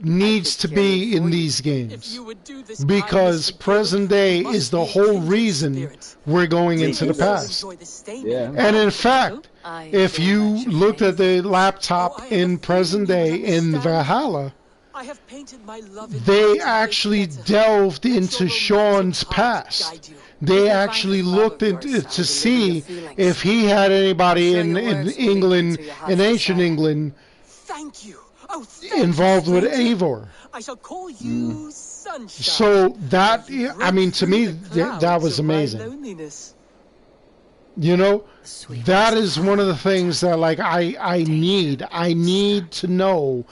needs to be in these games, because present day is the whole reason we're going into the past. Yeah. And in fact, if you looked at the laptop in present day in Valhalla, they actually delved into Sean's past. They actually looked into to see if he had anybody in England, in ancient England, involved with Eivor. I shall call you Sunshine. So that, I mean, to me, that was amazing. You know, that is one of the things that, like, I need to know,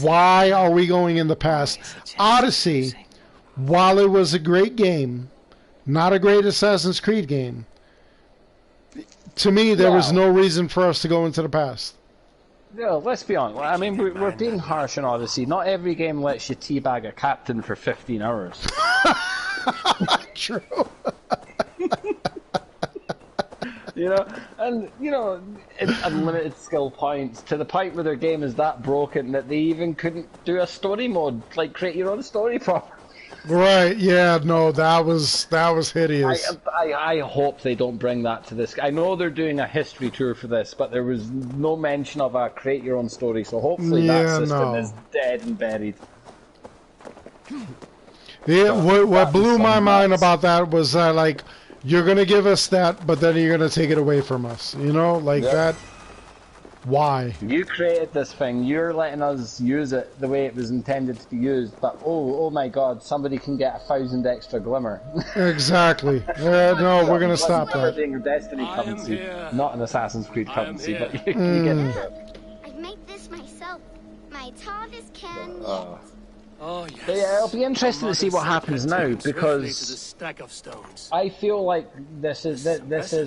why are we going in the past? Odyssey, while it was a great game, not a great Assassin's Creed game, to me, there was no reason for us to go into the past. Yeah, let's be honest. I mean, we're being harsh on Odyssey. Not every game lets you teabag a captain for 15 hours. True. You know, and, you know, it's unlimited skill points, to the point where their game is that broken that they even couldn't do a story mode, like create your own story properly. Right, yeah, no, that was hideous. I hope they don't bring that to this. I know they're doing a history tour for this, but there was no mention of a create your own story, so hopefully that system is dead and buried. Yeah, what blew my mind about that was like, you're going to give us that, but then you're going to take it away from us. You know, like that. Why? You created this thing, you're letting us use it the way it was intended to be used, but oh my god, somebody can get 1,000 extra glimmer. Exactly. No, we're going to stop that. Being a Destiny currency, not an Assassin's Creed currency, but you get the joke. I've made this myself. My TARDIS can But yeah, it'll be interesting to see what happens now, because I feel like this is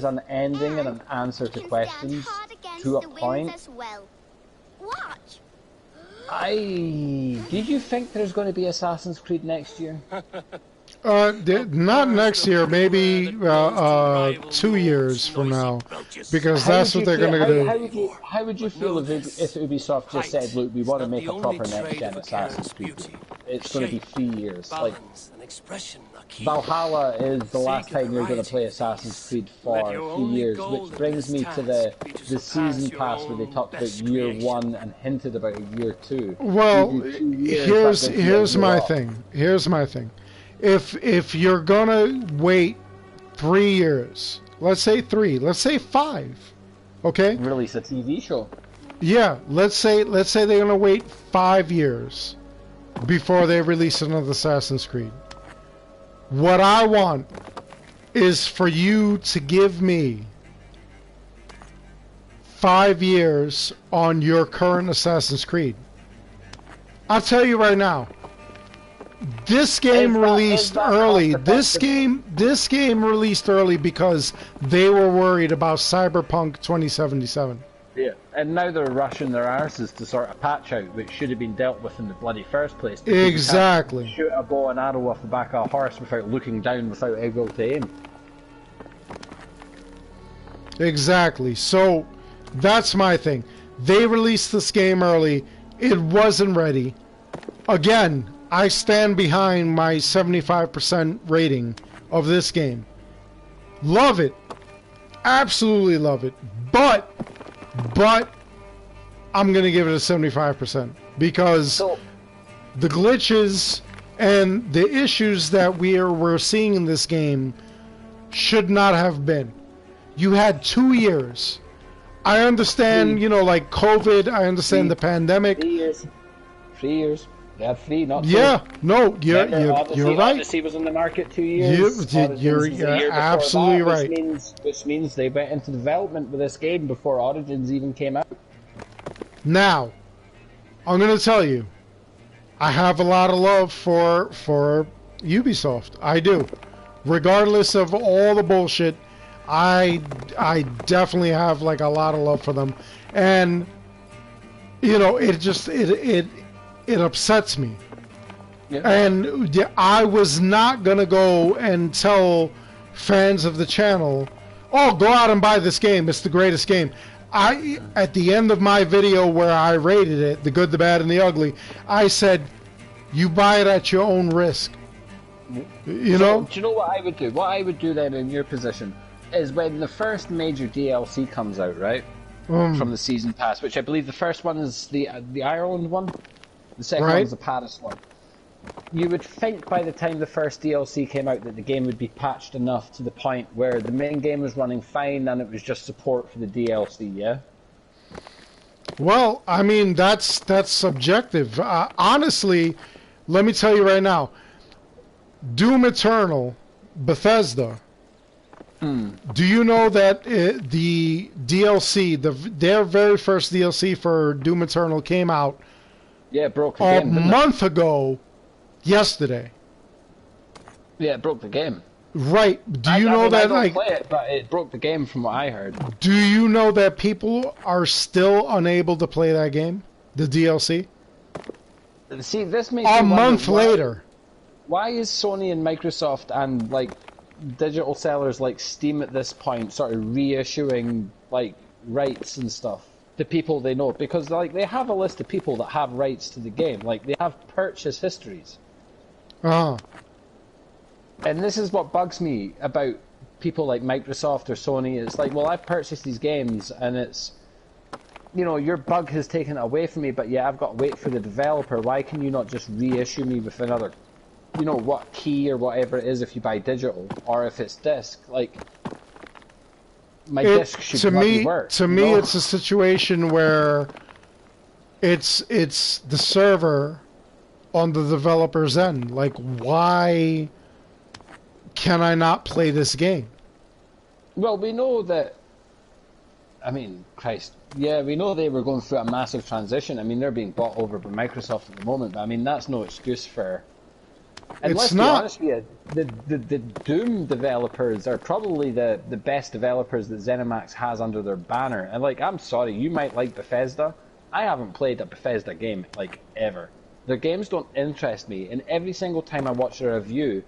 an ending and an answer to questions to a point. Did you think there's going to be Assassin's Creed next year? Not next year, maybe 2 years from now, because that's what they're going to do. How would you feel if Ubisoft just said, look, we want to make a proper next-gen Assassin's Creed? It's going to be 3 years. Like, Valhalla is the last time you're going to play Assassin's Creed for 3 years, which brings me to the season pass where they talked about year 1 and hinted about year 2. Well, here's my thing. Here's my thing. If you're gonna wait 3 years, let's say 3, let's say 5, okay? Release a TV show. Yeah, let's say they're gonna wait 5 years before they release another Assassin's Creed. What I want is for you to give me 5 years on your current Assassin's Creed. I'll tell you right now. This game released early. This game released early because they were worried about Cyberpunk 2077. Yeah, and now they're rushing their arses to sort of patch out, which should have been dealt with in the bloody first place. Exactly. You can't shoot a bow and arrow off the back of a horse without looking down, without able to aim. Exactly. So that's my thing. They released this game early. It wasn't ready. Again, I stand behind my 75% rating of this game. Love it. Absolutely love it. But I'm going to give it a 75% because the glitches and the issues that we're seeing in this game should not have been. You had 2 years. I understand, you know, like COVID. I understand the pandemic. 3 years. 3 years. Yeah, 3, not 2. Yeah, no, you're right. Odyssey was on the market 2 years. You're absolutely right. Which means they went into development with this game before Origins even came out. Now, I'm going to tell you, I have a lot of love for Ubisoft. I do. Regardless of all the bullshit, I definitely have like a lot of love for them. And you know, it just it upsets me. Yeah. And I was not going to go and tell fans of the channel, "Oh, go out and buy this game. It's the greatest game." At the end of my video where I rated it, the good, the bad, and the ugly, I said, "You buy it at your own risk." You know? Do you know what I would do? What I would do then in your position is when the first major DLC comes out, right? From the season pass, which I believe the first one is the Ireland one, the second one is the Paris one. You would think by the time the first DLC came out that the game would be patched enough to the point where the main game was running fine and it was just support for the DLC, yeah? Well, I mean, that's subjective. Honestly, let me tell you right now, Doom Eternal, Bethesda, do you know that the DLC, their very first DLC for Doom Eternal came out broke the game, a month ago yesterday? Yeah, it broke the game. Right. Do you know that, I don't play it, but it broke the game from what I heard. Do you know that people are still unable to play that game, the DLC? See, this makes a month later. Why is Sony and Microsoft and like digital sellers like Steam at this point sort of reissuing like rights and stuff to people they know? Because like they have a list of people that have rights to the game, like they have purchase histories. And this is what bugs me about people like Microsoft or Sony. It's like, well, I've purchased these games and it's, you know, your bug has taken it away from me, but yeah, I've got to wait for the developer. Why can you not just reissue me with another, you know, what key or whatever it is if you buy digital, or if it's disc, like my disc should work. To me, it's a situation where it's the server on the developer's end. Like, why can I not play this game? Well, we know that. I mean, Christ, yeah, we know they were going through a massive transition. I mean, they're being bought over by Microsoft at the moment, but I mean, that's no excuse for. And let's be honest with you, the Doom developers are probably the best developers that ZeniMax has under their banner. And like, I'm sorry, you might like Bethesda. I haven't played a Bethesda game, like, ever. Their games don't interest me, and every single time I watch a review,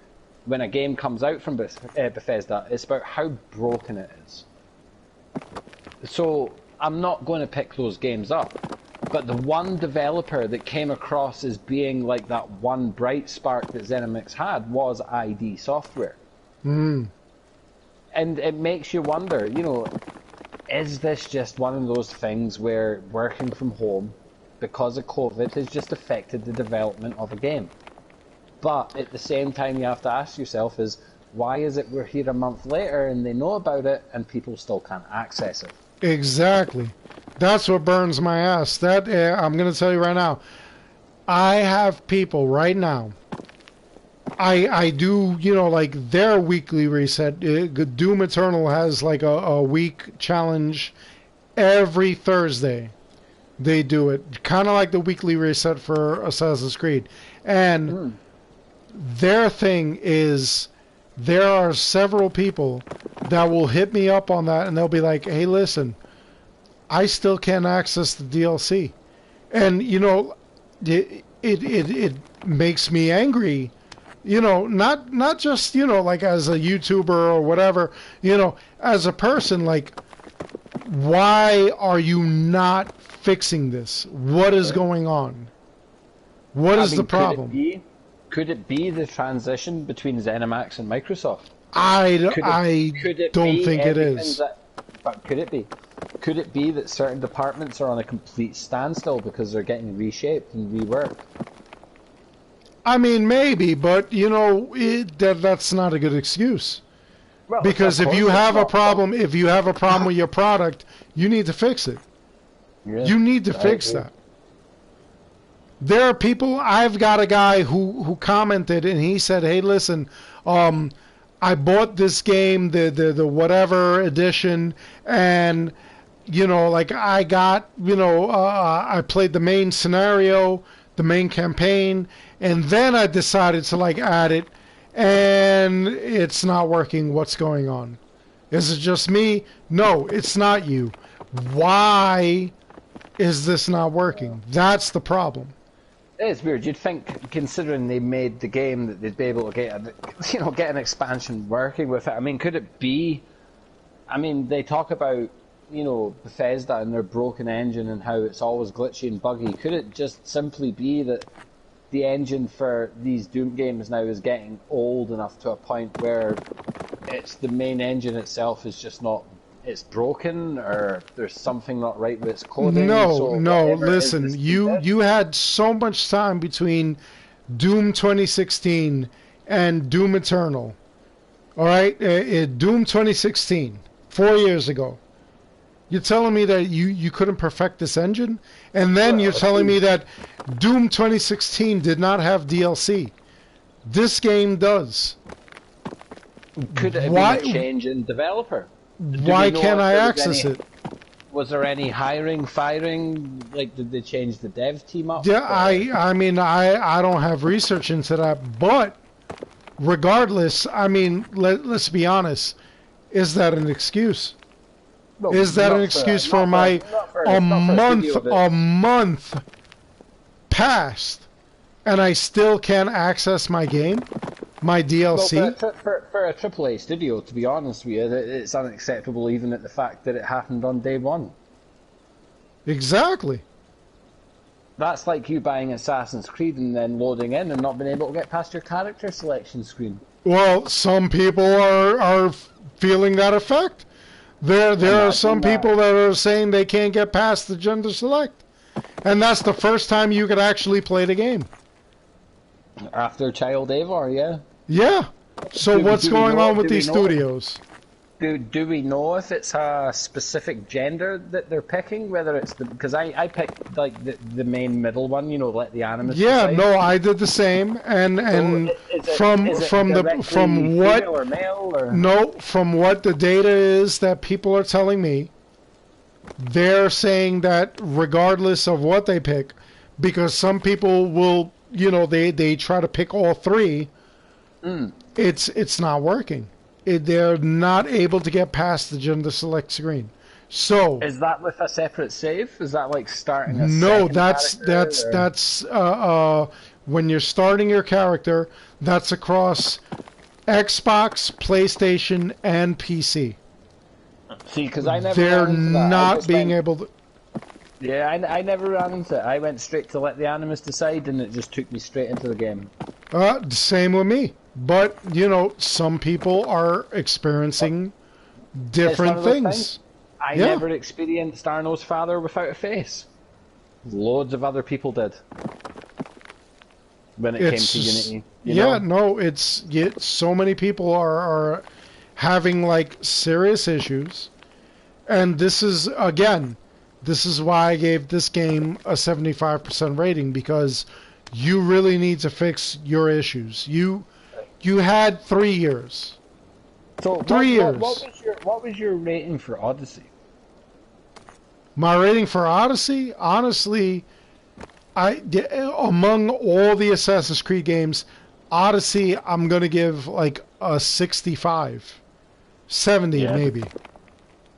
when a game comes out from Bethesda, it's about how broken it is. So, I'm not going to pick those games up. But the one developer that came across as being like that one bright spark that ZeniMax had was ID Software. And it makes you wonder, you know, is this just one of those things where working from home because of COVID has just affected the development of a game? But at the same time, you have to ask yourself is, why is it we're here a month later and they know about it and people still can't access it? Exactly. That's what burns my ass. That I'm going to tell you right now. I have people right now. I do, you know, like their weekly reset. Doom Eternal has like a week challenge every Thursday. They do it. Kind of like the weekly reset for Assassin's Creed. And their thing is there are several people that will hit me up on that and they'll be like, hey, listen, I still can't access the DLC. And, you know, it makes me angry, you know, not just, you know, like as a YouTuber or whatever, you know, as a person, like, why are you not fixing this? What is going on? What is the problem? Could it be the transition between ZeniMax and Microsoft? I don't think it is. But could it be? Could it be that certain departments are on a complete standstill because they're getting reshaped and reworked? I mean, maybe, but you know, that's not a good excuse. Well, because if you have a problem, with your product, you need to fix it. Yeah, you need to fix that. There are people. I've got a guy who commented and he said, "Hey, listen, I bought this game, the whatever edition, and you know, like I got, you know, I played the main scenario, the main campaign, and then I decided to like add it, and it's not working. What's going on? Is it just me? No, it's not you. Why is this not working? That's the problem." It's weird. You'd think, considering they made the game, that they'd be able to get an expansion working with it. I mean, could it be? I mean, they talk about, you know, Bethesda and their broken engine and how it's always glitchy and buggy. Could it just simply be that the engine for these Doom games now is getting old enough to a point where it's the main engine itself is just not, it's broken, or there's something not right with its coding? No, listen, you had so much time between Doom 2016 and Doom Eternal. All right, Doom 2016, 4 years ago. You're telling me that you couldn't perfect this engine? And then you're telling me that Doom 2016 did not have DLC. This game does. Could it have been a change in developer? Why can't I access it? Was there any hiring, firing? Like, did they change the dev team up? Yeah, I mean, I don't have research into that, but regardless, I mean, let's be honest. Is that an excuse? No, is that an excuse for a month passed and I still can't access my game? My DLC? Well, for a AAA studio, to be honest with you, it's unacceptable even at the fact that it happened on day one. Exactly. That's like you buying Assassin's Creed and then loading in and not being able to get past your character selection screen. Well, some people are feeling that effect. There are some people that are saying they can't get past the gender select. And that's the first time you could actually play the game. After Child Eivor, yeah. Yeah. So what's going on with these studios? Do we know if it's a specific gender that they're picking? Whether it's because I picked like the main middle one, you know, let the animus. Yeah, decide. No, I did the same, and from what the data is that people are telling me, they're saying that regardless of what they pick, because some people will, you know, they try to pick all three. It's not working. They're not able to get past the gender select screen. So is that with a separate save? Is that like starting a no? That's when you're starting your character. That's across Xbox, PlayStation, and PC. See, because I never. They're not being able to. Yeah, I never ran into it. I went straight to let the animus decide, and it just took me straight into the game. Same with me. But, you know, some people are experiencing different things. I never experienced Arno's father without a face. Loads of other people did. When it came to Unity. You know? It's so many people are having, like, serious issues. And this is why I gave this game a 75% rating, because you really need to fix your issues. You had 3 years. So 3 years. What was your rating for Odyssey? My rating for Odyssey, honestly, among all the Assassin's Creed games, Odyssey, I'm gonna give like a 65, 70 maybe.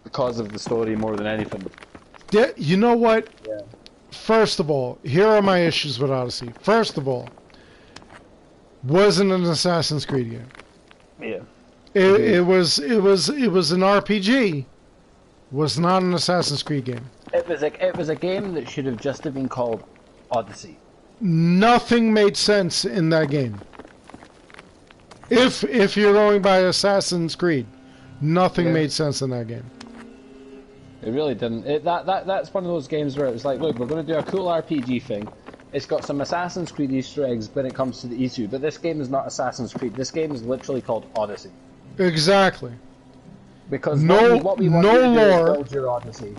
Because of the story more than anything. You know what? Yeah. First of all, here are my issues with Odyssey. First of all, wasn't an Assassin's Creed game. Yeah. It was an RPG. Was not an Assassin's Creed game. It was a game that should have just been called Odyssey. Nothing made sense in that game. If you're going by Assassin's Creed, nothing made sense in that game. It really didn't. That's one of those games where it was like, look, we're going to do a cool RPG thing. It's got some Assassin's Creed Easter eggs when it comes to the issue, but this game is not Assassin's Creed. This game is literally called Odyssey. Exactly. Because what we want you to do is build your Odyssey.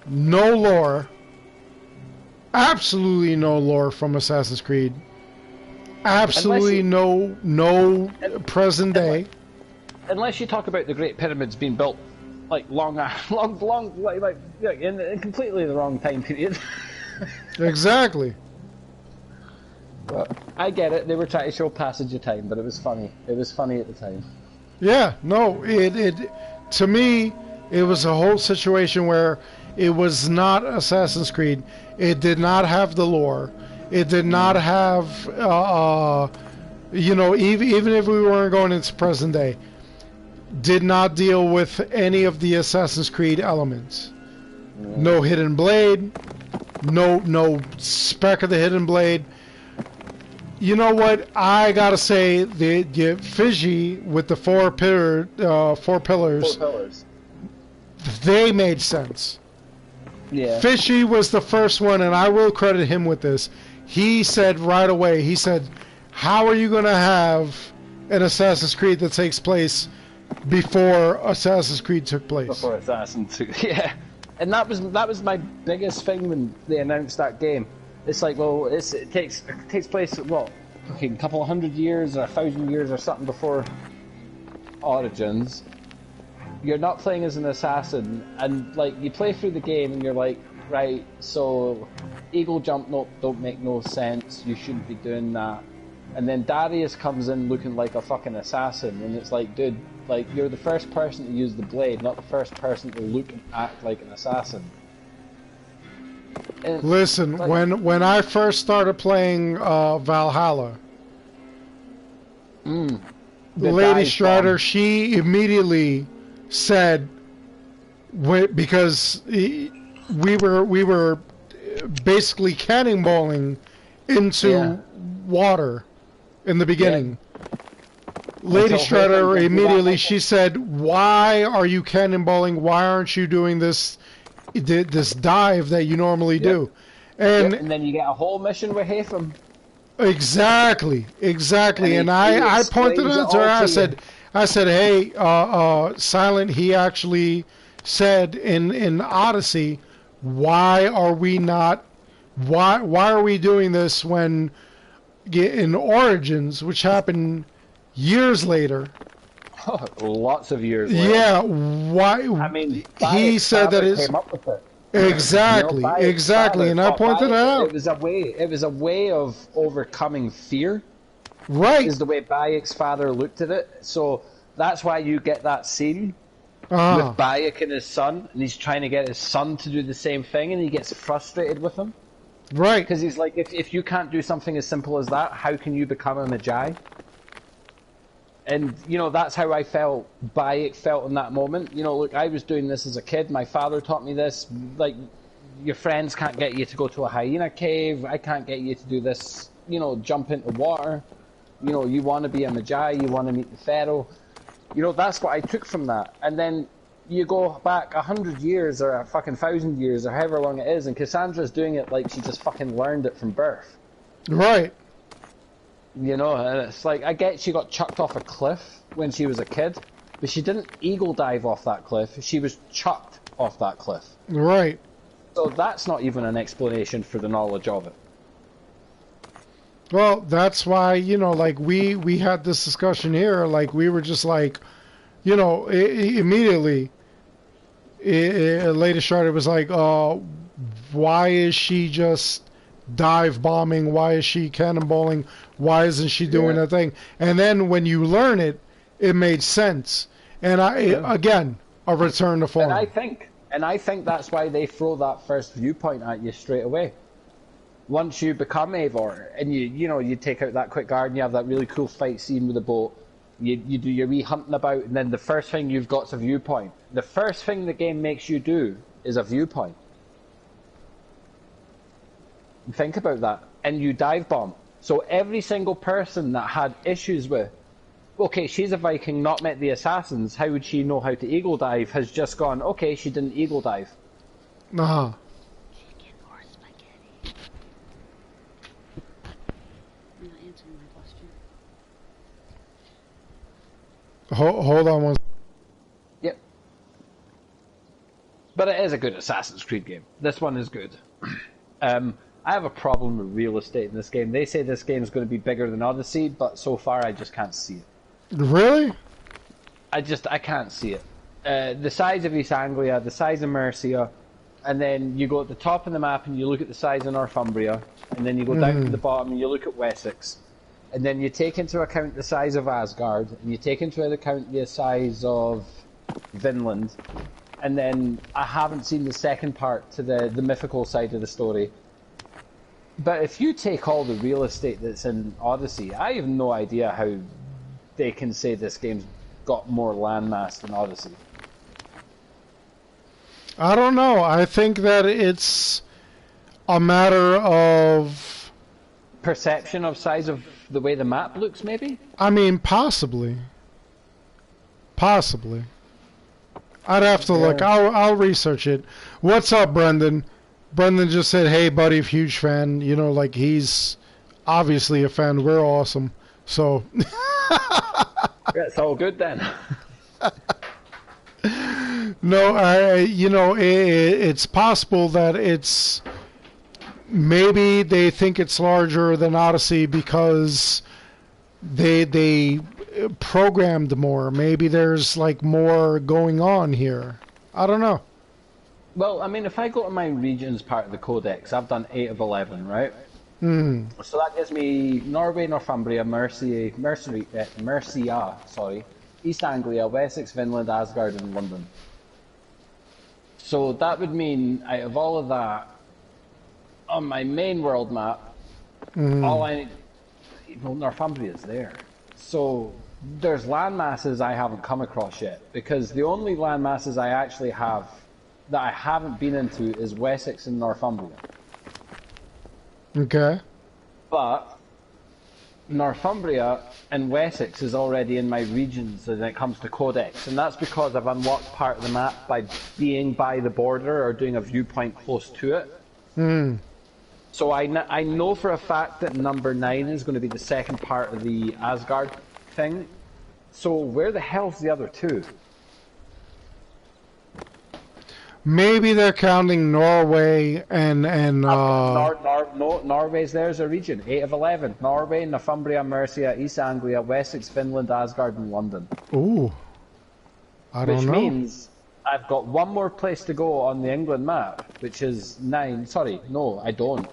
No lore. Absolutely no lore from Assassin's Creed. Absolutely no present day. Unless you talk about the Great Pyramids being built like long in completely the wrong time period. Exactly. But I get it. They were trying to show passage of time, but it was funny. It was funny at the time. Yeah, no, it to me, it was a whole situation where it was not Assassin's Creed. It did not have the lore. It did not have, even if we weren't going into present day, did not deal with any of the Assassin's Creed elements. No hidden blade, no speck of the hidden blade. You know what? I gotta say, the Fiji with the four pillars, they made sense. Yeah. Fishy was the first one, and I will credit him with this. He said right away, he said, how are you going to have an Assassin's Creed that takes place before Assassin's Creed took place? Before Assassin's Creed, yeah. And that was my biggest thing when they announced that game. It's like, well, it takes place, what, a couple of 100 years or 1,000 years or something before Origins. You're not playing as an assassin, and like you play through the game and you're like, right, so eagle jump don't make no sense, you shouldn't be doing that. And then Darius comes in looking like a fucking assassin, and it's like, dude, like you're the first person to use the blade, not the first person to look and act like an assassin. And listen, like, when I first started playing Valhalla, Lady Strider, she immediately said, because we were basically cannonballing into water in the beginning. Lady Strider immediately, she said, why are you cannonballing? Why aren't you doing this dive that you normally do? And then you get a whole mission with Hatham. Exactly. And I pointed out to her, I said, hey, Silent, he actually said in Odyssey, why are we doing this when in Origins, which happened years later? Lots of years later. Yeah, why? I mean, he said that it's... came up with it. Exactly, exactly, and I pointed it out. It was a way of overcoming fear. Right. Is the way Bayek's father looked at it. So that's why you get that scene with Bayek and his son, and he's trying to get his son to do the same thing, and he gets frustrated with him. Right. Because he's like, if you can't do something as simple as that, how can you become a Magi? And, you know, that's how I felt, Bayek felt in that moment. You know, look, I was doing this as a kid. My father taught me this. Like, your friends can't get you to go to a hyena cave. I can't get you to do this, you know, jump into water. You know, you want to be a Magi. You want to meet the Pharaoh. You know, that's what I took from that. And then you go back 100 years or a fucking 1,000 years or however long it is, and Cassandra's doing it like she just fucking learned it from birth. Right. You know, and it's like, I get she got chucked off a cliff when she was a kid, but she didn't eagle dive off that cliff. She was chucked off that cliff. Right. So that's not even an explanation for the knowledge of it. Well, that's why, you know, like, we had this discussion here, like, we were just like, you know, immediately, Lady Strider was like, why is she just dive bombing? Why is she cannonballing? Why isn't she doing that thing? And then when you learn it, it made sense. And again, a return to form. And And I think that's why they throw that first viewpoint at you straight away. Once you become Eivor, and you take out that quick guard and you have that really cool fight scene with the boat, you do your wee hunting about, and then the first thing you've got's a viewpoint. The first thing the game makes you do is a viewpoint. Think about that. And you dive bomb. So every single person that had issues with, okay, she's a Viking, not met the assassins, how would she know how to eagle dive, has just gone, okay, she didn't eagle dive. Uh-huh. You're not answering my question. Hold on one. Yep. But it is a good Assassin's Creed game. This one is good. I have a problem with real estate in this game. They say this game is going to be bigger than Odyssey, but so far I just can't see it. Really? I can't see it. The size of East Anglia, the size of Mercia, and then you go at the top of the map and you look at the size of Northumbria, and then you go down to the bottom and you look at Wessex, and then you take into account the size of Asgard, and you take into account the size of Vinland, and then I haven't seen the second part to the mythical side of the story. But if you take all the real estate that's in Odyssey, I have no idea how they can say this game's got more landmass than Odyssey. I don't know. I think that it's a matter of Perception of size of the way the map looks, maybe? I mean, possibly. Possibly. I'd have to look. I'll research it. What's up, Brendan? Brendan just said, hey, buddy, huge fan. You know, like, he's obviously a fan. We're awesome. So... It's all good then. No, it's possible that it's... Maybe they think it's larger than Odyssey because they programmed more. Maybe there's, like, more going on here. I don't know. Well, I mean, if I go to my regions part of the Codex, I've done 8 of 11, right? So that gives me Norway, Northumbria, Mercia, East Anglia, Wessex, Vinland, Asgard, and London. So that would mean, out of all of that, on my main world map, all I need... Well, Northumbria is there. So there's land masses I haven't come across yet, because the only land masses I actually have that I haven't been into is Wessex and Northumbria. Okay. But Northumbria and Wessex is already in my regions when it comes to Codex, and that's because I've unlocked part of the map by being by the border or doing a viewpoint close to it. So I know for a fact that number 9 is going to be the second part of the Asgard thing. So where the hell's the other 2? Maybe they're counting Norway and Norway's there as a region. 8 of 11. Norway, Northumbria, Mercia, East Anglia, Wessex, Finland, Asgard, and London. Ooh. I don't know. Which means I've got one more place to go on the England map, which is 9. Sorry, no, I don't.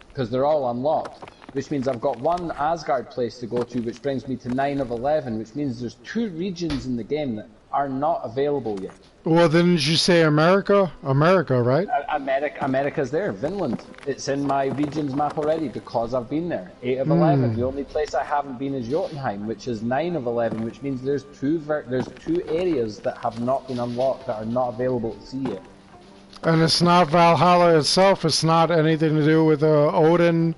Because they're all unlocked. Which means I've got one Asgard place to go to, which brings me to 9 of 11, which means there's 2 regions in the game that are not available yet. Well, didn't you say America? America, right? America's there. Vinland. It's in my regions map already because I've been there. 8 of 11. The only place I haven't been is Jotunheim, which is 9 of 11, which means there's two areas that have not been unlocked that are not available to see yet. And it's not Valhalla itself. It's not anything to do with Odin.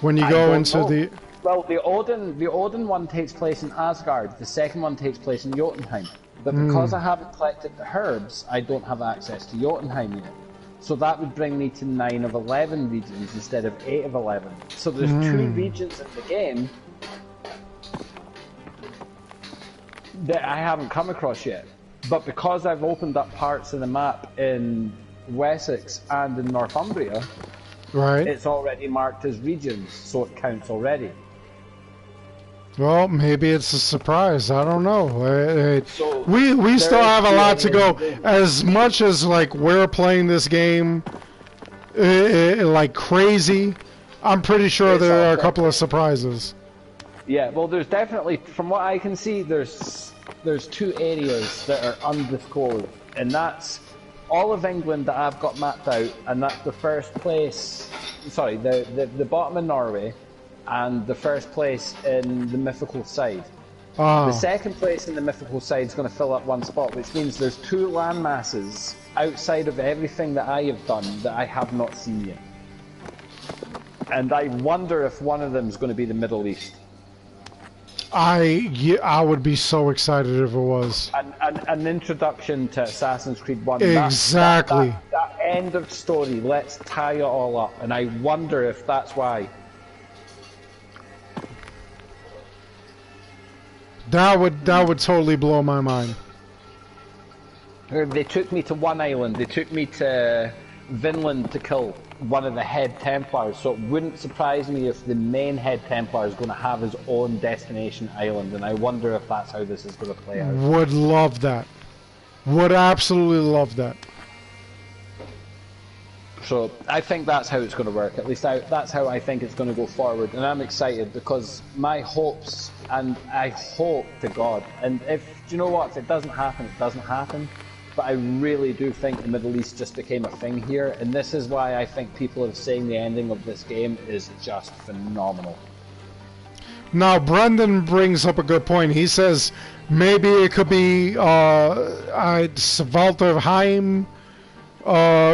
When you go into the... Well, the Odin one takes place in Asgard. The second one takes place in Jotunheim. But because I haven't collected the herbs, I don't have access to Jotunheim yet. So that would bring me to 9 of 11 regions instead of 8 of 11. So there's 2 regions in the game that I haven't come across yet. But because I've opened up parts of the map in Wessex and in Northumbria, right, it's already marked as regions, so it counts already. Well, maybe it's a surprise. I don't know. We still have a lot to go. As much as like we're playing this game like crazy, I'm pretty sure there are a couple of surprises. Yeah, well, there's definitely, from what I can see, there's 2 areas that are undisclosed, and that's all of England that I've got mapped out, and that's the first place. Sorry, the bottom in Norway, and the first place in the Mythical side. The second place in the Mythical side is going to fill up one spot, which means there's 2 land masses outside of everything that I have done that I have not seen yet. And I wonder if one of them is going to be the Middle East. I would be so excited if it was. An introduction to Assassin's Creed 1. Exactly. That end of story, let's tie it all up. And I wonder if that's why. That would totally blow my mind. They took me to one island. They took me to Vinland to kill one of the head Templars, so it wouldn't surprise me if the main head Templar is going to have his own destination island, and I wonder if that's how this is going to play out. Would love that. Would absolutely love that. So I think that's how it's going to work. At least that's how I think it's going to go forward, and I'm excited because my hopes, and I hope to God, and if, do you know what, if it doesn't happen, it doesn't happen. But I really do think the Middle East just became a thing here, and this is why I think people are saying the ending of this game is just phenomenal. Now, Brendan brings up a good point. He says maybe it could be Svartalfheim.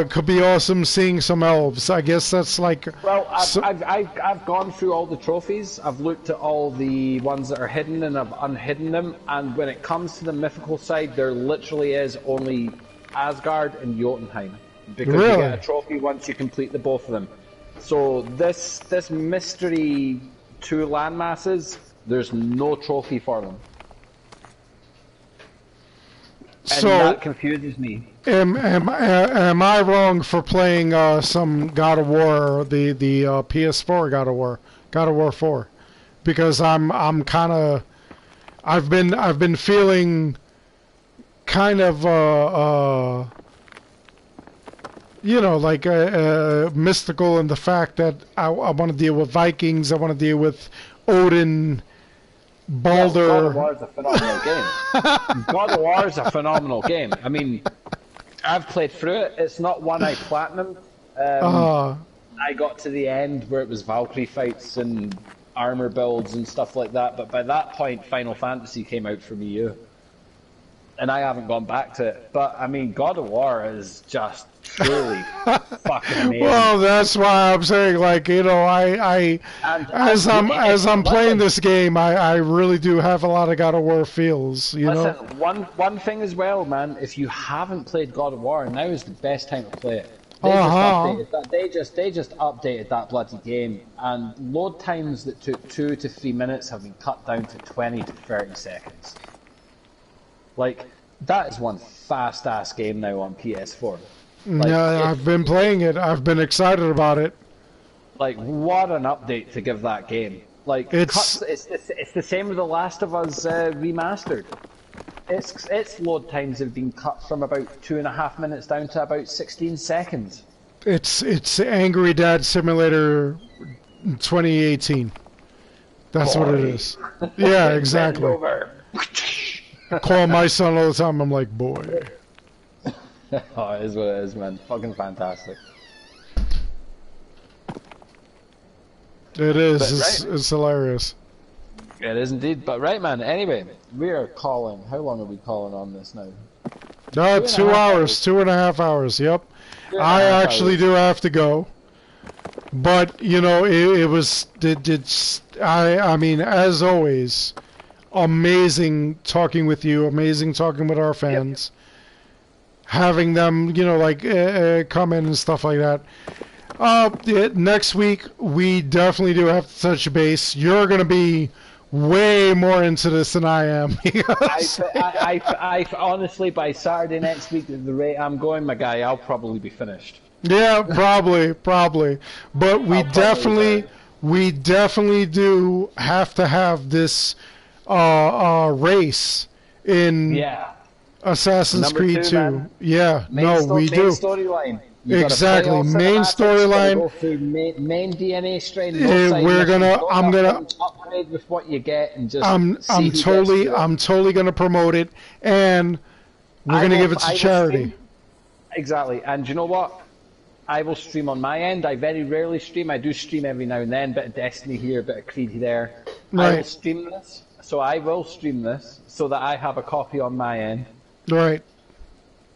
Could be awesome seeing some elves. I guess that's like... Well, I've gone through all the trophies. I've looked at all the ones that are hidden and I've unhidden them. And when it comes to the Mythical side, there literally is only Asgard and Jotunheim. Because you get a trophy once you complete the both of them. So this mystery 2 landmasses, there's no trophy for them. And so that confuses me. Am I wrong for playing some God of War, the PS4 God of War 4? Because I'm kind of, I've been feeling kind of you know, like mystical in the fact that I want to deal with Vikings, I want to deal with Odin. Baldur. God of War is a phenomenal game. God of War is a phenomenal game. I mean, I've played through it. It's not one I platinumed. I got to the end where it was Valkyrie fights and armor builds and stuff like that, but by that point Final Fantasy came out for me, and I haven't gone back to it. But I mean, God of War is just truly fucking amazing. Well, that's why I'm saying, like, you know, as I'm playing this game, I really do have a lot of God of War feels. Listen, one thing as well, man. If you haven't played God of War, now is the best time to play it. They just updated that bloody game, and load times that took 2 to 3 minutes have been cut down to 20 to 30 seconds. Like, that is one fast-ass game now on PS4. Like, yeah, I've been playing it. I've been excited about it. Like, what an update to give that game. Like, it's the same with The Last of Us remastered. Its load times have been cut from about 2.5 minutes down to about 16 seconds. It's Angry Dad Simulator 2018. That's what it is. Yeah, exactly. I call my son all the time. I'm like, boy. Oh, it is what it is, man. Fucking fantastic. It is. It's hilarious. It is indeed. But right, man. Anyway, we are calling. How long are we calling on this now? 2 hours. 2.5 hours. Yep. I actually do have to go. But you know, it was. I mean, as always, amazing talking with you. Amazing talking with our fans. Yep. Having them, you know, like come in and stuff like that. Next week we definitely do have to touch base. You're going to be way more into this than I am. I honestly, by Saturday next week, at the rate I'm going, my guy, I'll probably be finished. Yeah, probably. But we definitely do have to have this race in. Yeah. Assassin's Creed 2. Man. Yeah, we do. Main storyline. Exactly, main storyline. Go through main DNA strain. I'm gonna upgrade with what you get and just. I'm totally gonna promote it, and we're gonna give it to charity. Exactly. And you know what? I will stream on my end. I very rarely stream. I do stream every now and then. Bit of Destiny here, bit of Creed there. Right. I will stream this. So I will stream this so that I have a copy on my end. Right.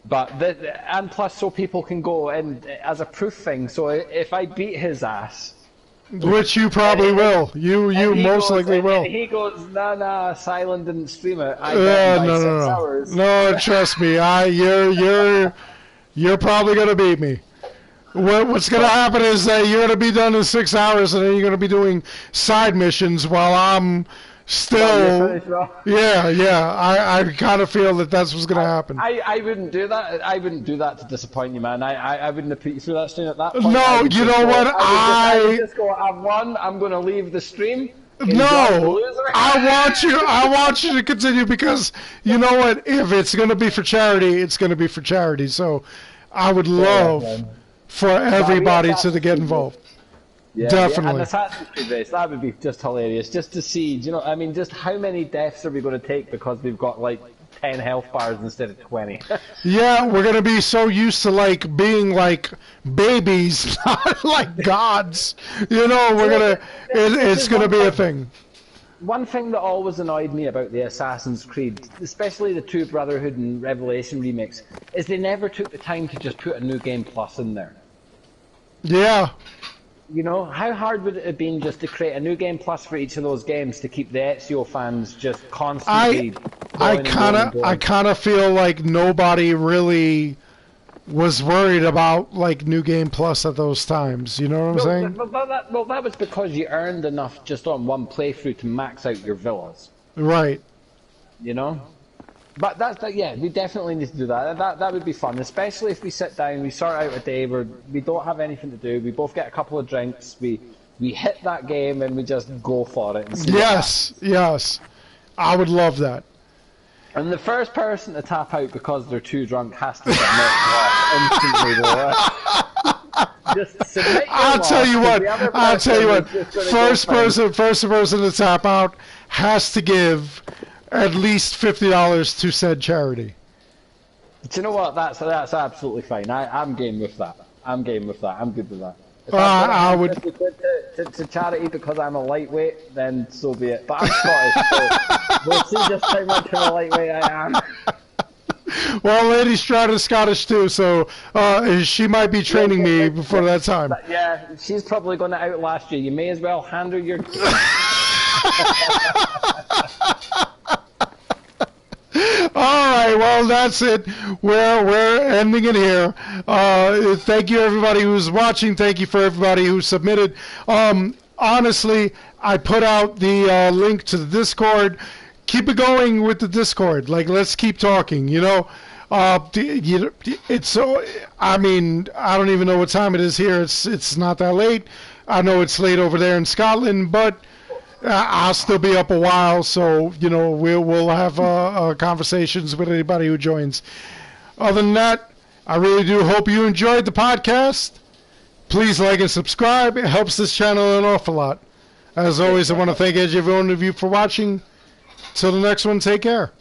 But and plus, so people can go and as a proof thing. So if I beat his ass, which you probably will, you most likely will. He goes, nah, Silent didn't stream it. I bet by 6 hours. No, trust me. You're probably gonna beat me. What's gonna happen is that you're gonna be done in 6 hours, and then you're gonna be doing side missions while I'm still. I kind of feel that that's what's gonna happen. I wouldn't do that. I wouldn't do that to disappoint you, man. I wouldn't have put you through that stream at that point. No, you know what? I would just go. I've won. I'm gonna leave the stream. No, I want you to continue because you know what? If it's gonna be for charity, it's gonna be for charity. So, I would love for everybody to get involved. Yeah, definitely. Yeah, and Assassin's Creed race, that would be just hilarious. Just to see, you know, I mean, just how many deaths are we going to take because we've got like 10 health bars instead of 20? Yeah, we're going to be so used to like being like babies, not like gods. You know, it's going to be a thing. One thing that always annoyed me about the Assassin's Creed, especially the two Brotherhood and Revelation remakes, is they never took the time to just put a new game plus in there. Yeah. You know, how hard would it have been just to create a new game plus for each of those games to keep the Ezio fans just constantly I kind of feel like nobody really was worried about like new game plus at those times. You know what I'm saying? Well, that was because you earned enough just on one playthrough to max out your villas. Right. You know? But yeah, we definitely need to do that. That would be fun, especially if we sit down, we sort out a day where we don't have anything to do, we both get a couple of drinks, we hit that game and we just go for it. And see yes. I would love that. And the first person to tap out because they're too drunk has to submit instantly. Just submit your I'll tell you what. First person to tap out has to give at least $50 to said charity. Do you know what? That's absolutely fine. I'm game with that. I'm good with that. If I would to charity because I'm a lightweight, then so be it. But I'm Scottish, so we'll see just how much of a lightweight I am. Well, Lady Strada's Scottish too, so she might be training me before that time. Yeah, she's probably going to outlast you. You may as well hand her your. Alright, well that's it. We're ending it here. Thank you everybody who's watching. Thank you for everybody who submitted. Honestly, I put out the link to the Discord. Keep it going with the Discord. Like, let's keep talking, you know. It's so, I mean, I don't even know what time it is here. It's not that late. I know it's late over there in Scotland, but I'll still be up a while, so you know we'll have conversations with anybody who joins. Other than that, I really do hope you enjoyed the podcast. Please like and subscribe. It helps this channel an awful lot. As always, I want to thank every one of you for watching. Till the next one, take care.